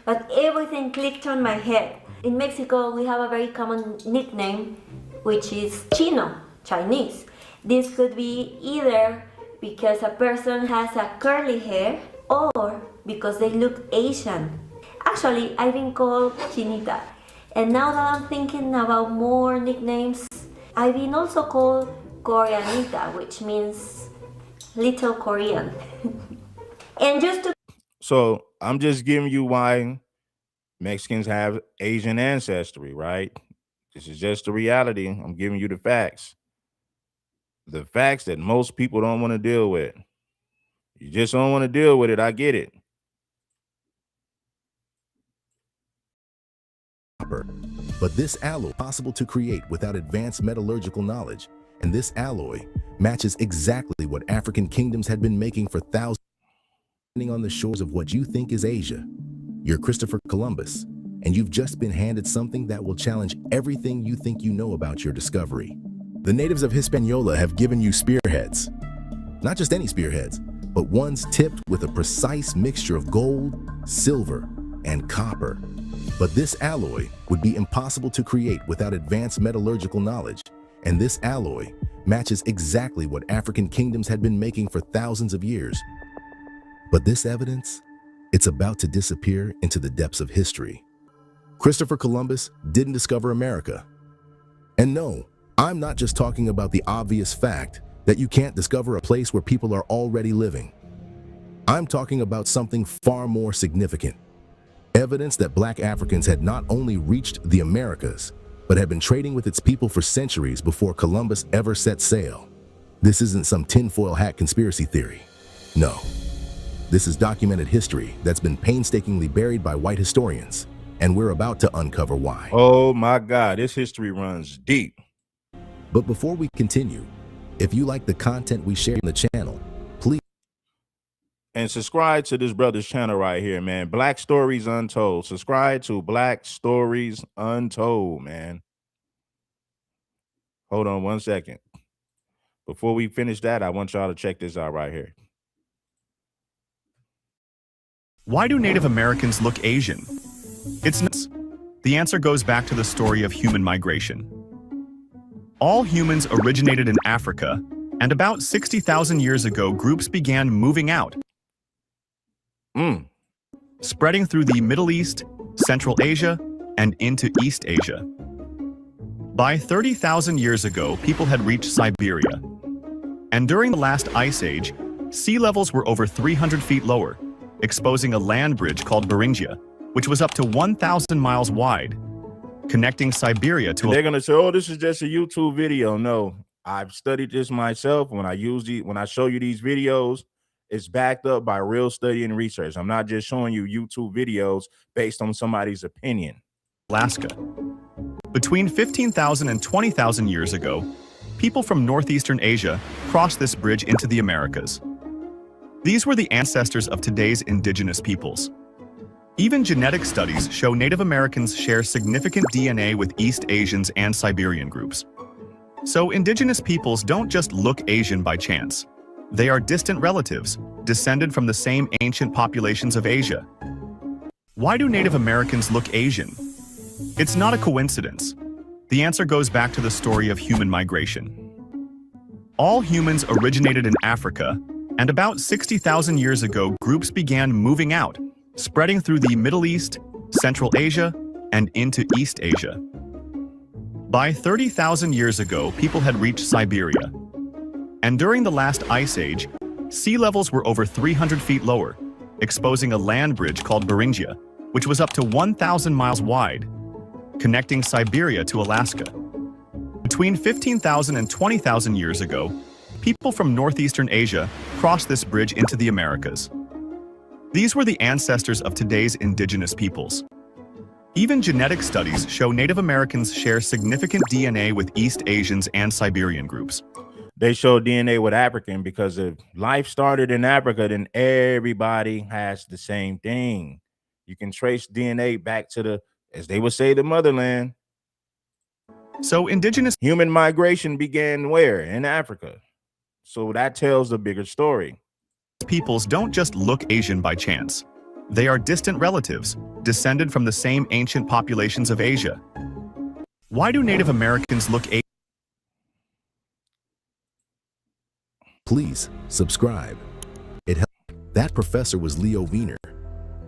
but everything clicked on my head. In Mexico, we have a very common nickname, which is Chino, Chinese. This could be either because a person has a curly hair or because they look Asian. Actually, I've been called Chinita. And now that I'm thinking about more nicknames, I've been also called Koreanita, which means little Korean. And just to So I'm just giving you why Mexicans have Asian ancestry, right? This is just the reality. I'm giving you the facts. The facts that most people don't want to deal with. You just don't want to deal with it. I get it. But this alloy is possible to create without advanced metallurgical knowledge, and this alloy matches exactly what African kingdoms had been making for thousands on the shores of what you think is Asia. You're Christopher Columbus, and you've just been handed something that will challenge everything you think you know about your discovery. The natives of Hispaniola have given you spearheads. Not just any spearheads, but ones tipped with a precise mixture of gold, silver, and copper. But this alloy would be impossible to create without advanced metallurgical knowledge, and this alloy matches exactly what African kingdoms had been making for thousands of years. But this evidence, it's about to disappear into the depths of history. Christopher Columbus didn't discover America. And no, I'm not just talking about the obvious fact that you can't discover a place where people are already living. I'm talking about something far more significant. Evidence that Black Africans had not only reached the Americas, but had been trading with its people for centuries before Columbus ever set sail. This isn't some tinfoil hat conspiracy theory. No. This is documented history that's been painstakingly buried by white historians, and we're about to uncover why. Oh my God, this history runs deep. But before we continue, if you like the content we share in the channel, please And subscribe to this brother's channel right here, man. Black Stories Untold. Subscribe to Black Stories Untold, man. Hold on one second. Before we finish that, I want y'all to check this out right here. Why do Native Americans look Asian? It's nuts. The answer goes back to the story of human migration. All humans originated in Africa, and about 60,000 years ago, groups began moving out, spreading through the Middle East, Central Asia, and into East Asia. By 30,000 years ago, people had reached Siberia. And during the last ice age, sea levels were over 300 feet lower, exposing a land bridge called Beringia, which was up to 1,000 miles wide, connecting Siberia to... They're gonna say, "Oh, this is just a YouTube video." No, I've studied this myself. When I show you these videos, it's backed up by real study and research. I'm not just showing you YouTube videos based on somebody's opinion. Alaska. Between 15,000 and 20,000 years ago, people from northeastern Asia crossed this bridge into the Americas. These were the ancestors of today's indigenous peoples. Even genetic studies show Native Americans share significant DNA with East Asians and Siberian groups. So indigenous peoples don't just look Asian by chance. They are distant relatives, descended from the same ancient populations of Asia. Why do Native Americans look Asian? It's not a coincidence. The answer goes back to the story of human migration. All humans originated in Africa, and about 60,000 years ago, groups began moving out, spreading through the Middle East, Central Asia, and into East Asia. By 30,000 years ago, people had reached Siberia. And during the last ice age, sea levels were over 300 feet lower, exposing a land bridge called Beringia, which was up to 1,000 miles wide, connecting Siberia to Alaska. Between 15,000 and 20,000 years ago, people from northeastern Asia crossed this bridge into the Americas. These were the ancestors of today's indigenous peoples. Even genetic studies show Native Americans share significant DNA with East Asians and Siberian groups. They show DNA with African because if life started in Africa, then everybody has the same thing. You can trace DNA back to the, as they would say, the motherland. So indigenous Human migration began where? In Africa. So that tells a bigger story. peoples don't just look Asian by chance. They are distant relatives, descended from the same ancient populations of Asia. Why do Native Americans look Asian? Please subscribe. It helped. That professor was Leo Wiener,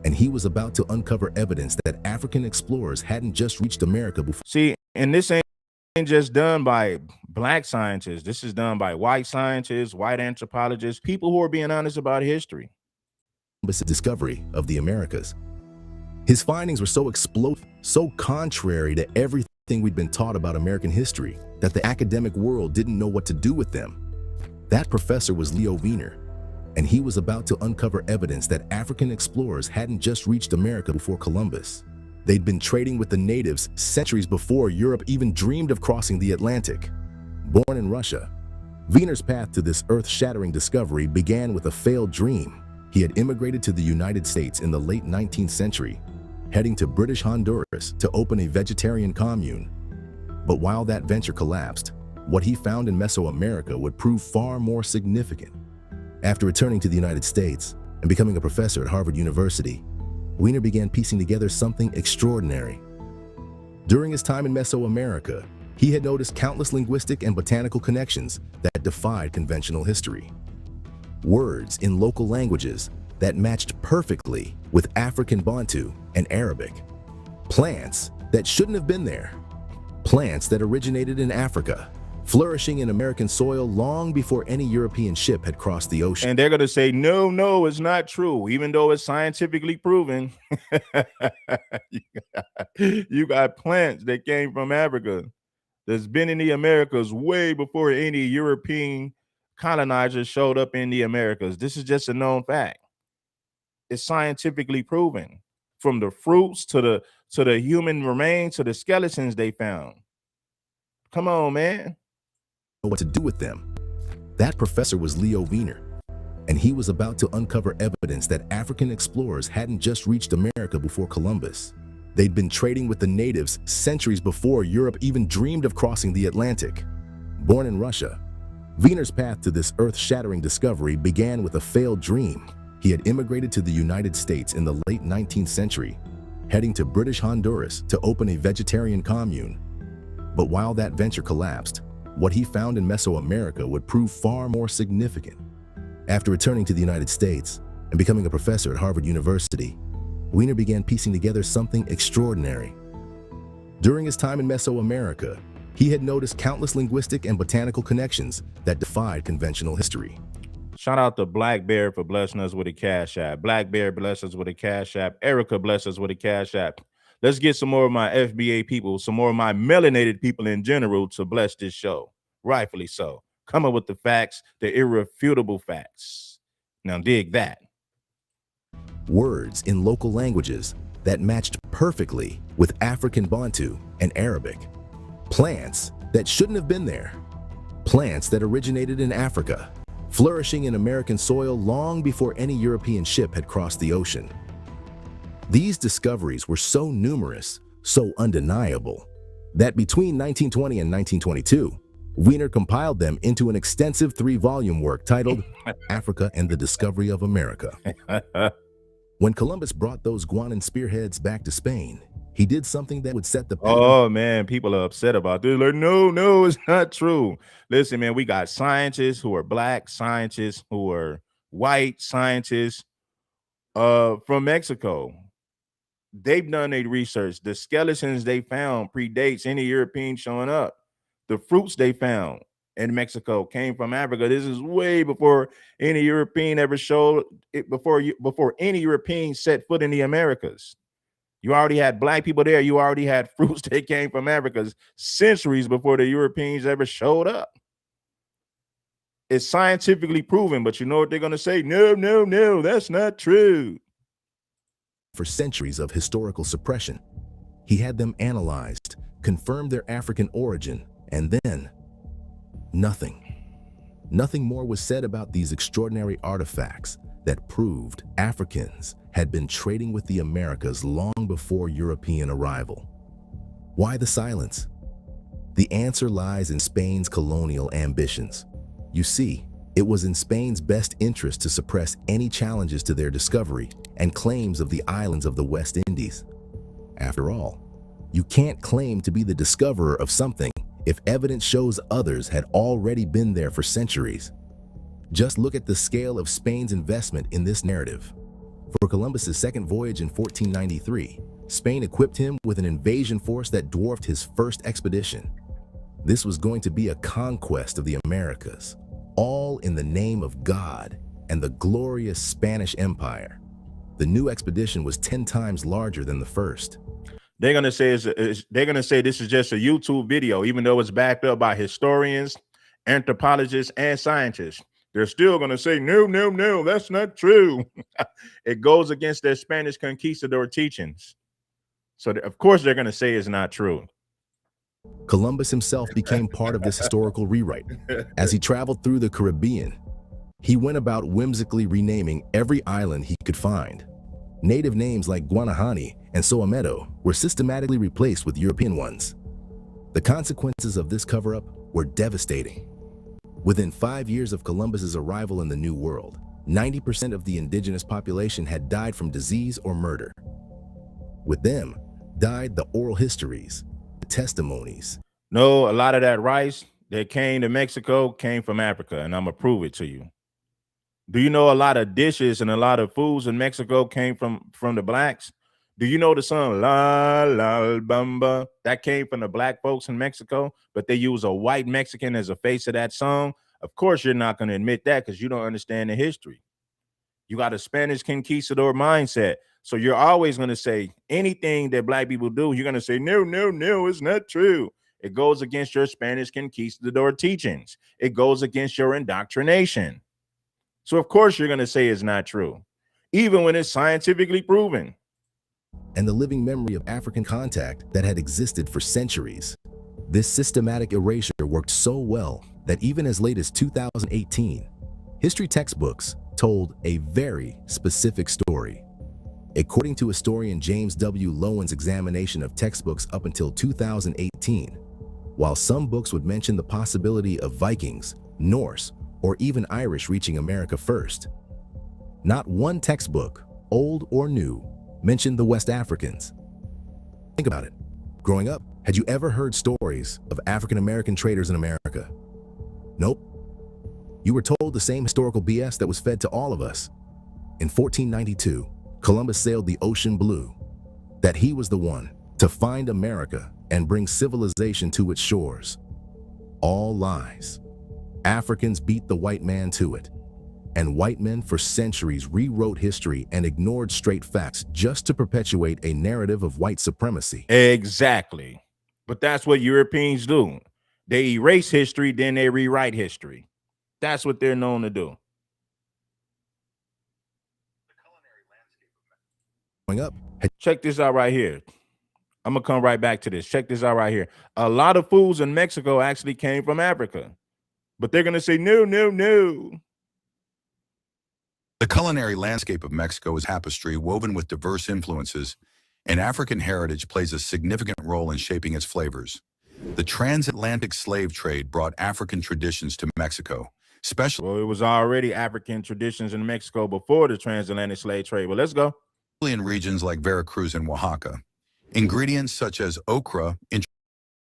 and he was about to uncover evidence that African explorers hadn't just reached America before. See, and this ain't just done by black scientists. This is done by white scientists, white anthropologists, people who are being honest about history. Columbus' discovery of the Americas. His findings were so explosive, so contrary to everything we'd been taught about American history, that the academic world didn't know what to do with them. That professor was Leo Wiener, and he was about to uncover evidence that African explorers hadn't just reached America before Columbus. They'd been trading with the natives centuries before Europe even dreamed of crossing the Atlantic. Born in Russia, Wiener's path to this earth-shattering discovery began with a failed dream. He had immigrated to the United States in the late 19th century, heading to British Honduras to open a vegetarian commune. But while that venture collapsed, what he found in Mesoamerica would prove far more significant. After returning to the United States and becoming a professor at Harvard University, Wiener began piecing together something extraordinary. During his time in Mesoamerica, he had noticed countless linguistic and botanical connections that defied conventional history. Words in local languages that matched perfectly with African Bantu and Arabic. Plants that shouldn't have been there. Plants that originated in Africa, flourishing in American soil long before any European ship had crossed the ocean. And they're going to say, no, it's not true, even though it's scientifically proven. You got plants that came from Africa that's been in the Americas way before any European colonizers showed up in the Americas. This is just a known fact. It's scientifically proven, from the fruits to the human remains to the skeletons they found. Come on, man. What to do with them. That professor was Leo Wiener, and he was about to uncover evidence that African explorers hadn't just reached America before Columbus. They'd been trading with the natives centuries before Europe even dreamed of crossing the Atlantic. Born in Russia, Wiener's path to this earth-shattering discovery began with a failed dream. He had immigrated to the United States in the late 19th century, heading to British Honduras to open a vegetarian commune. But while that venture collapsed, what he found in Mesoamerica would prove far more significant. After returning to the United States and becoming a professor at Harvard University, Wiener began piecing together something extraordinary. During his time in Mesoamerica, he had noticed countless linguistic and botanical connections that defied conventional history. Shout out to Black Bear for blessing us with a cash app. Black Bear bless us with a cash app. Erica bless us with a cash app. Let's get some more of my FBA people, some more of my melanated people in general to bless this show. Rightfully so. Come up with the facts, the irrefutable facts. Now dig that. Words in local languages that matched perfectly with African Bantu and Arabic. Plants that shouldn't have been there. Plants that originated in Africa, flourishing in American soil long before any European ship had crossed the ocean. These discoveries were so numerous, so undeniable, that between 1920 and 1922, Wiener compiled them into an extensive 3-volume work titled Africa and the Discovery of America. When Columbus brought those Guanan spearheads back to Spain, he did something that would set the pattern. Oh man, people are upset about this. Like, no, it's not true. Listen, man, we got scientists who are black, scientists who are white, scientists from Mexico. They've done their research. The skeletons they found predates any European showing up. The fruits they found in Mexico came from Africa. This is way before any European ever showed it, before any European set foot in the Americas. You already had black people there. You already had fruits that came from Africa centuries before the Europeans ever showed up. It's scientifically proven, but you know what they're going to say? No, no, no, that's not true. For centuries of historical suppression, he had them analyzed, confirmed their African origin, and then nothing. Nothing more was said about these extraordinary artifacts that proved Africans had been trading with the Americas long before European arrival. Why the silence? The answer lies in Spain's colonial ambitions. You see, it was in Spain's best interest to suppress any challenges to their discovery and claims of the islands of the West Indies. After all, you can't claim to be the discoverer of something if evidence shows others had already been there for centuries. Just look at the scale of Spain's investment in this narrative. For Columbus's second voyage in 1493, Spain equipped him with an invasion force that dwarfed his first expedition. This was going to be a conquest of the Americas, all in the name of God and the glorious Spanish Empire. The new expedition was 10 times larger than the first. They're gonna say they're gonna say this is just a YouTube video, even though it's backed up by historians, anthropologists, and scientists. They're still gonna say no, no, no, that's not true. It goes against their Spanish conquistador teachings. So of course they're gonna say it's not true. Columbus himself became part of this historical rewrite. As he traveled through the Caribbean, he went about whimsically renaming every island he could find. Native names like Guanahani and Soamedo were systematically replaced with European ones. The consequences of this cover-up were devastating. Within 5 years of Columbus's arrival in the New World, 90% of the indigenous population had died from disease or murder. With them died the oral histories, the testimonies. No, a lot of that rice that came to Mexico came from Africa, and I'm gonna prove it to you. Do you know a lot of dishes and a lot of foods in Mexico came from the blacks? Do you know the song La La Bamba? That came from the black folks in Mexico, but they use a white Mexican as a face of that song. Of course, you're not going to admit that because you don't understand the history. You got a Spanish conquistador mindset. So you're always going to say anything that black people do, you're going to say, no, no, no, it's not true. It goes against your Spanish conquistador teachings. It goes against your indoctrination. So of course you're going to say it's not true, even when it's scientifically proven. And the living memory of African contact that had existed for centuries. This systematic erasure worked so well that even as late as 2018, history textbooks told a very specific story. According to historian James W. Lowen's examination of textbooks up until 2018, while some books would mention the possibility of Vikings, Norse, or even Irish reaching America first, not one textbook, old or new, mentioned the West Africans. Think about it. Growing up, had you ever heard stories of African-American traders in America? Nope. You were told the same historical BS that was fed to all of us. In 1492, Columbus sailed the ocean blue, that he was the one to find America and bring civilization to its shores. All lies. Africans beat the white man to it, and white men for centuries rewrote history and ignored straight facts just to perpetuate a narrative of white supremacy. Exactly. But that's what Europeans do. They erase history, then they rewrite history. That's what they're known to do. Growing up, check this out right here. I'm gonna come right back to this. Check this out right here. A lot of foods in Mexico actually came from Africa, but they're gonna say no, no, no. The culinary landscape of Mexico is tapestry woven with diverse influences, and African heritage plays a significant role in shaping its flavors. The transatlantic slave trade brought African traditions to Mexico, especially Well, it was already African traditions in Mexico before the transatlantic slave trade. Well, let's go. in regions like Veracruz and Oaxaca. Ingredients such as okra,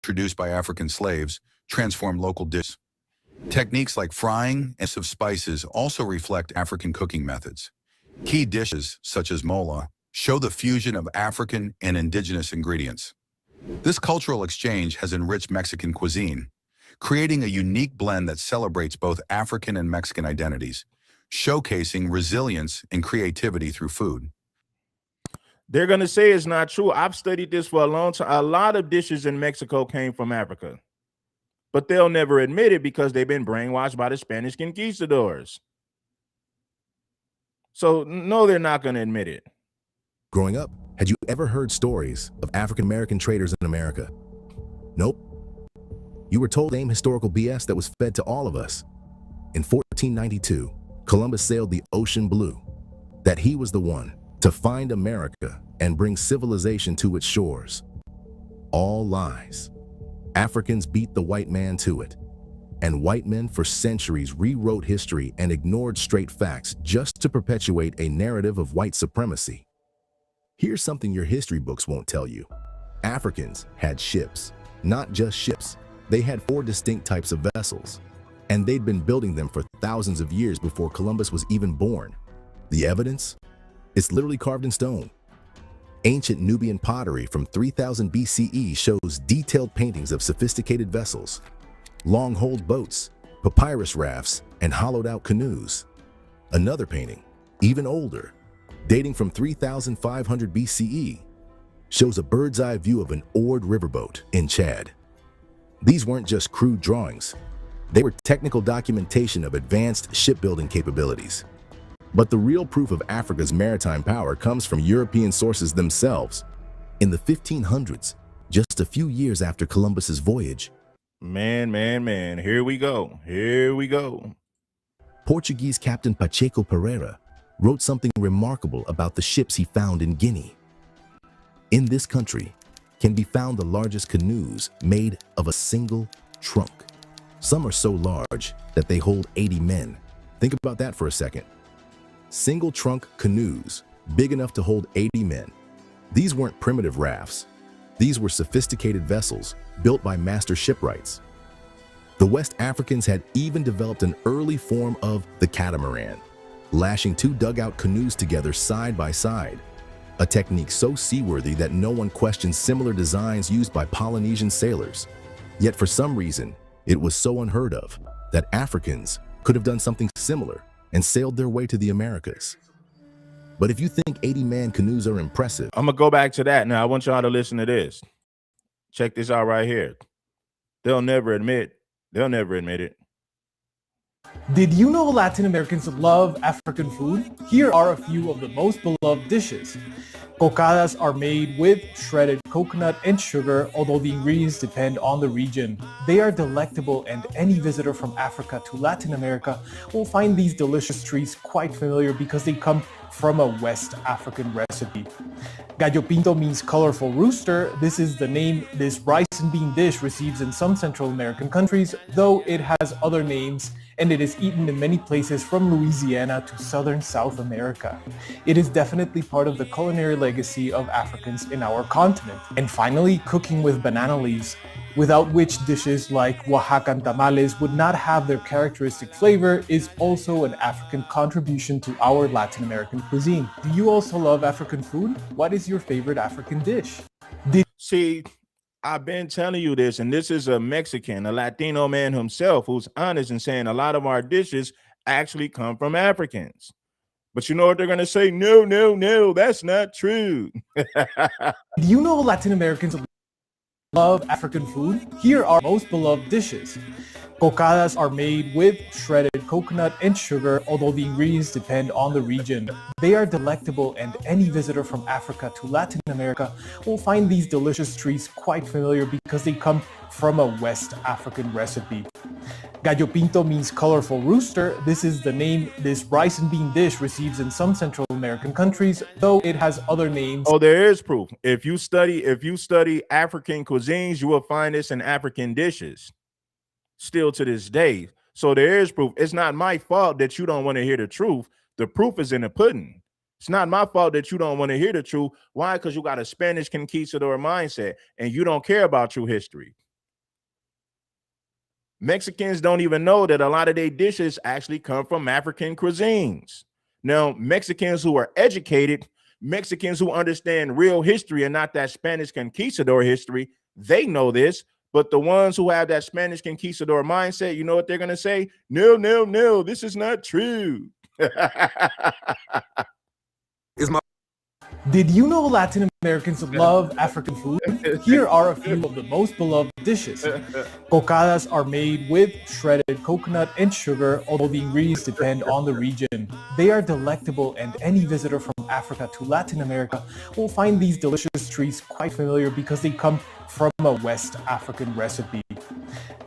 introduced by African slaves, transform local dishes. Techniques like frying and of spices also reflect African cooking methods. Key dishes such as mola, show the fusion of African and indigenous ingredients. This cultural exchange has enriched Mexican cuisine, creating a unique blend that celebrates both African and Mexican identities, showcasing resilience and creativity through food. They're going to say it's not true. I've studied this for a long time. A lot of dishes in Mexico came from Africa, but they'll never admit it because they've been brainwashed by the Spanish conquistadors. So no, they're not going to admit it. Growing up, had you ever heard stories of African-American traders in America? Nope. You were told the same historical BS that was fed to all of us. In 1492, Columbus sailed the ocean blue, that he was the one to find America and bring civilization to its shores. All lies. Africans beat the white man to it, and white men for centuries rewrote history and ignored straight facts just to perpetuate a narrative of white supremacy. Here's something your history books won't tell you. Africans had ships, not just ships. They had 4 distinct types of vessels, and they'd been building them for thousands of years before Columbus was even born. The evidence? It's literally carved in stone. Ancient Nubian pottery from 3000 BCE shows detailed paintings of sophisticated vessels, long-holed boats, papyrus rafts, and hollowed-out canoes. Another painting, even older, dating from 3500 BCE, shows a bird's-eye view of an oared riverboat in Chad. These weren't just crude drawings. They were technical documentation of advanced shipbuilding capabilities. But the real proof of Africa's maritime power comes from European sources themselves. In the 1500s, just a few years after Columbus's voyage, Man, here we go. Portuguese Captain Pacheco Pereira wrote something remarkable about the ships he found in Guinea. In this country can be found the largest canoes made of a single trunk. Some are so large that they hold 80 men. Think about that for a second. Single trunk canoes, big enough to hold 80 men. These weren't primitive rafts. These were sophisticated vessels built by master shipwrights. The West Africans had even developed an early form of the catamaran, lashing 2 dugout canoes together side by side, a technique so seaworthy that no one questioned similar designs used by Polynesian sailors. Yet for some reason, it was so unheard of that Africans could have done something similar and sailed their way to the Americas. But if you think 80-man canoes are impressive, I'm going to go back to that. Now, I want y'all to listen to this. Check this out right here. They'll never admit it. Did you know Latin Americans love African food? Here are a few of the most beloved dishes. Cocadas are made with shredded coconut and sugar, although the ingredients depend on the region. They are delectable, and any visitor from Africa to Latin America will find these delicious treats quite familiar because they come from a West African recipe. Gallo pinto means colorful rooster. This is the name this rice and bean dish receives in some Central American countries, though it has other names, and it is eaten in many places from Louisiana to southern South America. It is definitely part of the culinary legacy of Africans in our continent. And finally, cooking with banana leaves, without which dishes like Oaxacan tamales would not have their characteristic flavor, is also an African contribution to our Latin American cuisine. Do you also love African food? What is your favorite African dish? See, I've been telling you this, and this is a Mexican, a Latino man himself, who's honest and saying a lot of our dishes actually come from Africans. But you know what they're going to say? No, that's not true. Do you know Latin Americans love African food? Here are most beloved dishes. Cocadas are made with shredded coconut and sugar, although the ingredients depend on the region. They are delectable, and any visitor from Africa to Latin America will find these delicious treats quite familiar because they come from a West African recipe. Gallo pinto means colorful rooster. This is the name this rice and bean dish receives in some Central American countries, though it has other names. Oh, there is proof. If you study African cuisines, you will find this in African dishes still to this day. So there is proof. It's not my fault that you don't want to hear the truth. The proof is in the pudding. It's not my fault that you don't want to hear the truth. Why? Because you got a Spanish conquistador mindset and you don't care about true history. Mexicans don't even know that a lot of their dishes actually come from African cuisines. Now, Mexicans who are educated Mexicans who understand real history and not that Spanish conquistador history, they know this. But the ones who have that Spanish conquistador mindset, you know what they're going to say? No, no, no, this is not true. Did you know Latin Americans love African food? Here are a few of the most beloved dishes. Cocadas are made with shredded coconut and sugar, although the ingredients depend on the region. They are delectable, and any visitor from Africa to Latin America will find these delicious treats quite familiar because they come from a West African recipe.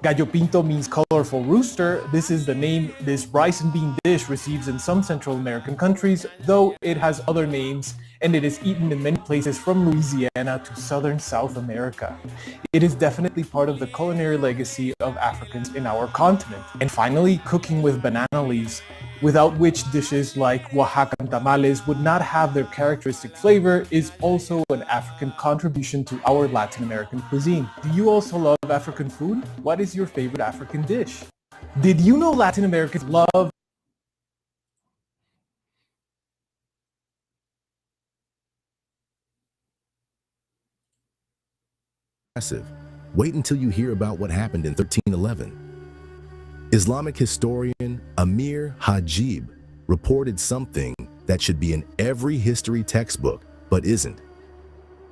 Gallo pinto means colorful rooster. This is the name this rice and bean dish receives in some Central American countries, though it has other names, and it is eaten in many places from Louisiana to southern South America. It is definitely part of the culinary legacy of Africans in our continent. And finally, cooking with banana leaves, without which dishes like Oaxacan tamales would not have their characteristic flavor, is also an African contribution to our Latin American cuisine. Do you also love African food? What is your favorite African dish? Did you know Latin Americans love Wait until you hear about what happened in 1311. Islamic historian Amir Hajib reported something that should be in every history textbook, but isn't.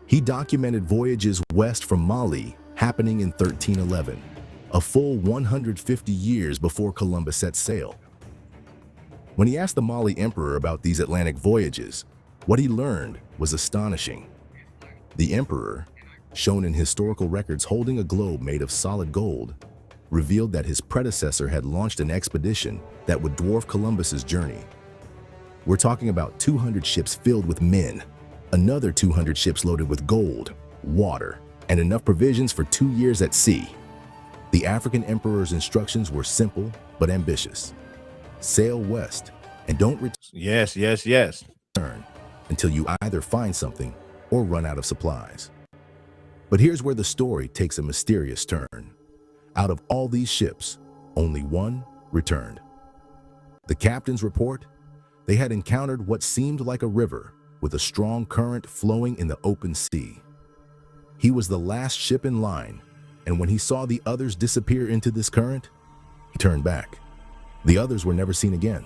He documented voyages west from Mali happening in 1311, a full 150 years before Columbus set sail. When he asked the Mali emperor about these Atlantic voyages, what he learned was astonishing. The emperor, shown in historical records holding a globe made of solid gold, revealed that his predecessor had launched an expedition that would dwarf Columbus's journey. We're talking about 200 ships filled with men, another 200 ships loaded with gold, water, and enough provisions for 2 years at sea. The African emperor's instructions were simple but ambitious. Sail west and don't return Yes. until you either find something or run out of supplies. But here's where the story takes a mysterious turn. Out of all these ships, only one returned. The captains report they had encountered what seemed like a river with a strong current flowing in the open sea. He was the last ship in line, and when he saw the others disappear into this current, he turned back. The others were never seen again.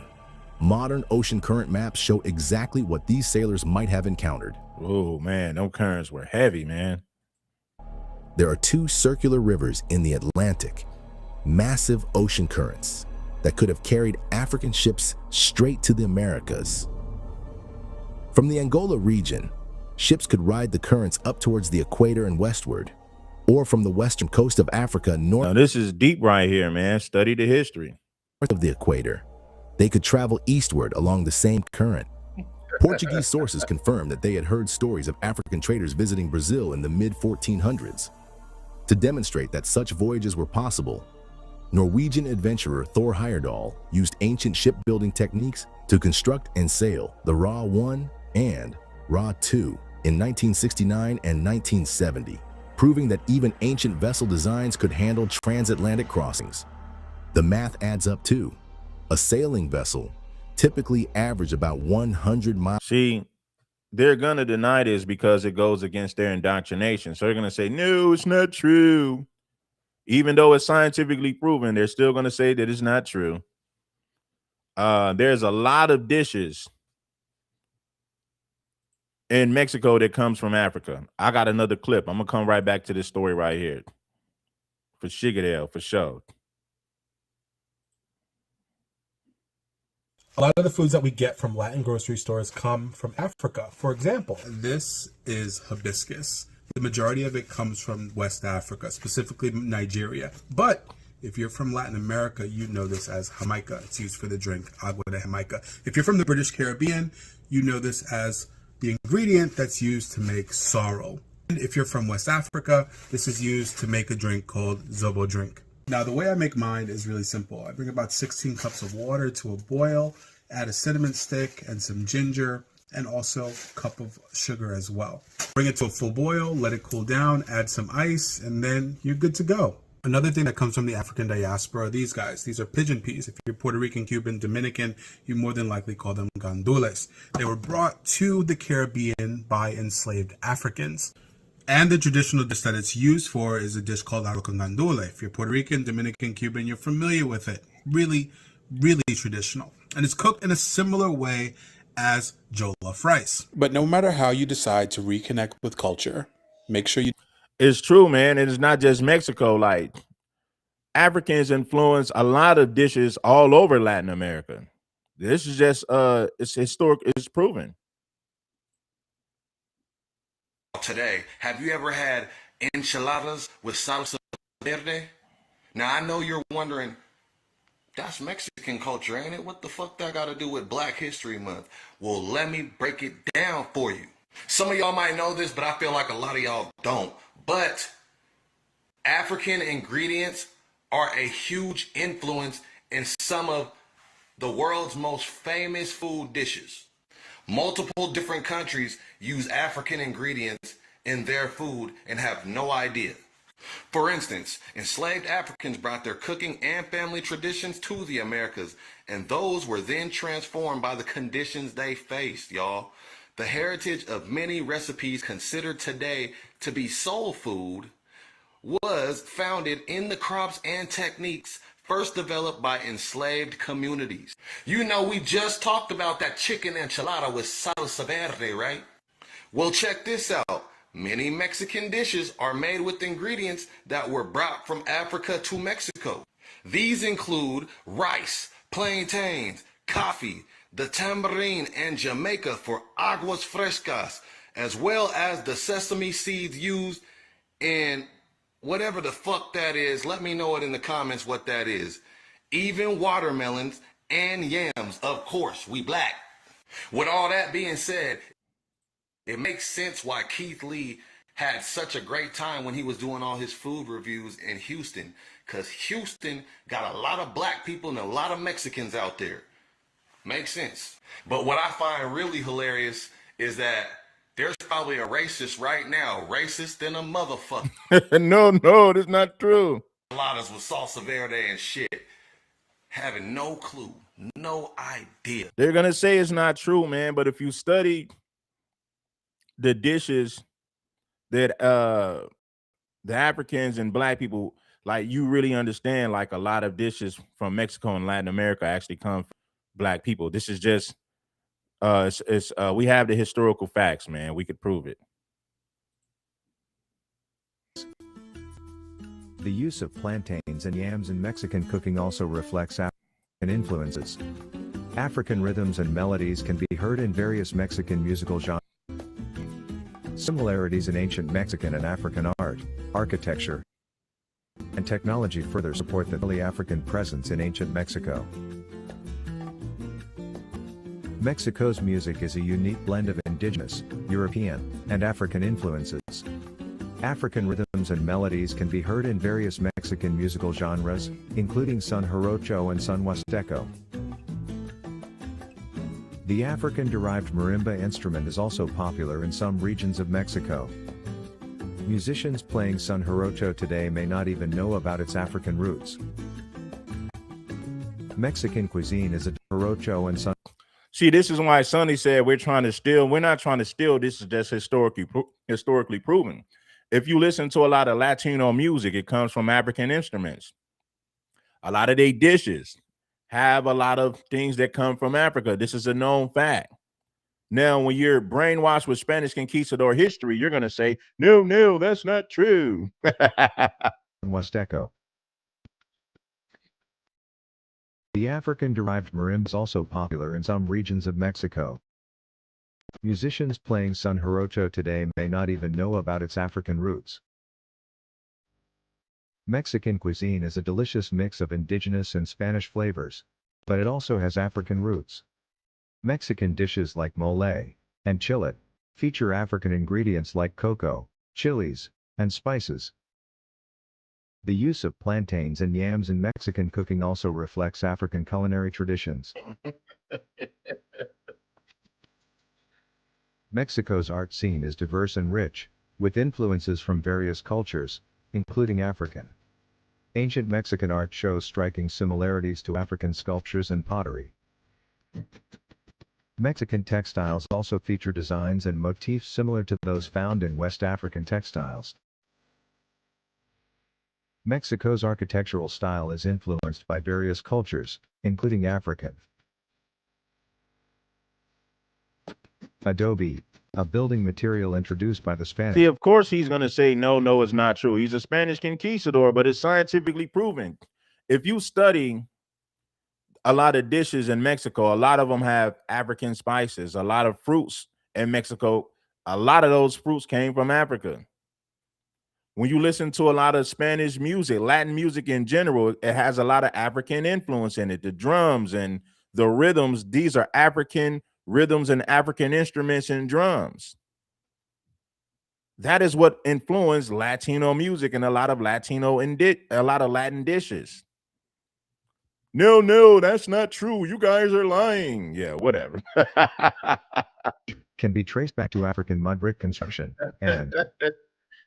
Modern ocean current maps show exactly what these sailors might have encountered. Oh, man, those currents were heavy, man. There are two circular rivers in the Atlantic, massive ocean currents that could have carried African ships straight to the Americas. From the Angola region, ships could ride the currents up towards the equator and westward, or from the western coast of Africa Now, north this is deep right here, man. Study the history. of the equator. They could travel eastward along the same current. Portuguese sources confirm that they had heard stories of African traders visiting Brazil in the mid-1400s. To demonstrate that such voyages were possible, Norwegian adventurer Thor Heyerdahl used ancient shipbuilding techniques to construct and sail the Ra 1 and Ra 2 in 1969 and 1970, proving that even ancient vessel designs could handle transatlantic crossings. The math adds up too. A sailing vessel typically averaged about 100 miles. See, they're going to deny this because it goes against their indoctrination. So they're going to say, no, it's not true. Even though it's scientifically proven, they're still going to say that it's not true. There's a lot of dishes in Mexico that comes from Africa. I got another clip. I'm going to come right back to this story right here. For Shigadale, for sure. A lot of the foods that we get from Latin grocery stores come from Africa. For example, this is hibiscus. The majority of it comes from West Africa, specifically Nigeria. But if you're from Latin America, you know this as Jamaica. It's used for the drink, agua de Jamaica. If you're from the British Caribbean, you know this as the ingredient that's used to make sorrel. And if you're from West Africa, this is used to make a drink called zobo drink. Now, the way I make mine is really simple. I bring about 16 cups of water to a boil, add a cinnamon stick and some ginger, and also a cup of sugar as well. Bring it to a full boil, let it cool down, add some ice, and then you're good to go. Another thing that comes from the African diaspora are these guys. These are pigeon peas. If you're Puerto Rican, Cuban, Dominican, you more than likely call them gandules. They were brought to the Caribbean by enslaved Africans. And the traditional dish that it's used for is a dish called arroz con gandule. If you're Puerto Rican, Dominican, Cuban, you're familiar with it. Really, really traditional. And it's cooked in a similar way as jollof rice. But no matter how you decide to reconnect with culture, make sure you It's true, man. And it's not just Mexico. Like Africans influence a lot of dishes all over Latin America. This is just it's historic, it's proven. Today, have you ever had enchiladas with salsa verde? Now I know you're wondering, that's Mexican culture, ain't it? What the fuck that got to do with Black History Month? Well, let me break it down for you. Some of y'all might know this, but I feel like a lot of y'all don't. But African ingredients are a huge influence in some of the world's most famous food dishes. Multiple different countries use African ingredients in their food and have no idea. For instance, enslaved Africans brought their cooking and family traditions to the Americas, and those were then transformed by the conditions they faced, y'all. The heritage of many recipes considered today to be soul food was founded in the crops and techniques first developed by enslaved communities. You know, we just talked about that chicken enchilada with salsa verde, right? Well, check this out. Many Mexican dishes are made with ingredients that were brought from Africa to Mexico. These include rice, plantains, coffee, the tambourine, and Jamaica for aguas frescas, as well as the sesame seeds used in whatever the fuck that is. Let me know it in the comments what that is. Even watermelons and yams, of course, we Black. With all that being said, it makes sense why Keith Lee had such a great time when he was doing all his food reviews in Houston, because Houston got a lot of Black people and a lot of Mexicans out there. Makes sense. But what I find really hilarious is that there's probably a racist right now, racist than a motherfucker. No, that's not true. Enchiladas with salsa verde and shit, having no clue, no idea. They're gonna say it's not true, man. But if you study the dishes that the Africans and Black people, like, you really understand, like, a lot of dishes from Mexico and Latin America actually come from Black people. This is just we have the historical facts, man. We could prove it. The use of plantains and yams in Mexican cooking also reflects African influences. African rhythms and melodies can be heard in various Mexican musical genres. Similarities in ancient Mexican and African art, architecture, and technology further support the early African presence in ancient Mexico. Mexico's music is a unique blend of indigenous, European, and African influences. African rhythms and melodies can be heard in various Mexican musical genres, including son jarocho and son huasteco. The African-derived marimba instrument is also popular in some regions of Mexico. Musicians playing son jarocho today may not even know about its African roots. Mexican cuisine is a jarocho and son. See, this is why Sonny said we're not trying to steal. This is just historically proven. If you listen to a lot of Latino music, it comes from African instruments. A lot of their dishes have a lot of things that come from Africa. This is a known fact. Now, when you're brainwashed with Spanish conquistador history, you're going to say, no, that's not true. Huasteco. The African-derived marimba is also popular in some regions of Mexico. Musicians playing son jarocho today may not even know about its African roots. Mexican cuisine is a delicious mix of indigenous and Spanish flavors, but it also has African roots. Mexican dishes like mole and chile feature African ingredients like cocoa, chilies, and spices. The use of plantains and yams in Mexican cooking also reflects African culinary traditions. Mexico's art scene is diverse and rich, with influences from various cultures, including African. Ancient Mexican art shows striking similarities to African sculptures and pottery. Mexican textiles also feature designs and motifs similar to those found in West African textiles. Mexico's architectural style is influenced by various cultures, including African. Adobe, a building material introduced by the Spanish. See, of course, he's going to say, no, it's not true. He's a Spanish conquistador, but it's scientifically proven. If you study a lot of dishes in Mexico, a lot of them have African spices, a lot of fruits in Mexico. A lot of those fruits came from Africa. When you listen to a lot of Spanish music, Latin music in general, it has a lot of African influence in it. The drums and the rhythms, these are African rhythms and African instruments and drums. That is what influenced Latino music and a lot of Latin dishes. No, that's not true. You guys are lying. Yeah, whatever. Can be traced back to African mud brick construction, and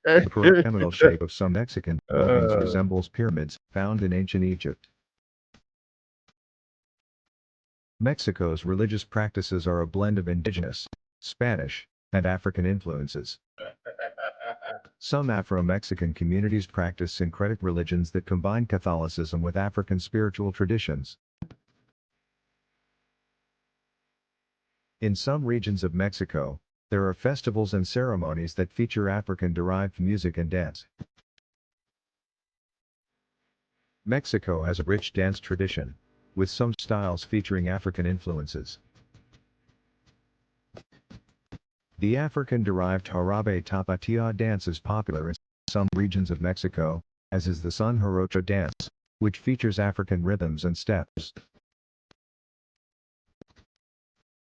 the pyramidal shape of some Mexican buildings resembles pyramids found in ancient Egypt. Mexico's religious practices are a blend of indigenous, Spanish, and African influences. Some Afro-Mexican communities practice syncretic religions that combine Catholicism with African spiritual traditions. In some regions of Mexico, there are festivals and ceremonies that feature African-derived music and dance. Mexico has a rich dance tradition, with some styles featuring African influences. The African-derived Jarabe Tapatía dance is popular in some regions of Mexico, as is the Son Jarocho dance, which features African rhythms and steps.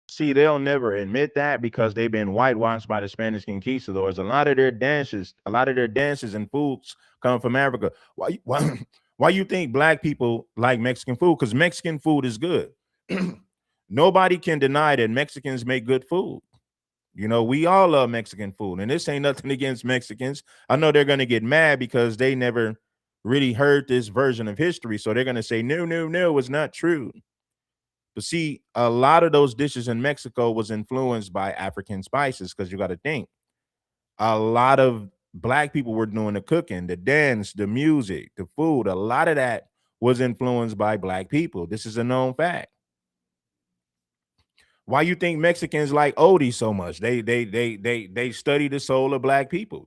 See, they'll never admit that because they've been whitewashed by the Spanish conquistadors. A lot of their dances and foods come from Africa. Why you think black people like Mexican food? Because Mexican food is good. Nobody can deny that Mexicans make good food. You know, we all love Mexican food, and this ain't nothing against Mexicans. I know they're going to get mad because they never really heard this version of history. So they're going to say, no, it's not true. But see, a lot of those dishes in Mexico was influenced by African spices because you got to think a lot of black people were doing the cooking, the dance, the music, the food. A lot of that was influenced by black people. This is a known fact. Why you think Mexicans like oldies so much? They study the soul of black people.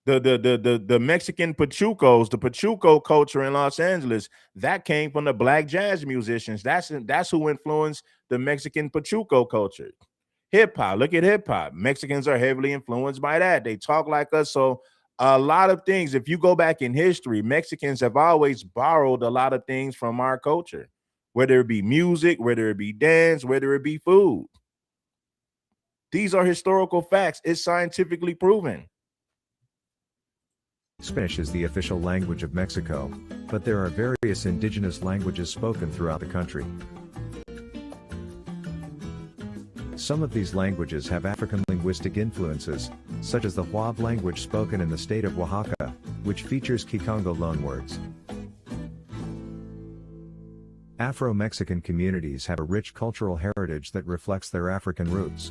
The Mexican pachucos, the pachuco culture in Los Angeles, that came from the black jazz musicians. That's who influenced the Mexican pachuco culture. Hip hop, look at hip hop. Mexicans are heavily influenced by that. They talk like us. So a lot of things, if you go back in history, Mexicans have always borrowed a lot of things from our culture, whether it be music, whether it be dance, whether it be food. These are historical facts. It's scientifically proven. Spanish is the official language of Mexico, but there are various indigenous languages spoken throughout the country. Some of these languages have African linguistic influences, such as the Huave language spoken in the state of Oaxaca, which features Kikongo loanwords. Afro-Mexican communities have a rich cultural heritage that reflects their African roots.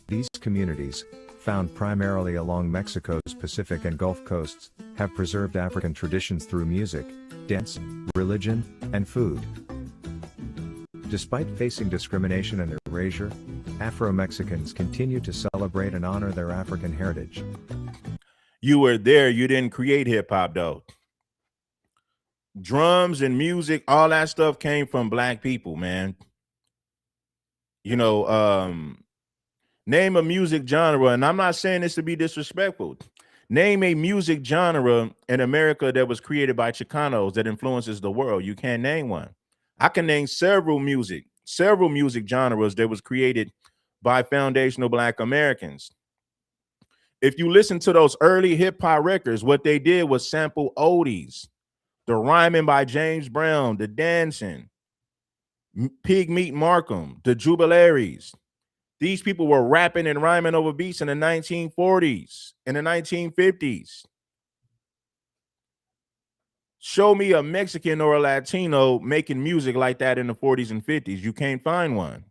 These communities, found primarily along Mexico's Pacific and Gulf coasts, have preserved African traditions through music, dance, religion, and food. Despite facing discrimination and erasure, Afro-Mexicans continue to celebrate and honor their African heritage. You were there, you didn't create hip-hop though. Drums and music, all that stuff came from black people, man. You know, name a music genre, and I'm not saying this to be disrespectful. Name a music genre in America that was created by Chicanos that influences the world. You can't name one. I can name several music genres that was created by foundational black Americans. If you listen to those early hip hop records, what they did was sample oldies, the rhyming by James Brown, the dancing, Pig Meat Markham, the Jubilaries. These people were rapping and rhyming over beats in the 1940s, in the 1950s. Show me a Mexican or a Latino making music like that in the 40s and 50s. You can't find one.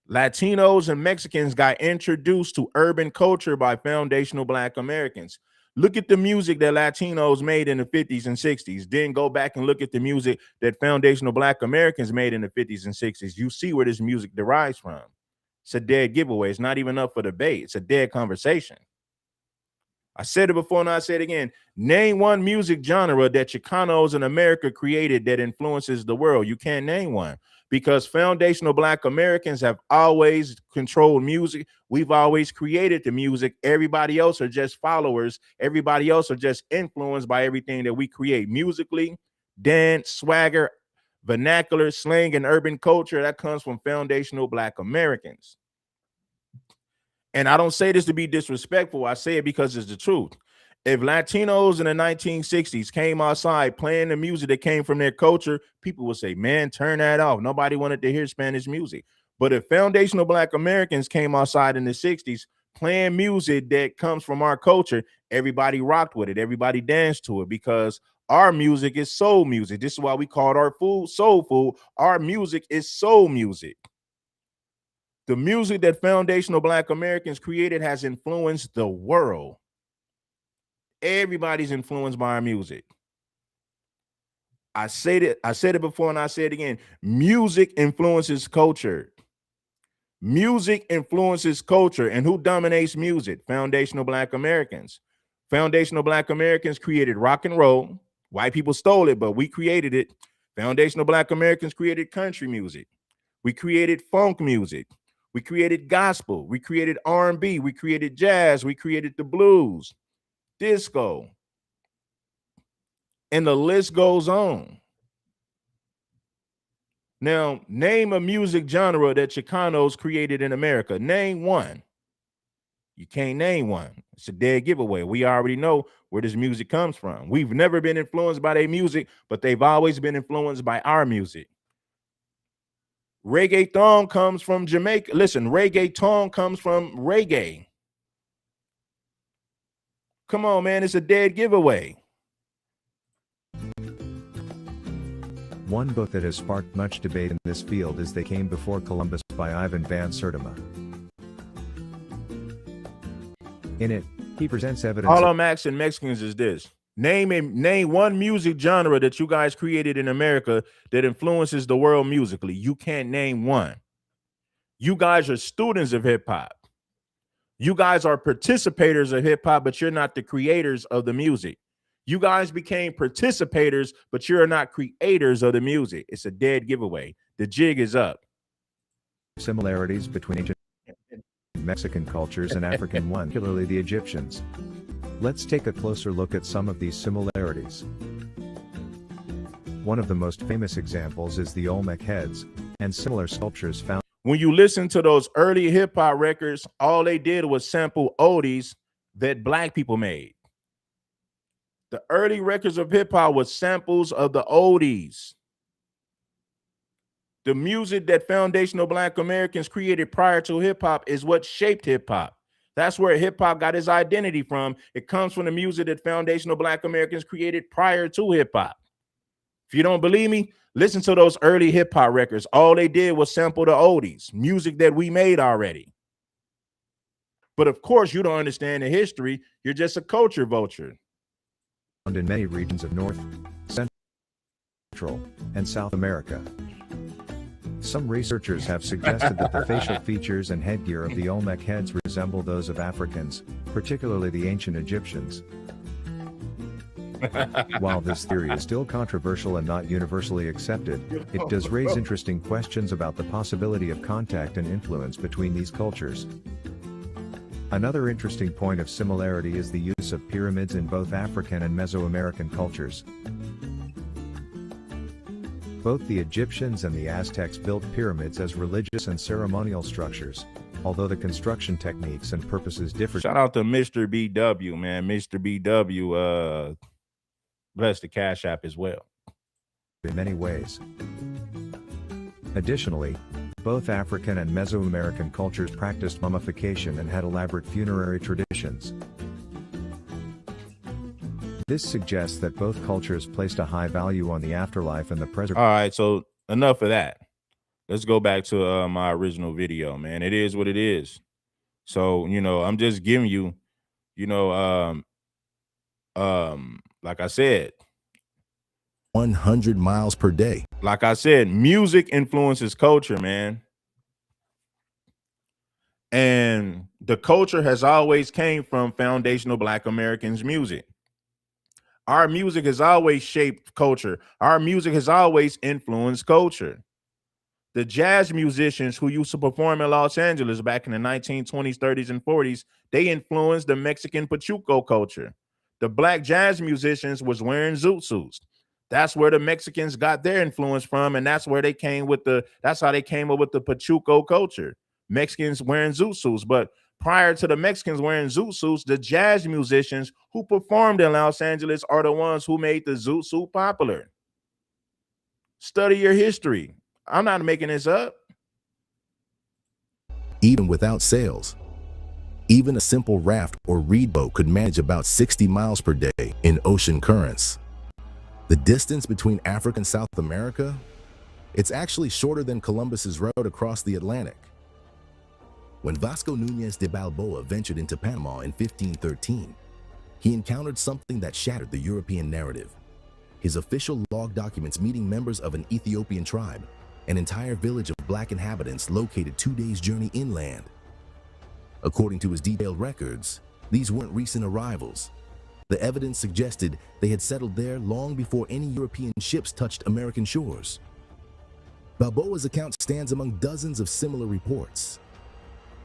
Latinos and Mexicans got introduced to urban culture by foundational Black Americans. Look at the music that Latinos made in the 50s and 60s. Then go back and look at the music that foundational Black Americans made in the 50s and 60s. You see where this music derives from. It's a dead giveaway. It's not even up for debate. It's a dead conversation. I said it before and I say it again. Name one music genre that Chicanos in America created that influences the world. You can't name one because foundational Black Americans have always controlled music. We've always created the music. Everybody else are just followers. Everybody else are just influenced by everything that we create musically, dance, swagger, vernacular, slang, and urban culture. That comes from foundational Black Americans. And I don't say this to be disrespectful. I say it because it's the truth. If Latinos in the 1960s came outside playing the music that came from their culture, people would say, man, turn that off. Nobody wanted to hear Spanish music. But if foundational Black Americans came outside in the 60s playing music that comes from our culture, everybody rocked with it. Everybody danced to it because our music is soul music. This is why we called our food soul food. Our music is soul music. The music that foundational Black Americans created has influenced the world. Everybody's influenced by our music. I said it before and I say it again. Music influences culture. Music influences culture. And who dominates music? Foundational Black Americans. Foundational Black Americans created rock and roll. White people stole it, but we created it. Foundational Black Americans created country music. We created funk music. We created gospel. We created R&B. We created jazz. We created the blues, disco. And the list goes on. Now, name a music genre that Chicanos created in America. Name one. You can't name one. It's a dead giveaway. We already know where this music comes from. We've never been influenced by their music, but they've always been influenced by our music. Reggaeton comes from Jamaica. Listen, reggaeton comes from reggae. Come on, man. It's a dead giveaway. One book that has sparked much debate in this field is They Came Before Columbus by Ivan van Sertima. In it, he presents evidence. All I'm asking Mexicans is this. Name one music genre that you guys created in America that influences the world musically. You can't name one. You guys are students of hip hop. You guys are participators of hip hop, but you're not the creators of the music. You guys became participators, but you're not creators of the music. It's a dead giveaway. The jig is up. Similarities between ancient Mexican cultures and African ones, particularly the Egyptians. Let's take a closer look at some of these similarities. One of the most famous examples is the Olmec heads and similar sculptures found. When you listen to those early hip hop records, all they did was sample oldies that Black people made. The early records of hip hop was samples of the oldies. The music that foundational Black Americans created prior to hip hop is what shaped hip hop. That's where hip hop got its identity from. It comes from the music that foundational Black Americans created prior to hip hop. If you don't believe me, listen to those early hip hop records. All they did was sample the oldies, music that we made already. But of course, you don't understand the history. You're just a culture vulture. In many regions of North, Central, and South America. Some researchers have suggested that the facial features and headgear of the Olmec heads resemble those of Africans, particularly the ancient Egyptians. While this theory is still controversial and not universally accepted, it does raise interesting questions about the possibility of contact and influence between these cultures. Another interesting point of similarity is the use of pyramids in both African and Mesoamerican cultures. Both the Egyptians and the Aztecs built pyramids as religious and ceremonial structures, although the construction techniques and purposes differed. Shout out to Mr. BW, man. Mr. BW, bless the Cash App as well. In many ways. Additionally, both African and Mesoamerican cultures practiced mummification and had elaborate funerary traditions. This suggests that both cultures placed a high value on the afterlife and the preservation. All right, so enough of that. Let's go back to my original video, man. It is what it is. So, I'm just giving you, like I said, 100 miles per day. like I said, music influences culture, man. And the culture has always came from foundational Black Americans' music. Our music has always shaped culture. Our music has always influenced culture. The jazz musicians who used to perform in Los Angeles back in the 1920s, 30s, and 40s, they influenced the Mexican Pachuco culture. The Black jazz musicians was wearing zoot suits. That's where the Mexicans got their influence from, and that's where they came with that's how they came up with the Pachuco culture. Mexicans wearing zoot suits. But prior to the Mexicans wearing zoot suits, the jazz musicians who performed in Los Angeles are the ones who made the zoot suit popular. Study your history. I'm not making this up. Even without sails, even a simple raft or reed boat could manage about 60 miles per day in ocean currents. The distance between Africa and South America, it's actually shorter than Columbus's route across the Atlantic. When Vasco Núñez de Balboa ventured into Panama in 1513, he encountered something that shattered the European narrative. His official log documents meeting members of an Ethiopian tribe, an entire village of Black inhabitants located 2 days' journey inland. According to his detailed records, these weren't recent arrivals. The evidence suggested they had settled there long before any European ships touched American shores. Balboa's account stands among dozens of similar reports.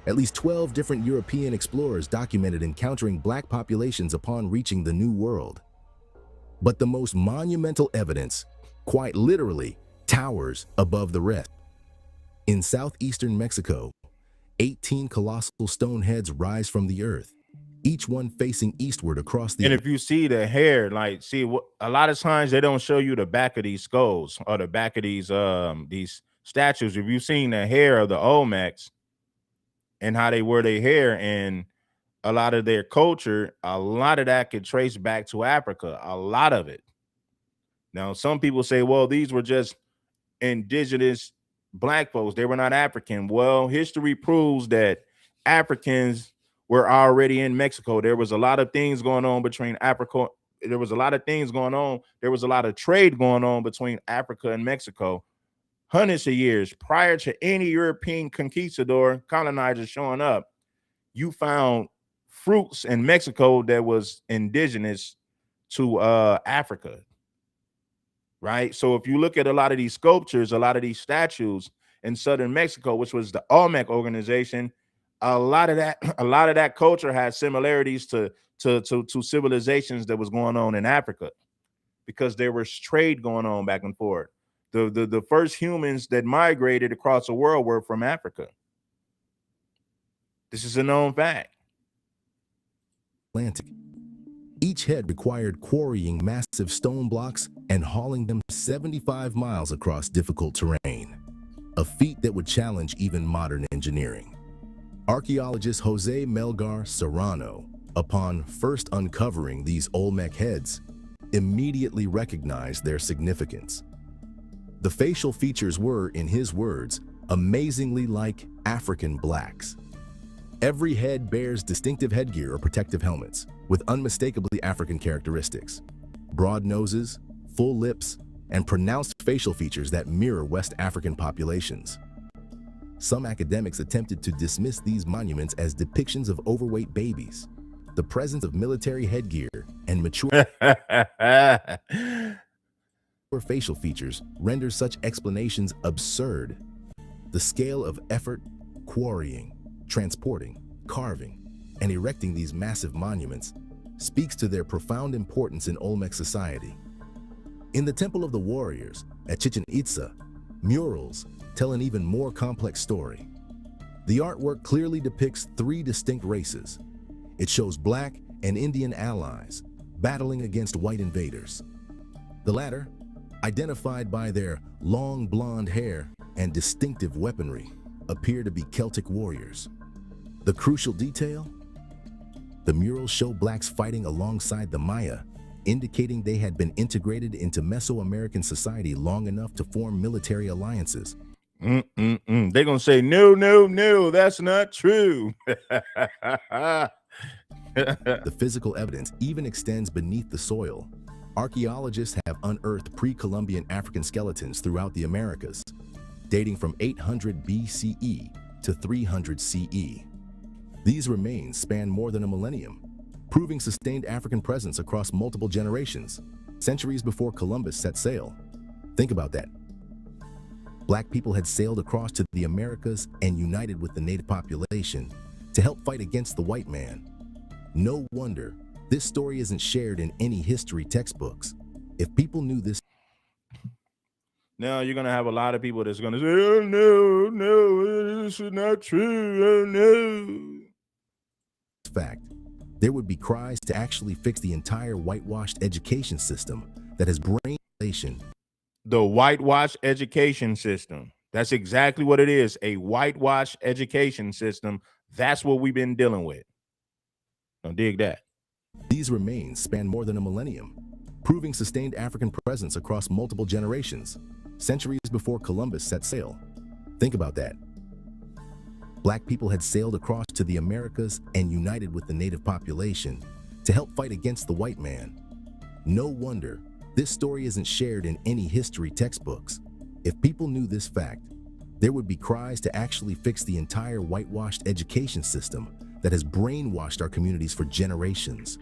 At least 12 different European explorers documented encountering Black populations upon reaching the New World. But the most monumental evidence, quite literally, towers above the rest. In southeastern Mexico, 18 colossal stone heads rise from the earth, each one facing eastward across the... And if you see the hair, a lot of times they don't show you the back of these skulls or the back of these statues. If you've seen the hair of the Olmecs and how they wear their hair and a lot of their culture, a lot of that could trace back to Africa, a lot of it. Now, some people say, well, these were just indigenous Black folks. They were not African. Well, history proves that Africans were already in Mexico. There was a lot of things going on between Africa. There was a lot of things going on. There was a lot of trade going on between Africa and Mexico hundreds of years prior to any European conquistador colonizer showing up. You found fruits in Mexico that was indigenous to Africa. Right. So if you look at a lot of these sculptures, a lot of these statues in southern Mexico, which was the Olmec organization, a lot of that culture has similarities to civilizations that was going on in Africa, because there was trade going on back and forth. The first humans that migrated across the world were from Africa. This is a known fact. Atlantic. Each head required quarrying massive stone blocks and hauling them 75 miles across difficult terrain, a feat that would challenge even modern engineering. Archaeologist Jose Melgar Serrano, upon first uncovering these Olmec heads, immediately recognized their significance. The facial features were, in his words, amazingly like African blacks. Every head bears distinctive headgear or protective helmets with unmistakably African characteristics: broad noses, full lips, and pronounced facial features that mirror West African populations. Some academics attempted to dismiss these monuments as depictions of overweight babies. The presence of military headgear and mature facial features renders such explanations absurd. The scale of effort, quarrying, transporting, carving, and erecting these massive monuments speaks to their profound importance in Olmec society. In the Temple of the Warriors at Chichen Itza, murals tell an even more complex story. The artwork clearly depicts three distinct races. It shows Black and Indian allies battling against white invaders. The latter, identified by their long blonde hair and distinctive weaponry, appear to be Celtic warriors. The crucial detail? The murals show Blacks fighting alongside the Maya, indicating they had been integrated into Mesoamerican society long enough to form military alliances. They're going to say, no, no, no, that's not true. The physical evidence even extends beneath the soil. Archaeologists have unearthed pre-Columbian African skeletons throughout the Americas, dating from 800 BCE to 300 CE. These remains span more than a millennium, proving sustained African presence across multiple generations, centuries before Columbus set sail. Think about that. Black people had sailed across to the Americas and united with the native population to help fight against the white man. No wonder this story isn't shared in any history textbooks. If people knew this, now you're going to have a lot of people that's going to say, oh, no, no, this is not true, oh, no. fact, there would be cries to actually fix the entire whitewashed education system that has brainwashed. The whitewash education system. That's exactly what it is. A whitewash education system. That's what we've been dealing with. Don't dig that. These remains span more than a millennium, proving sustained African presence across multiple generations, centuries before Columbus set sail. Think about that. Black people had sailed across to the Americas and united with the native population to help fight against the white man. No wonder this story isn't shared in any history textbooks. If people knew this fact, there would be cries to actually fix the entire whitewashed education system that has brainwashed our communities for generations.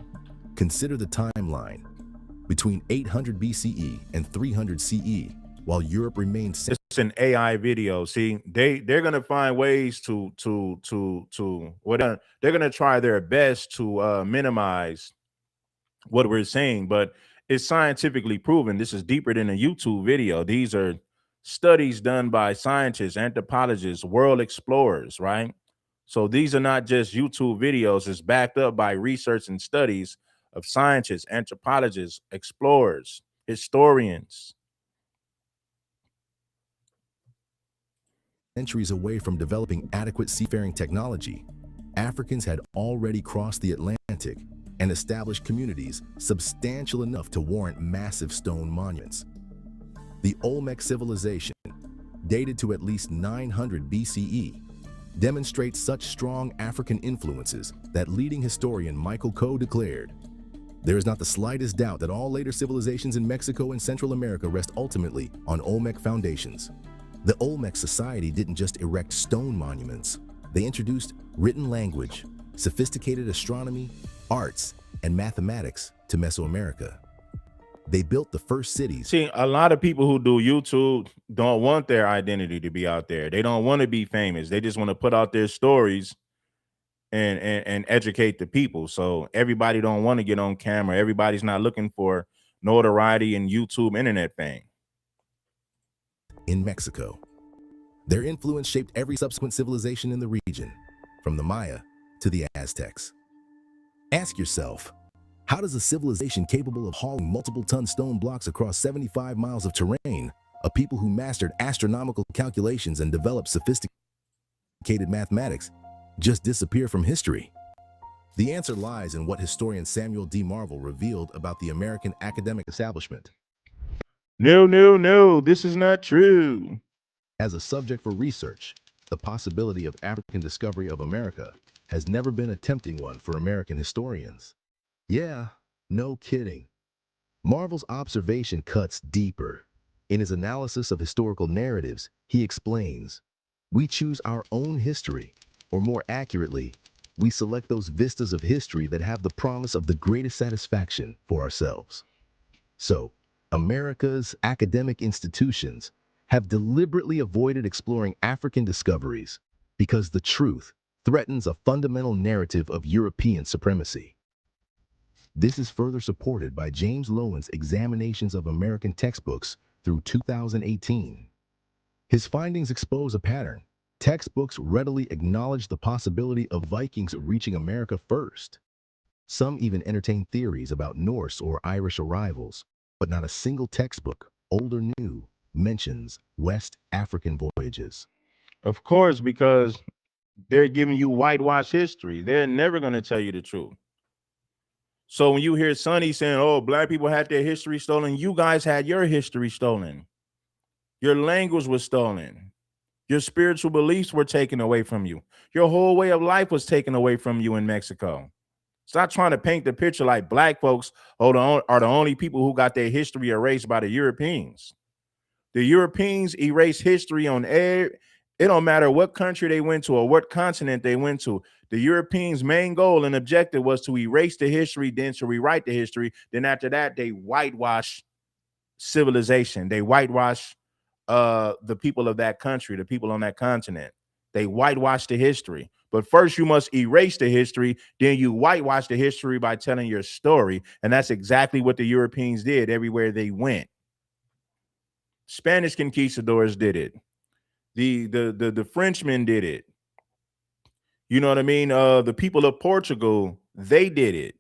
Consider the timeline. Between 800 BCE and 300 CE, while Europe remained... It's an AI video. See, they're going to find ways to they're going to try their best to minimize what we're saying, but it's scientifically proven. This is deeper than a YouTube video. These are studies done by scientists, anthropologists, world explorers, right? So these are not just YouTube videos. It's backed up by research and studies of scientists, anthropologists, explorers, historians. Centuries away from developing adequate seafaring technology, Africans had already crossed the Atlantic and established communities substantial enough to warrant massive stone monuments. The Olmec civilization, dated to at least 900 BCE, demonstrates such strong African influences that leading historian Michael Coe declared, "There is not the slightest doubt that all later civilizations in Mexico and Central America rest ultimately on Olmec foundations." The Olmec society didn't just erect stone monuments. They introduced written language, sophisticated astronomy, arts, and mathematics to Mesoamerica. They built the first cities. See, a lot of people who do YouTube don't want their identity to be out there. They don't want to be famous. They just want to put out their stories and educate the people. So everybody don't want to get on camera. Everybody's not looking for notoriety and YouTube internet fame. In Mexico, their influence shaped every subsequent civilization in the region, from the Maya to the Aztecs. Ask yourself, how does a civilization capable of hauling multiple-ton stone blocks across 75 miles of terrain, a people who mastered astronomical calculations and developed sophisticated mathematics, just disappear from history? The answer lies in what historian Samuel D. Marvel revealed about the American academic establishment. No, no, no, this is not true. As a subject for research, the possibility of African discovery of America has never been a tempting one for American historians. Yeah, no kidding. Marvel's observation cuts deeper. In his analysis of historical narratives, he explains, "We choose our own history, or more accurately, we select those vistas of history that have the promise of the greatest satisfaction for ourselves." So, America's academic institutions have deliberately avoided exploring African discoveries because the truth threatens a fundamental narrative of European supremacy. This is further supported by James Lowen's examinations of American textbooks through 2018. His findings expose a pattern. Textbooks readily acknowledge the possibility of Vikings reaching America first. Some even entertain theories about Norse or Irish arrivals, but not a single textbook, old or new, mentions West African voyages. Of course, because they're giving you whitewash history. They're never going to tell you the truth. So when you hear Sonny saying, "Oh, black people had their history stolen," you guys had your history stolen. Your language was stolen. Your spiritual beliefs were taken away from you. Your whole way of life was taken away from you in Mexico. Stop trying to paint the picture like black folks are the only people who got their history erased by the Europeans. The Europeans erased history on air. It don't matter what country they went to or what continent they went to. The Europeans' main goal and objective was to erase the history, then to rewrite the history. Then after that, they whitewash civilization. They whitewash the people of that country, the people on that continent. They whitewash the history. But first, you must erase the history. Then you whitewash the history by telling your story. And that's exactly what the Europeans did everywhere they went. Spanish conquistadors did it. The Frenchmen did it. You know what I mean? The people of Portugal, they did it.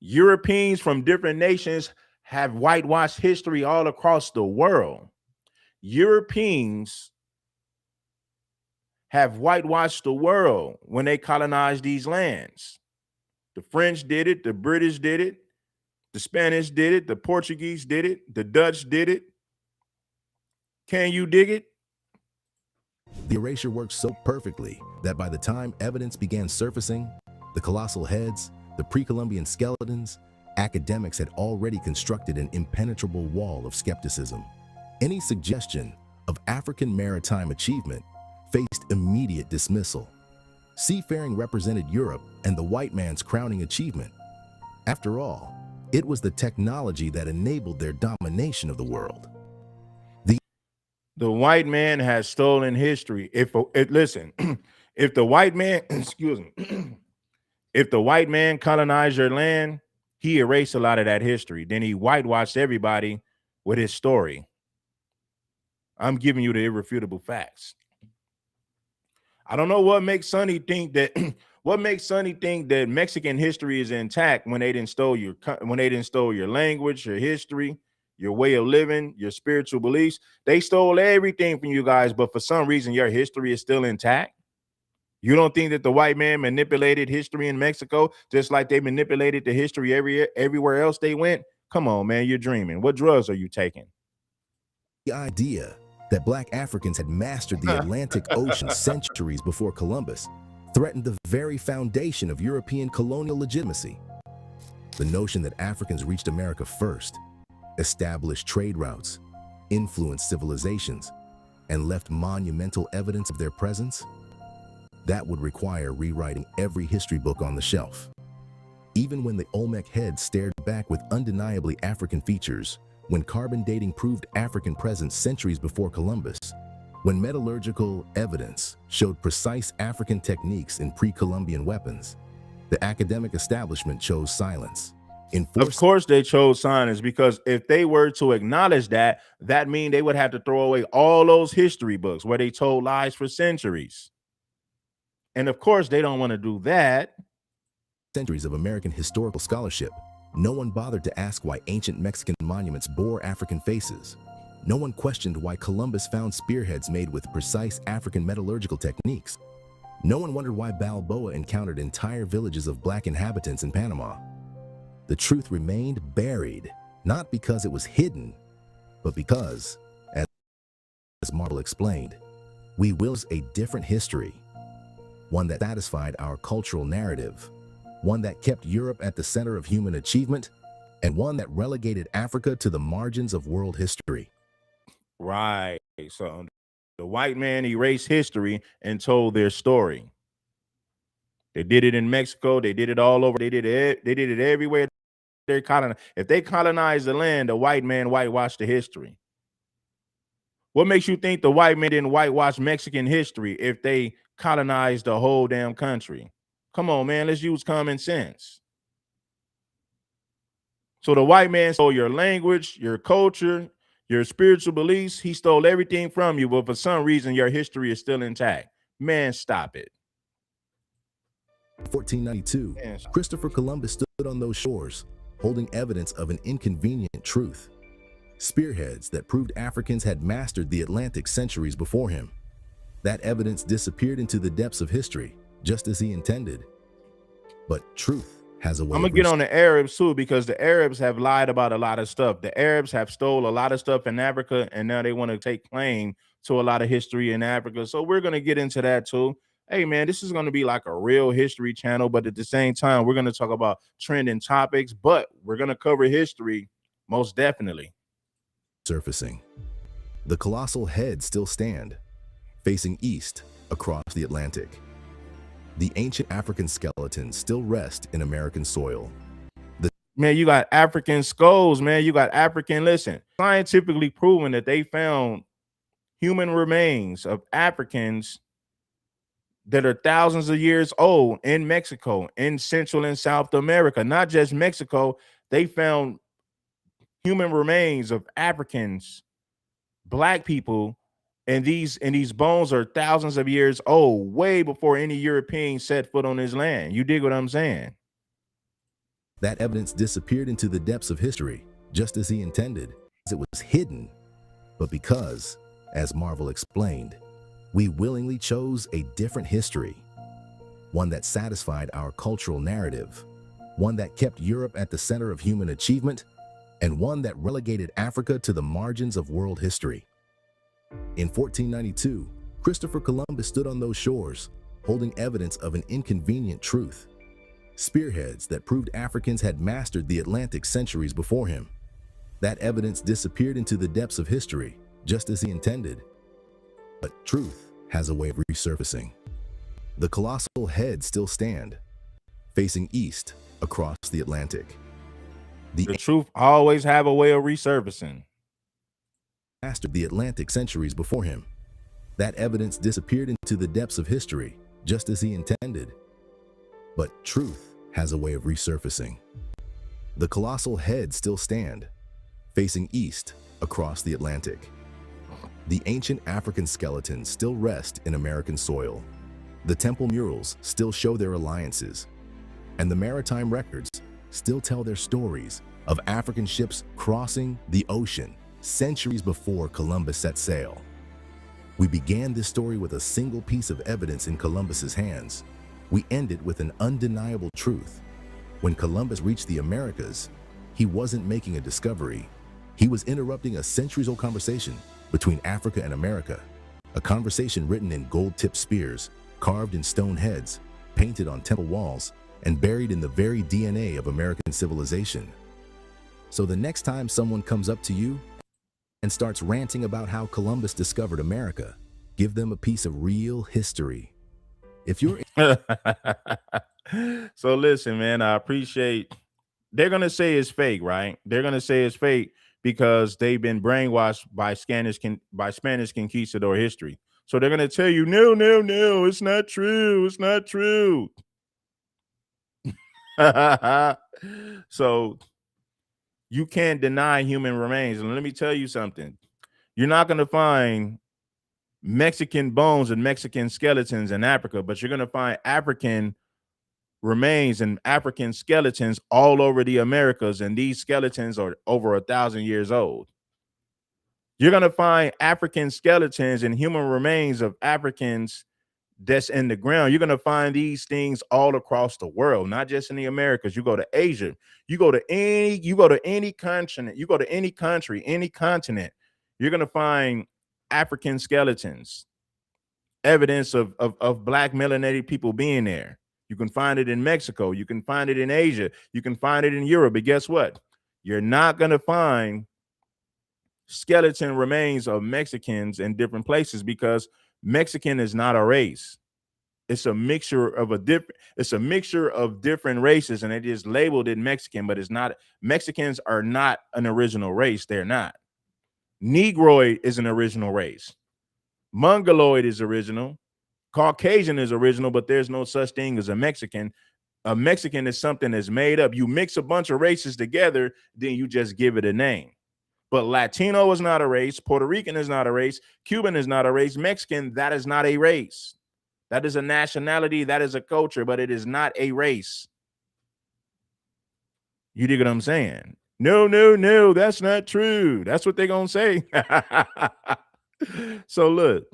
Europeans from different nations have whitewashed history all across the world. Europeans have whitewashed the world when they colonized these lands. The French did it, the British did it, the Spanish did it, the Portuguese did it, the Dutch did it. Can you dig it? The erasure worked so perfectly that by the time evidence began surfacing, the colossal heads, the pre-Columbian skeletons, academics had already constructed an impenetrable wall of skepticism. Any suggestion of African maritime achievement faced immediate dismissal. Seafaring represented Europe and the white man's crowning achievement. After all, it was the technology that enabled their domination of the world. The white man has stolen history. Listen, if the white man, excuse me, if the white man colonized your land, he erased a lot of that history. Then he whitewashed everybody with his story. I'm giving you the irrefutable facts. I don't know what makes Sonny think that Mexican history is intact when they didn't steal your language, your history, your way of living, your spiritual beliefs. They stole everything from you guys, but for some reason your history is still intact. You don't think that the white man manipulated history in Mexico just like they manipulated the history everywhere else they went? Come on, man, you're dreaming. What drugs are you taking? The idea that black Africans had mastered the Atlantic Ocean centuries before Columbus threatened the very foundation of European colonial legitimacy. The notion that Africans reached America first, established trade routes, influenced civilizations, and left monumental evidence of their presence, that would require rewriting every history book on the shelf. Even when the Olmec heads stared back with undeniably African features, when carbon dating proved African presence centuries before Columbus, when metallurgical evidence showed precise African techniques in pre-Columbian weapons, the academic establishment chose silence. Of course they chose silence, because if they were to acknowledge that, that means they would have to throw away all those history books where they told lies for centuries. And of course they don't want to do that. Centuries of American historical scholarship, no one bothered to ask why ancient Mexican monuments bore African faces. No one questioned why Columbus found spearheads made with precise African metallurgical techniques. No one wondered why Balboa encountered entire villages of black inhabitants in Panama. The truth remained buried, not because it was hidden, but because, as Marble explained, we wills a different history, one that satisfied our cultural narrative, one that kept Europe at the center of human achievement, and one that relegated Africa to the margins of world history. Right. So the white man erased history and told their story. They did it in Mexico. They did it all over. They did it everywhere. If they colonized the land, the white man whitewashed the history. What makes you think the white man didn't whitewash Mexican history if they colonized the whole damn country? Come on, man. Let's use common sense. So the white man stole your language, your culture, your spiritual beliefs. He stole everything from you, but for some reason, your history is still intact. Man, stop it. 1492, Christopher Columbus stood on those shores, holding evidence of an inconvenient truth. Spearheads that proved Africans had mastered the Atlantic centuries before him. That evidence disappeared into the depths of history, just as he intended. But truth has a way I'm of gonna get on the Arabs too, because the Arabs have lied about a lot of stuff. The Arabs have stole a lot of stuff in Africa, and now they want to take claim to a lot of history in Africa. So we're gonna get into that too. Hey man, this is gonna be like a real history channel, but at the same time, we're gonna talk about trending topics, but we're gonna cover history most definitely. surfacing. The colossal heads still stand, facing east across the Atlantic. The ancient African skeletons still rest in American soil. Man, you got African skulls, man. You got African, listen, scientifically proven that they found human remains of Africans that are thousands of years old in Mexico, in Central and South America, not just Mexico. They found human remains of Africans, black people, and these bones are thousands of years old, way before any European set foot on his land. You dig what I'm saying? That evidence disappeared into the depths of history, just as he intended. It was hidden, but because, as Marvel explained, we willingly chose a different history, one that satisfied our cultural narrative, one that kept Europe at the center of human achievement, and one that relegated Africa to the margins of world history. In 1492, Christopher Columbus stood on those shores, holding evidence of an inconvenient truth. Spearheads that proved Africans had mastered the Atlantic centuries before him. That evidence disappeared into the depths of history, just as he intended. But truth has a way of resurfacing. The colossal heads still stand, facing east across the Atlantic. The truth always have a way of resurfacing. Mastered the Atlantic centuries before him. That evidence disappeared into the depths of history, just as he intended. But truth has a way of resurfacing. The colossal heads still stand, facing east across the Atlantic. The ancient African skeletons still rest in American soil. The temple murals still show their alliances, and the maritime records still tell their stories of African ships crossing the ocean centuries before Columbus set sail. We began this story with a single piece of evidence in Columbus's hands. We end it with an undeniable truth. When Columbus reached the Americas, he wasn't making a discovery. He was interrupting a centuries-old conversation between Africa and America, a conversation written in gold-tipped spears, carved in stone heads, painted on temple walls, and buried in the very DNA of American civilization. So the next time someone comes up to you and starts ranting about how Columbus discovered America, give them a piece of real history. If you're So listen, man, I appreciate, they're gonna say it's fake, right? They're gonna say it's fake because they've been brainwashed by Spanish conquistador history. So they're gonna tell you, no, no, no, it's not true, it's not true. So you can't deny human remains. And let me tell you something. You're not gonna find Mexican bones and Mexican skeletons in Africa, but you're gonna find African remains and African skeletons all over the Americas, and these skeletons are over 1,000 years old. You're going to find African skeletons and human remains of Africans that's in the ground. You're going to find these things all across the world, not just in the Americas. You go to Asia, you go to any continent, you go to any country, any continent, you're going to find African skeletons, evidence of black melanated people being there. You can find it in Mexico. You can find it in Asia. You can find it in Europe. But guess what? You're not going to find skeleton remains of Mexicans in different places because Mexican is not a race. It's a mixture of different races, and it is labeled in Mexican, but it's not. Mexicans are not an original race. They're not. Negroid is an original race. Mongoloid is original. Caucasian is original, but there's no such thing as a Mexican. A Mexican is something that's made up. You mix a bunch of races together, then you just give it a name. But Latino is not a race. Puerto Rican is not a race. Cuban is not a race. Mexican, that is not a race. That is a nationality. That is a culture, but it is not a race. You dig what I'm saying? No, no, no, that's not true. That's what they're going to say. So look,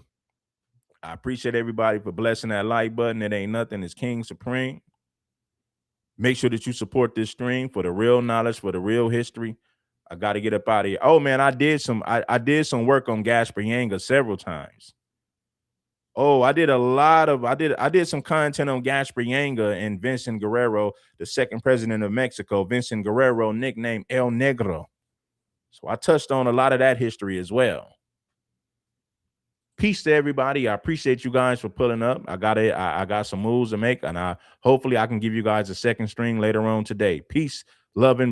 I appreciate everybody for blessing that like button. It ain't nothing. It's King Supreme. Make sure that you support this stream for the real knowledge, for the real history. I got to get up out of here. Oh man, I did some work on Gaspar Yanga several times. Oh, I did some content on Gaspar Yanga and Vincent Guerrero, the second president of Mexico. Vincent Guerrero, nicknamed El Negro. So I touched on a lot of that history as well. Peace to everybody. I appreciate you guys for pulling up. I got some moves to make, and hopefully I can give you guys a second string later on today. Peace, love, and